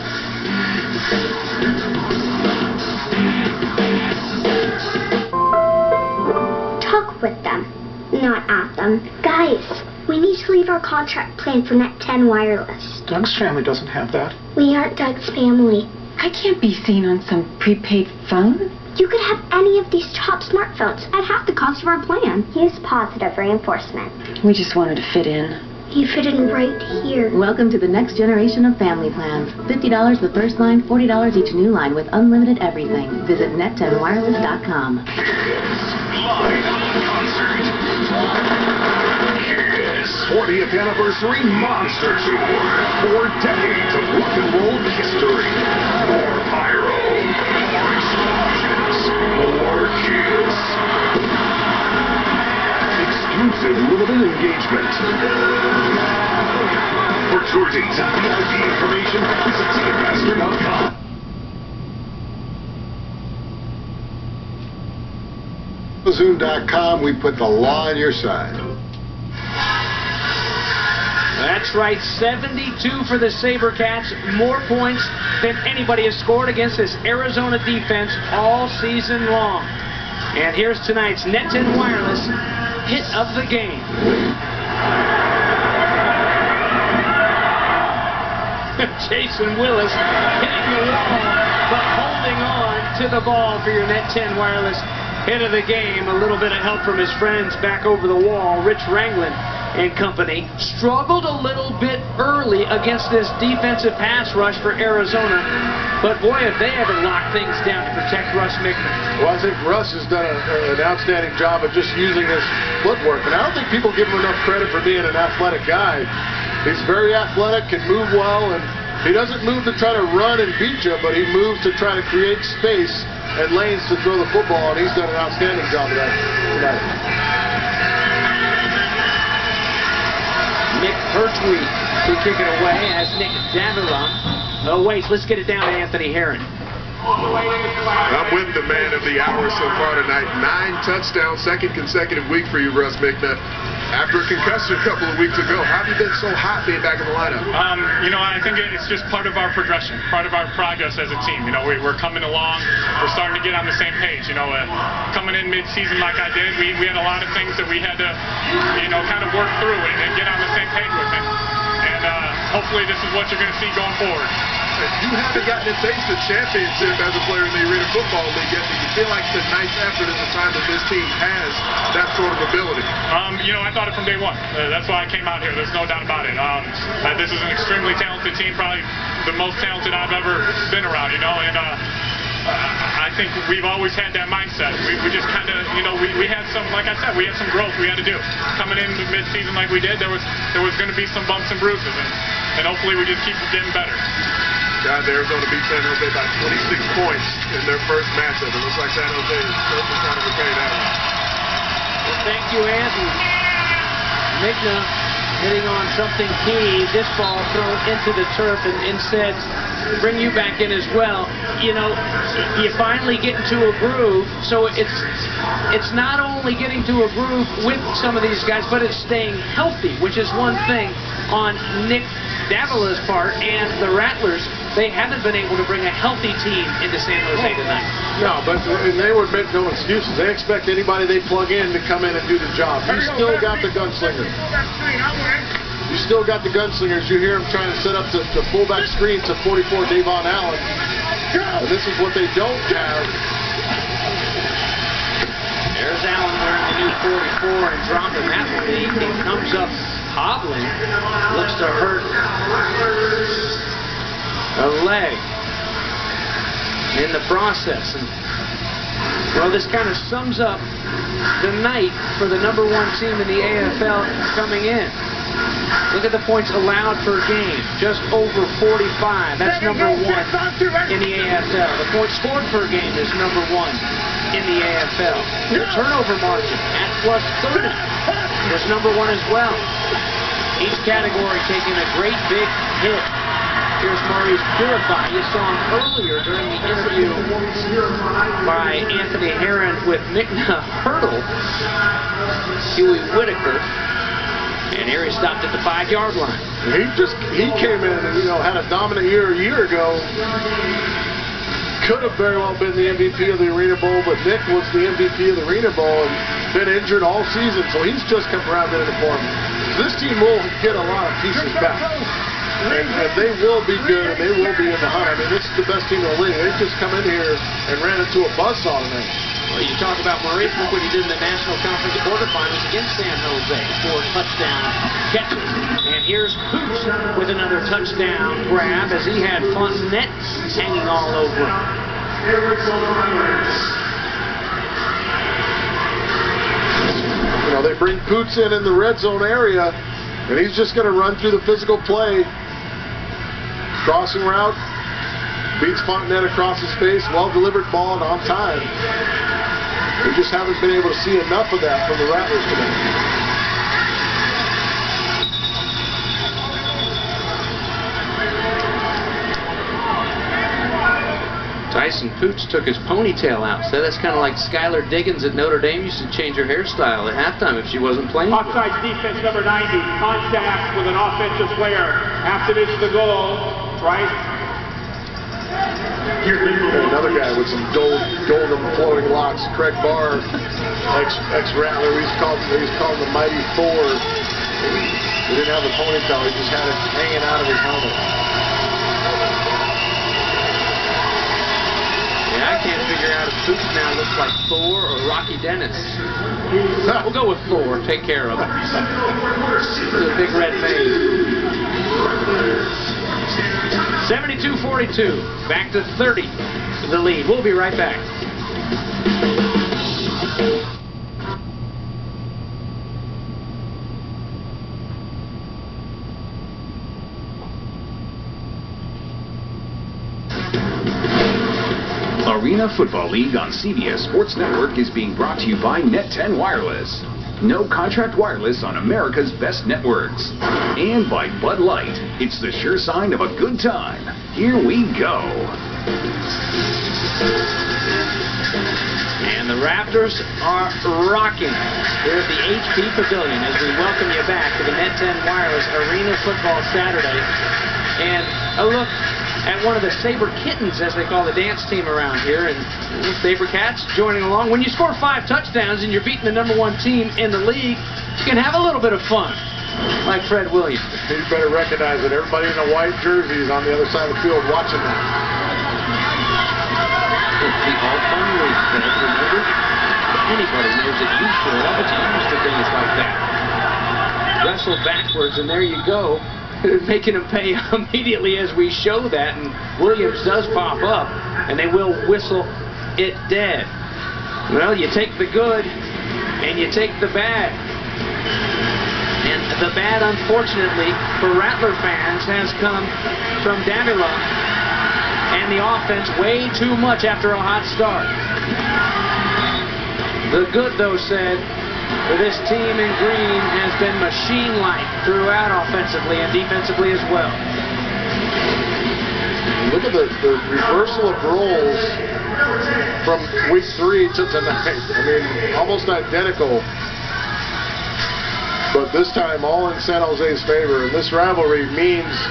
Talk with them, not at them. Guys, we need to leave our contract plan for Net 10 Wireless. Doug's family doesn't have that. We aren't Doug's family. I can't be seen on some prepaid phone. You could have any of these top smartphones at half the cost of our plan. Use positive reinforcement. We just wanted to fit in. You fit in right here. Welcome to the next generation of family plans. $50 the first line, $40 each new line with unlimited everything. Visit net10wireless.com. Live concert. Kiss 40th Anniversary Monster Tour. 4 decades of rock and roll history. More pyro. More explosions. More Kiss. Exclusive limited engagement. For tour dates and VIP information, visit Ticketmaster.com. Zoom.com, we put the law on your side. That's right, 72 for the SaberCats. More points than anybody has scored against this Arizona defense all season long. And here's tonight's Net 10 Wireless hit of the game. Jason Willis hitting the wall, but holding on to the ball for your Net 10 Wireless hit of the game. A little bit of help from his friends back over the wall. Rich Ranglin and company struggled a little bit early against this defensive pass rush for Arizona. But boy, if they ever lock things down to protect Russ Mikna. Well, I think Russ has done an outstanding job of just using his footwork. And I don't think people give him enough credit for being an athletic guy. He's very athletic, can move well, and he doesn't move to try to run and beat you, but he moves to try to create space and lanes to throw the football, and he's done an outstanding job of that tonight. Nick Pertwee to kick it away as Nick Davila awaits. Let's get it down to Anthony Herron. I'm with the man of the hour so far tonight. 9 touchdowns, 2nd consecutive week for you, Russ Mikna. After a concussion a couple of weeks ago, how have you been so hot being back in the lineup? You know, I think it's just part of our progression, part of our progress as a team. You know, we're coming along. We're starting to get on the same page. You know, coming in mid-season like I did, we had a lot of things that we had to, you know, kind of work through and get on the same page with it. And hopefully this is what you're going to see going forward. You haven't gotten a taste of championship as a player in the Arena Football League yet. Do you feel like tonight's effort is a sign that this team has that sort of ability? You know, I thought it from day one. That's why I came out here. There's no doubt about it. This is an extremely talented team, probably the most talented I've ever been around, you know, and I think we've always had that mindset. We just kind of, you know, we had some, like I said, we had some growth we had to do. Coming in mid-season like we did, there was going to be some bumps and bruises, and hopefully we just keep getting better. Guys, Arizona beat San Jose by 26 points in their first matchup. It looks like San Jose is certainly trying to repay that one. Well, thank you, Anthony. Mikna hitting on something key. This ball thrown into the turf, and instead bring you back in as well. You know, you finally get into a groove, so it's it's not only getting to a groove with some of these guys, but it's staying healthy, which is one thing on Nick Davila's part and the Rattlers. They haven't been able to bring a healthy team into San Jose tonight. No, but they would make no excuses. They expect anybody they plug in to come in and do the job. You still got the gunslinger. You still got the gunslingers. You hear them trying to set up the fullback screen to 44 Davon Allen. And this is what they don't have. There's Allen wearing the new 44 and dropping that one. He comes up hobbling. Looks to hurt a leg in the process. And, well, this kind of sums up the night for the #1 team in the AFL coming in. Look at the points allowed per game, just over 45. That's #1 in the AFL. The points scored per game is #1 in the AFL. The turnover margin at +30 was #1 as well. Each category taking a great big hit. Here's Maurice Purify. You saw him earlier during the interview by Anthony Herron with Mikna Hurdle, Huey Whitaker. And here he stopped at the 5-yard line. He came in and, had a dominant year a year ago. Could have very well been the MVP of the Arena Bowl, but Nick was the MVP of the Arena Bowl and been injured all season, so he's just come around into form. This team will get a lot of pieces back. And they will be good, and they will be in the hunt. I mean, this is the best team in the league. They just come in here and ran into a buzzsaw tonight. Well, you talk about Maurice, look what he did in the National Conference quarterfinals against San Jose. 4 touchdown catches. And here's Hoops with another touchdown grab as he had Fontenette hanging all over him. They bring Poots in the red zone area, and he's just going to run through the physical play. Crossing route, beats Fontenette across his face, well-delivered ball and on time. We just haven't been able to see enough of that from the Rattlers today. Tyson Poots took his ponytail out. So that's kind of like Skylar Diggins at Notre Dame used to change her hairstyle at halftime if she wasn't playing. Offside defense number 90. Contact with an offensive player. After this, the goal. Right. Another guy with some golden floating locks, Craig Barr, ex-Rattler. He's called the Mighty Thor. He didn't have the ponytail. He just had it hanging out of his helmet. I can't figure out if Poots now looks like Thor or Rocky Dennis. We'll go with Thor. Take care of him. The big red mane. 72-42. Back to 30. The lead. We'll be right back. Arena Football League on CBS Sports Network is being brought to you by Net10 Wireless. No contract wireless on America's best networks. And by Bud Light. It's the sure sign of a good time. Here we go. And the Raptors are rocking here at the HP Pavilion as we welcome you back to the Net10 Wireless Arena Football Saturday. And a look at one of the Saber Kittens, as they call the dance team around here, and SaberCats joining along. When you score 5 touchdowns and you're beating the #1 team in the league, you can have a little bit of fun, like Fred Williams. You better recognize that everybody in the white jerseys on the other side of the field watching that. The all-fun league, Fred, remember? Anybody knows that you sure up, it's used to things like that. Wrestle backwards, and there you go. Making them pay immediately as we show that, and Williams does pop up, and they will whistle it dead. Well, you take the good, and you take the bad. And the bad, unfortunately, for Rattler fans, has come from Davila and the offense way too much after a hot start. The good, though, said, for this team in green has been machine-like throughout offensively and defensively as well. Look at the reversal of roles from week 3 to tonight. I mean, almost identical. But this time all in San Jose's favor. And this rivalry means...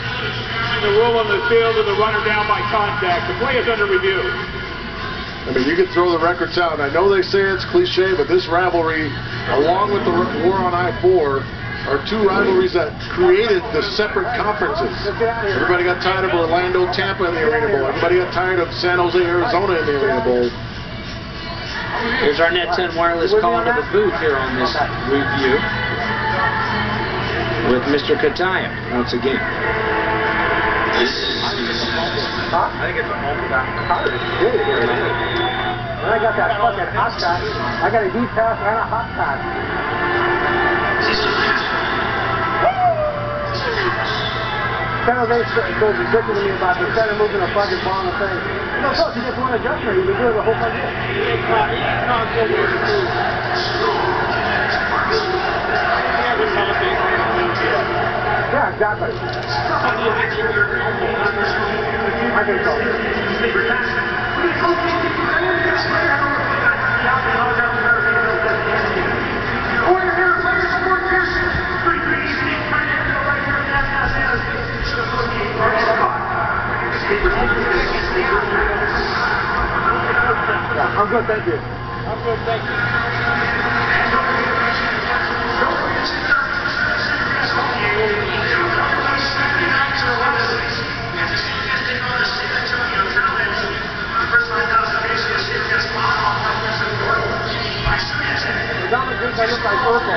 The rule on the field of the runner down by contact. The play is under review. I mean, you can throw the records out. And I know they say it's cliche, but this rivalry, along with the war on I-4, are 2 rivalries that created the separate conferences. Everybody got tired of Orlando, Tampa in the Arena Bowl. Everybody got tired of San Jose, Arizona in the Arena Bowl. Here's our Net 10 Wireless call to the booth here on this review with Mr. Kataya once again. I think it's a moment that hard. And I got that fucking hot shot. I got a deep pass and a hot shot. San Jose goes bitching to me about the center moving a fucking ball and saying, no, coach, you just want to adjustment. You've been doing the whole fucking Yeah, exactly. I think so. Yeah, I'm good, thank you. I'm good, thank you. I look like purple.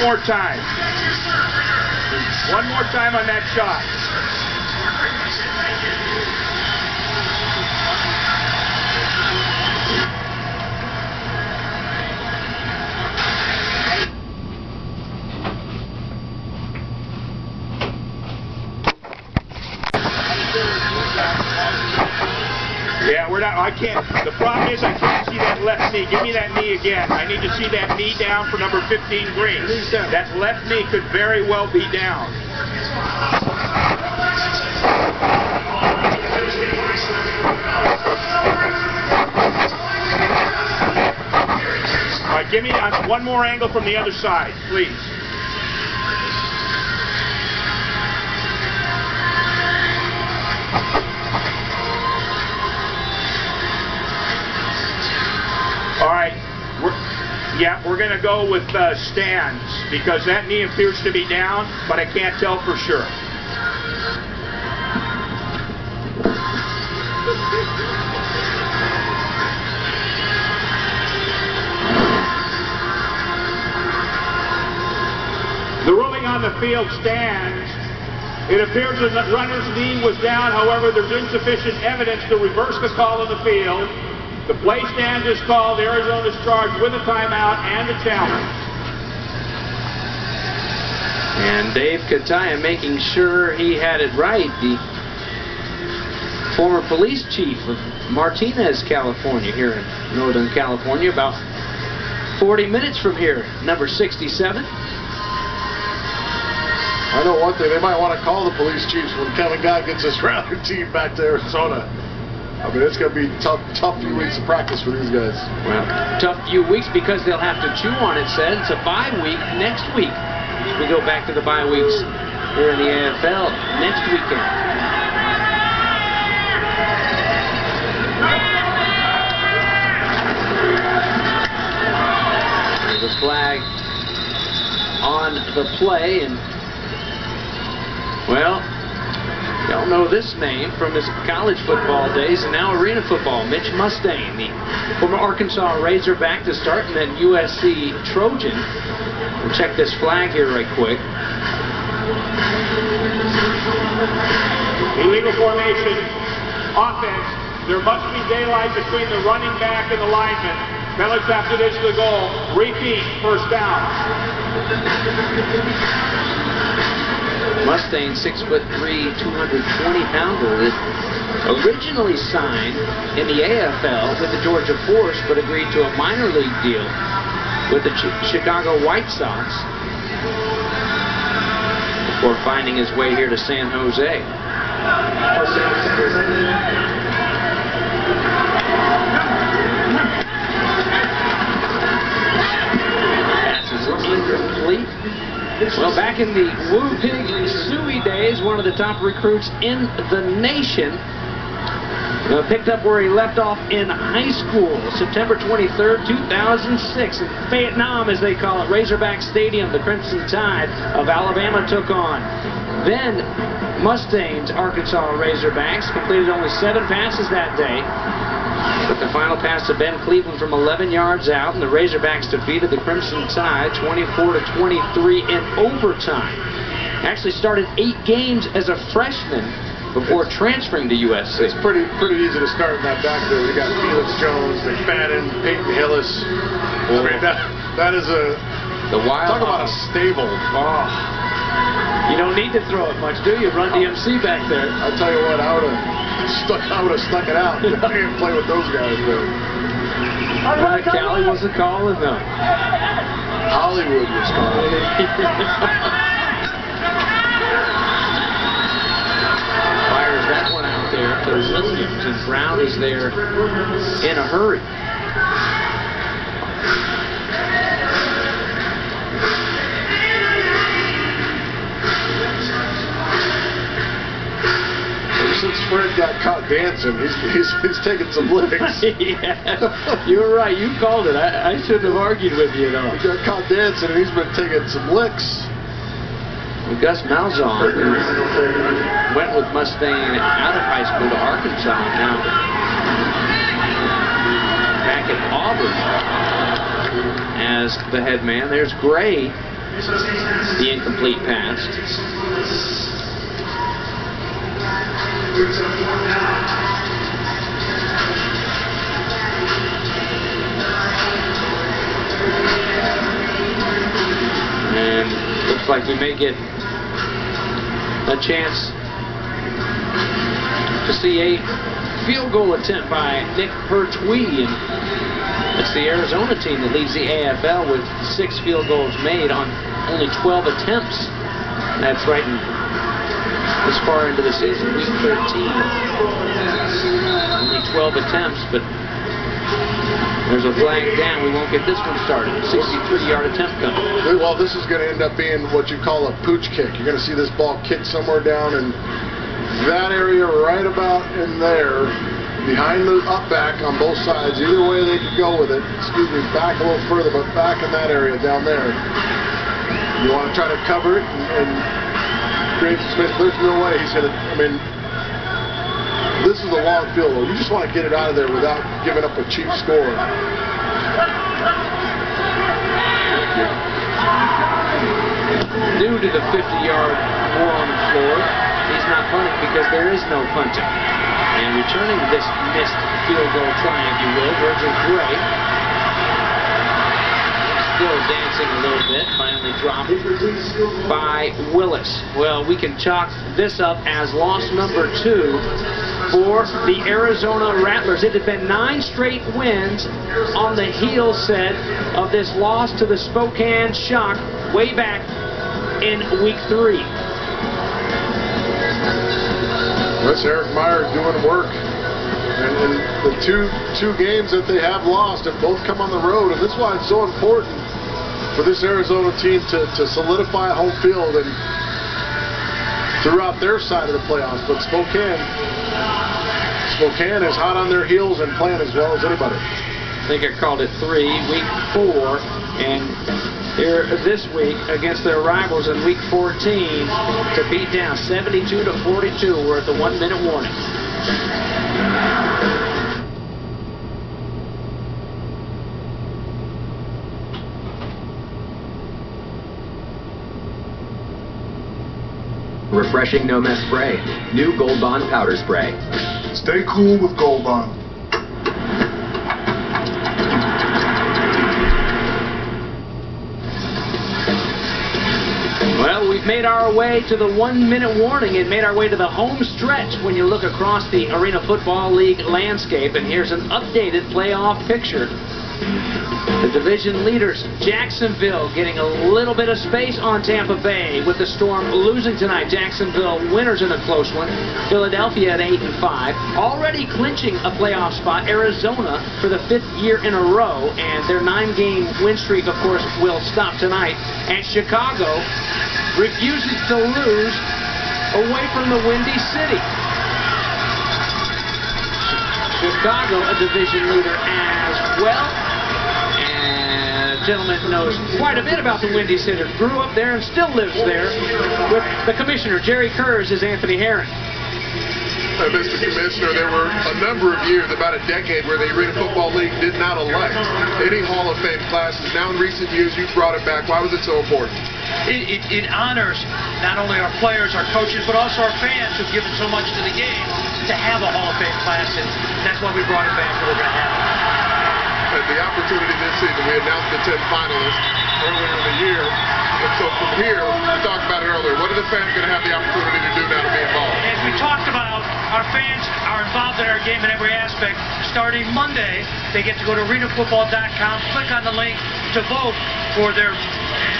More time. One more time on that shot. Yeah, we're not, I can't, the problem is I can't see that left knee. Give me that knee again. I need to see that knee down for number 15 Green. That left knee could very well be down. All right, give me one more angle from the other side, please. We're going to go with stands because that knee appears to be down, but I can't tell for sure. The ruling on the field stands. It appears that the runner's knee was down. However, there's insufficient evidence to reverse the call on the field. The play stands is called. Arizona's charged with a timeout and a challenge. And Dave Kataya making sure he had it right. The former police chief of Martinez, California, here in Northern California, about 40 minutes from here, number 67. I know one thing, they might want to call the police chiefs when Kevin God gets his rally team back to Arizona. I mean, it's going to be tough few weeks of practice for these guys. Well, tough few weeks because they'll have to chew on it, said. It's a bye week next week. We go back to the bye weeks here in the AFL next weekend. There's a flag on the play, and, well, y'all know this name from his college football days and now arena football. Mitch Mustaine, the former Arkansas Razorback to start and then USC Trojan. We'll check this flag here right quick. Illegal formation. Offense. There must be daylight between the running back and the lineman. Penalties after this to the goal. Repeat. First down. Mustang, 6'3", 220-pounder that originally signed in the AFL with the Georgia Force, but agreed to a minor league deal with the Chicago White Sox before finding his way here to San Jose. Passes incomplete. Well, back in the Woo Pig Suey days, one of the top recruits in the nation, picked up where he left off in high school, September 23rd, 2006, in Vietnam, as they call it, Razorback Stadium. The Crimson Tide of Alabama took on then Mustangs Arkansas Razorbacks. Completed only 7 passes that day, but the final pass to Ben Cleveland from 11 yards out, and the Razorbacks defeated the Crimson Tide 24-23 in overtime. Actually started 8 games as a freshman before transferring to USC. It's pretty easy to start in that back there. You got Felix Jones, McFadden, Peyton Hillis. I mean, that is a talk about a stable. Oh, you don't need to throw it much, do you? Run DMC back there. I tell you what, I would have stuck it out. I can't play with those guys though. Cali wasn't calling though. Hollywood was calling. Fires that one out there to Williams, and Brown is there in a hurry. Since Fred got caught dancing, he's taking some licks. Yeah, you were right. You called it. I shouldn't have argued with you, though. He got caught dancing, and he's been taking some licks. Well, Gus Malzahn went with Mustang out of high school to Arkansas, now back at Auburn as the head man. There's Gray, the incomplete pass. And looks like we may get a chance to see a field goal attempt by Nick Pertwee. And it's the Arizona team that leads the AFL with 6 field goals made on only 12 attempts. That's right in this far into the season, week 13. Only 12 attempts, but there's a flag down. We won't get this one started. 63-yard attempt coming. Well, this is going to end up being what you call a pooch kick. You're going to see this ball kicked somewhere down in that area right about in there, behind the up back on both sides. Either way they could go with it. Excuse me, back a little further, but back in that area down there. You want to try to cover it and Smith, there's no way he's going to, I mean, this is a long field goal. You just want to get it out of there without giving up a cheap score. Due to the 50-yard war on the floor, he's not punting because there is no punting. And returning this missed field goal try, if you will, Virgil Gray. Still dancing a little bit, finally dropped by Willis. Well, we can chalk this up as loss number 2 for the Arizona Rattlers. It had been 9 straight wins on the heel set of this loss to the Spokane Shock way back in week 3. That's Eric Meyer doing work. And the two games that they have lost have both come on the road, and that's why it's so important for this Arizona team to solidify home field and throughout their side of the playoffs. But Spokane is hot on their heels and playing as well as anybody. I think I called it 3, week 4, and here this week against their rivals in week 14 to beat down 72-42. We're at the 1-minute warning. Refreshing No Mess Spray. New Gold Bond Powder Spray. Stay cool with Gold Bond. Well, we've made our way to the 1-minute warning and made our way to the home stretch when you look across the Arena Football League landscape. And here's an updated playoff picture. The division leaders, Jacksonville, getting a little bit of space on Tampa Bay with the Storm losing tonight. Jacksonville winners in a close one. Philadelphia at 8-5. Already clinching a playoff spot. Arizona for the 5th year in a row. And their 9-game win streak, of course, will stop tonight. And Chicago refuses to lose away from the Windy City. Chicago, a division leader as well. Gentleman knows quite a bit about the Windy City. Grew up there and still lives there. With the commissioner, Jerry Kurz, is Anthony Herron. Mr. Commissioner, there were a number of years, about a decade, where the Arena Football League did not elect any Hall of Fame classes. Now in recent years, you've brought it back. Why was it so important? It honors not only our players, our coaches, but also our fans who've given so much to the game to have a Hall of Fame class, and that's why we brought it back, and we're going to have it. The opportunity this season, we announced the 10 finalists earlier in the year. And so from here, we talked about it earlier, what are the fans going to have the opportunity to do now to be involved? As we talked about, our fans are involved in our game in every aspect. Starting Monday, they get to go to arenafootball.com, click on the link to vote for their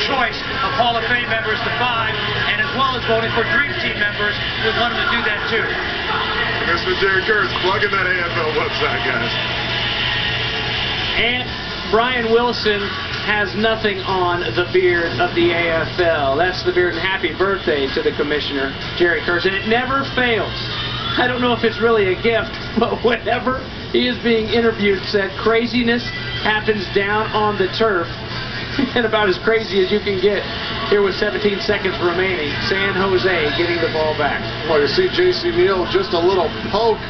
choice of Hall of Fame members, the 5, and as well as voting for Dream Team members. We want them to do that too. Mr. Jerry Kurz, plugging that AFL website, guys. And Brian Wilson has nothing on the beard of the AFL. That's the beard, and happy birthday to the commissioner, Jerry Kurz. And it never fails. I don't know if it's really a gift, but whenever he is being interviewed, said craziness happens down on the turf. And about as crazy as you can get. Here with 17 seconds remaining, San Jose getting the ball back. Well, you see J.C. Neal, just a little poke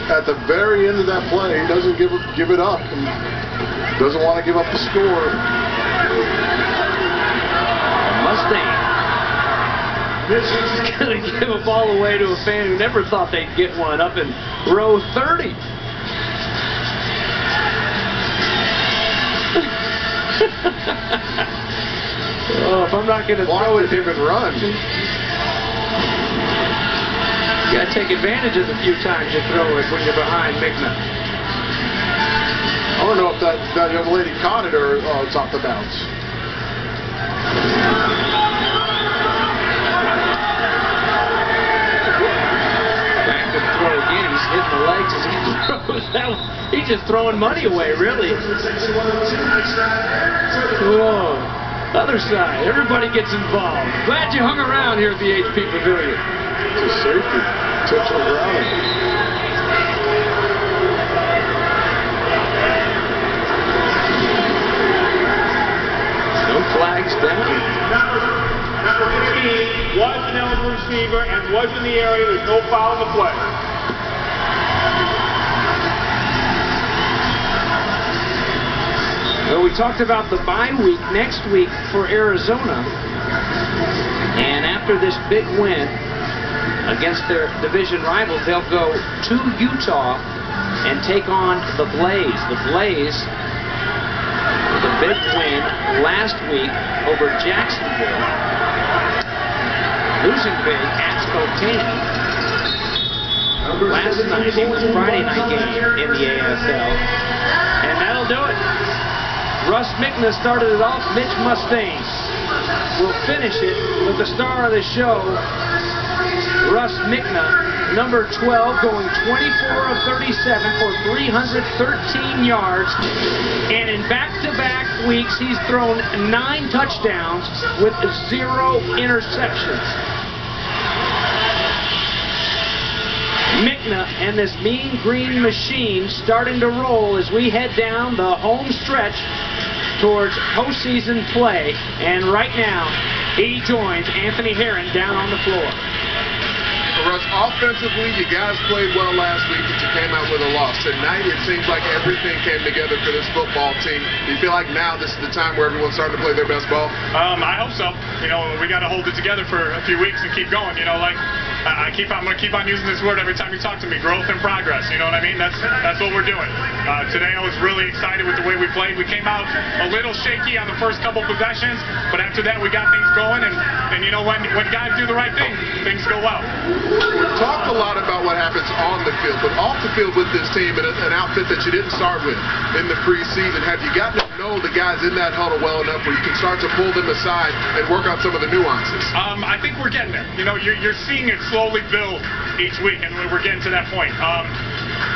at the very end of that play. He doesn't give it up. And doesn't want to give up the score. Mustang is going to give a ball away to a fan who never thought they'd get one up in row 30. Oh, if I'm not going to throw it, him and run. You got to take advantage of the few times you throw it when you're behind Mikna. I don't know if that young lady caught it or it's off the bounce. Back to throw again. He's hitting the legs as he throws that one. He's just throwing money away, really. Whoa. Other side. Everybody gets involved. Glad you hung around here at the HP Pavilion. It's a safety. Intentional grounding. No flags down. Number 15 was an eligible receiver and was in the area. There's no foul in the play. Well, we talked about the bye week next week for Arizona. And after this big win against their division rivals, they'll go to Utah and take on the Blaze. The Blaze, with a big win last week over Jacksonville. Losing big at Spokane. Last night, it was Friday night game in the AFL. And that'll do it. Russ Mikna started it off. Mitch Mustang will finish it with the star of the show, Russ Mikna, number 12, going 24 of 37 for 313 yards. And in back-to-back weeks, he's thrown 9 touchdowns with 0 interceptions. Mikna and this mean green machine starting to roll as we head down the home stretch towards postseason play. And right now, he joins Anthony Herron down on the floor. Russ, offensively, you guys played well last week, but you came out with a loss. Tonight, it seems like everything came together for this football team. Do you feel like now this is the time where everyone's starting to play their best ball? I hope so. You know, we got to hold it together for a few weeks and keep going. You know, like I'm going to keep on using this word every time you talk to me, growth and progress. You know what I mean? That's what we're doing. Today, I was really excited with the way we played. We came out a little shaky on the first couple possessions, but after that, we got things going. And you know, when guys do the right thing, things go well. We've talked a lot about what happens on the field, but off the field with this team and an outfit that you didn't start with in the preseason, have you gotten to know the guys in that huddle well enough where you can start to pull them aside and work on some of the nuances? I think we're getting there. You know, you're seeing it slowly build each week, and we're getting to that point.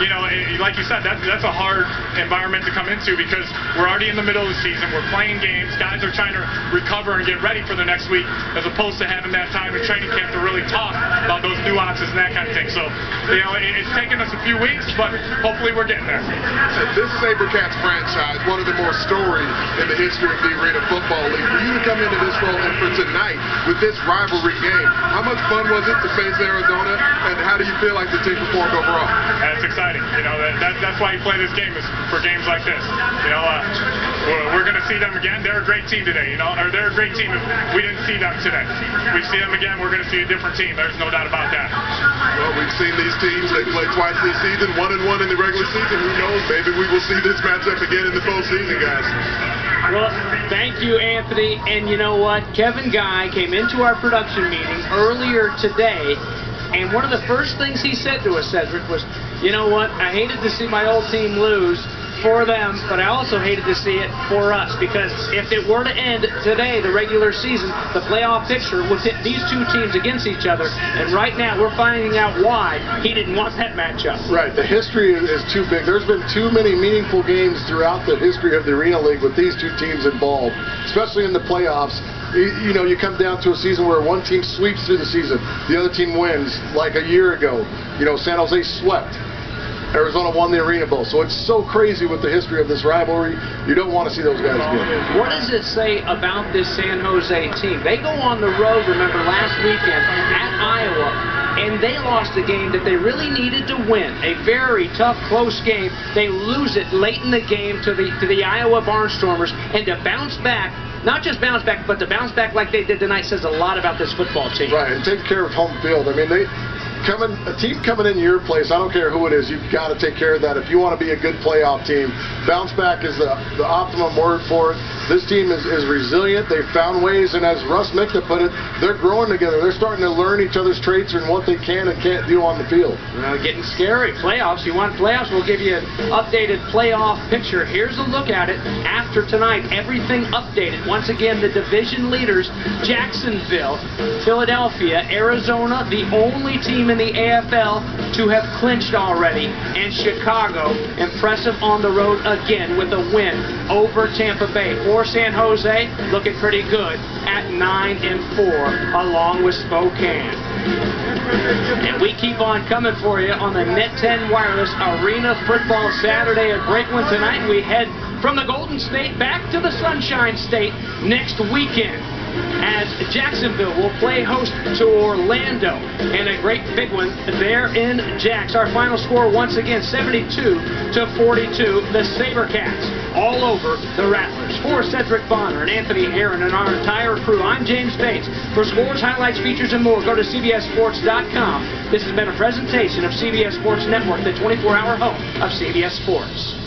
You know, like you said, that's a hard environment to come into because we're already in the middle of the season. We're playing games. Guys are trying to recover and get ready for the next week as opposed to having that time in training camp to really talk about those nuances and that kind of thing. So, you know, it's taken us a few weeks, but hopefully we're getting there. This SaberCats franchise, one of the more storied in the history of the Arena Football League. For you to come into this role and for tonight with this rivalry game, how much fun was it to face Arizona, and how do you feel like the team performed overall? It's exciting. You know, that's why you play this game, is for games like this. You know, we're going to see them again. They're a great team today, you know, or they're a great team if we didn't see them today. We see them again, we're going to see a different team. There's no doubt about that. Well, we've seen these teams. They play twice this season, 1-1 in the regular season. Who knows? Maybe we will see this matchup again in the postseason, guys. Well, thank you, Anthony. And you know what? Kevin Guy came into our production meeting earlier today, and one of the first things he said to us, Cedric, was, you know what? I hated to see my old team lose for them, but I also hated to see it for us, because if it were to end today, the regular season, the playoff picture would pit these two teams against each other, and right now we're finding out why he didn't want that matchup. Right, the history is too big. There's been too many meaningful games throughout the history of the Arena League with these two teams involved, especially in the playoffs. You know, you come down to a season where one team sweeps through the season, the other team wins. Like a year ago, you know, San Jose swept. Arizona won the Arena Bowl. So it's so crazy with the history of this rivalry. You don't want to see those guys again. What does it say about this San Jose team? They go on the road, remember, last weekend at Iowa, and they lost a game that they really needed to win. A very tough, close game. They lose it late in the game to the Iowa Barnstormers, and to bounce back, not just bounce back, but to bounce back like they did tonight says a lot about this football team. Right, and take care of home field. I mean, a team coming in your place, I don't care who it is, you've got to take care of that. If you want to be a good playoff team, bounce back is the optimum word for it. This team is resilient. They've found ways, and as Russ Mikna put it, they're growing together. They're starting to learn each other's traits and what they can and can't do on the field. Getting scary. Playoffs. You want playoffs? We'll give you an updated playoff picture. Here's a look at it after tonight. Everything updated. Once again, the division leaders, Jacksonville, Philadelphia, Arizona, the only team in the AFL to have clinched already, and Chicago, impressive on the road again with a win over Tampa Bay. For San Jose, looking pretty good at 9-4, along with Spokane. And we keep on coming for you on the Net 10 Wireless Arena Football Saturday. A great one tonight. We head from the Golden State back to the Sunshine State next weekend, as Jacksonville will play host to Orlando, and a great big one there in Jax. Our final score once again, 72-42, the SaberCats all over the Rattlers. For Cedric Bonner and Anthony Herron and our entire crew, I'm James Bates. For scores, highlights, features, and more, go to CBSSports.com. This has been a presentation of CBS Sports Network, the 24-hour home of CBS Sports.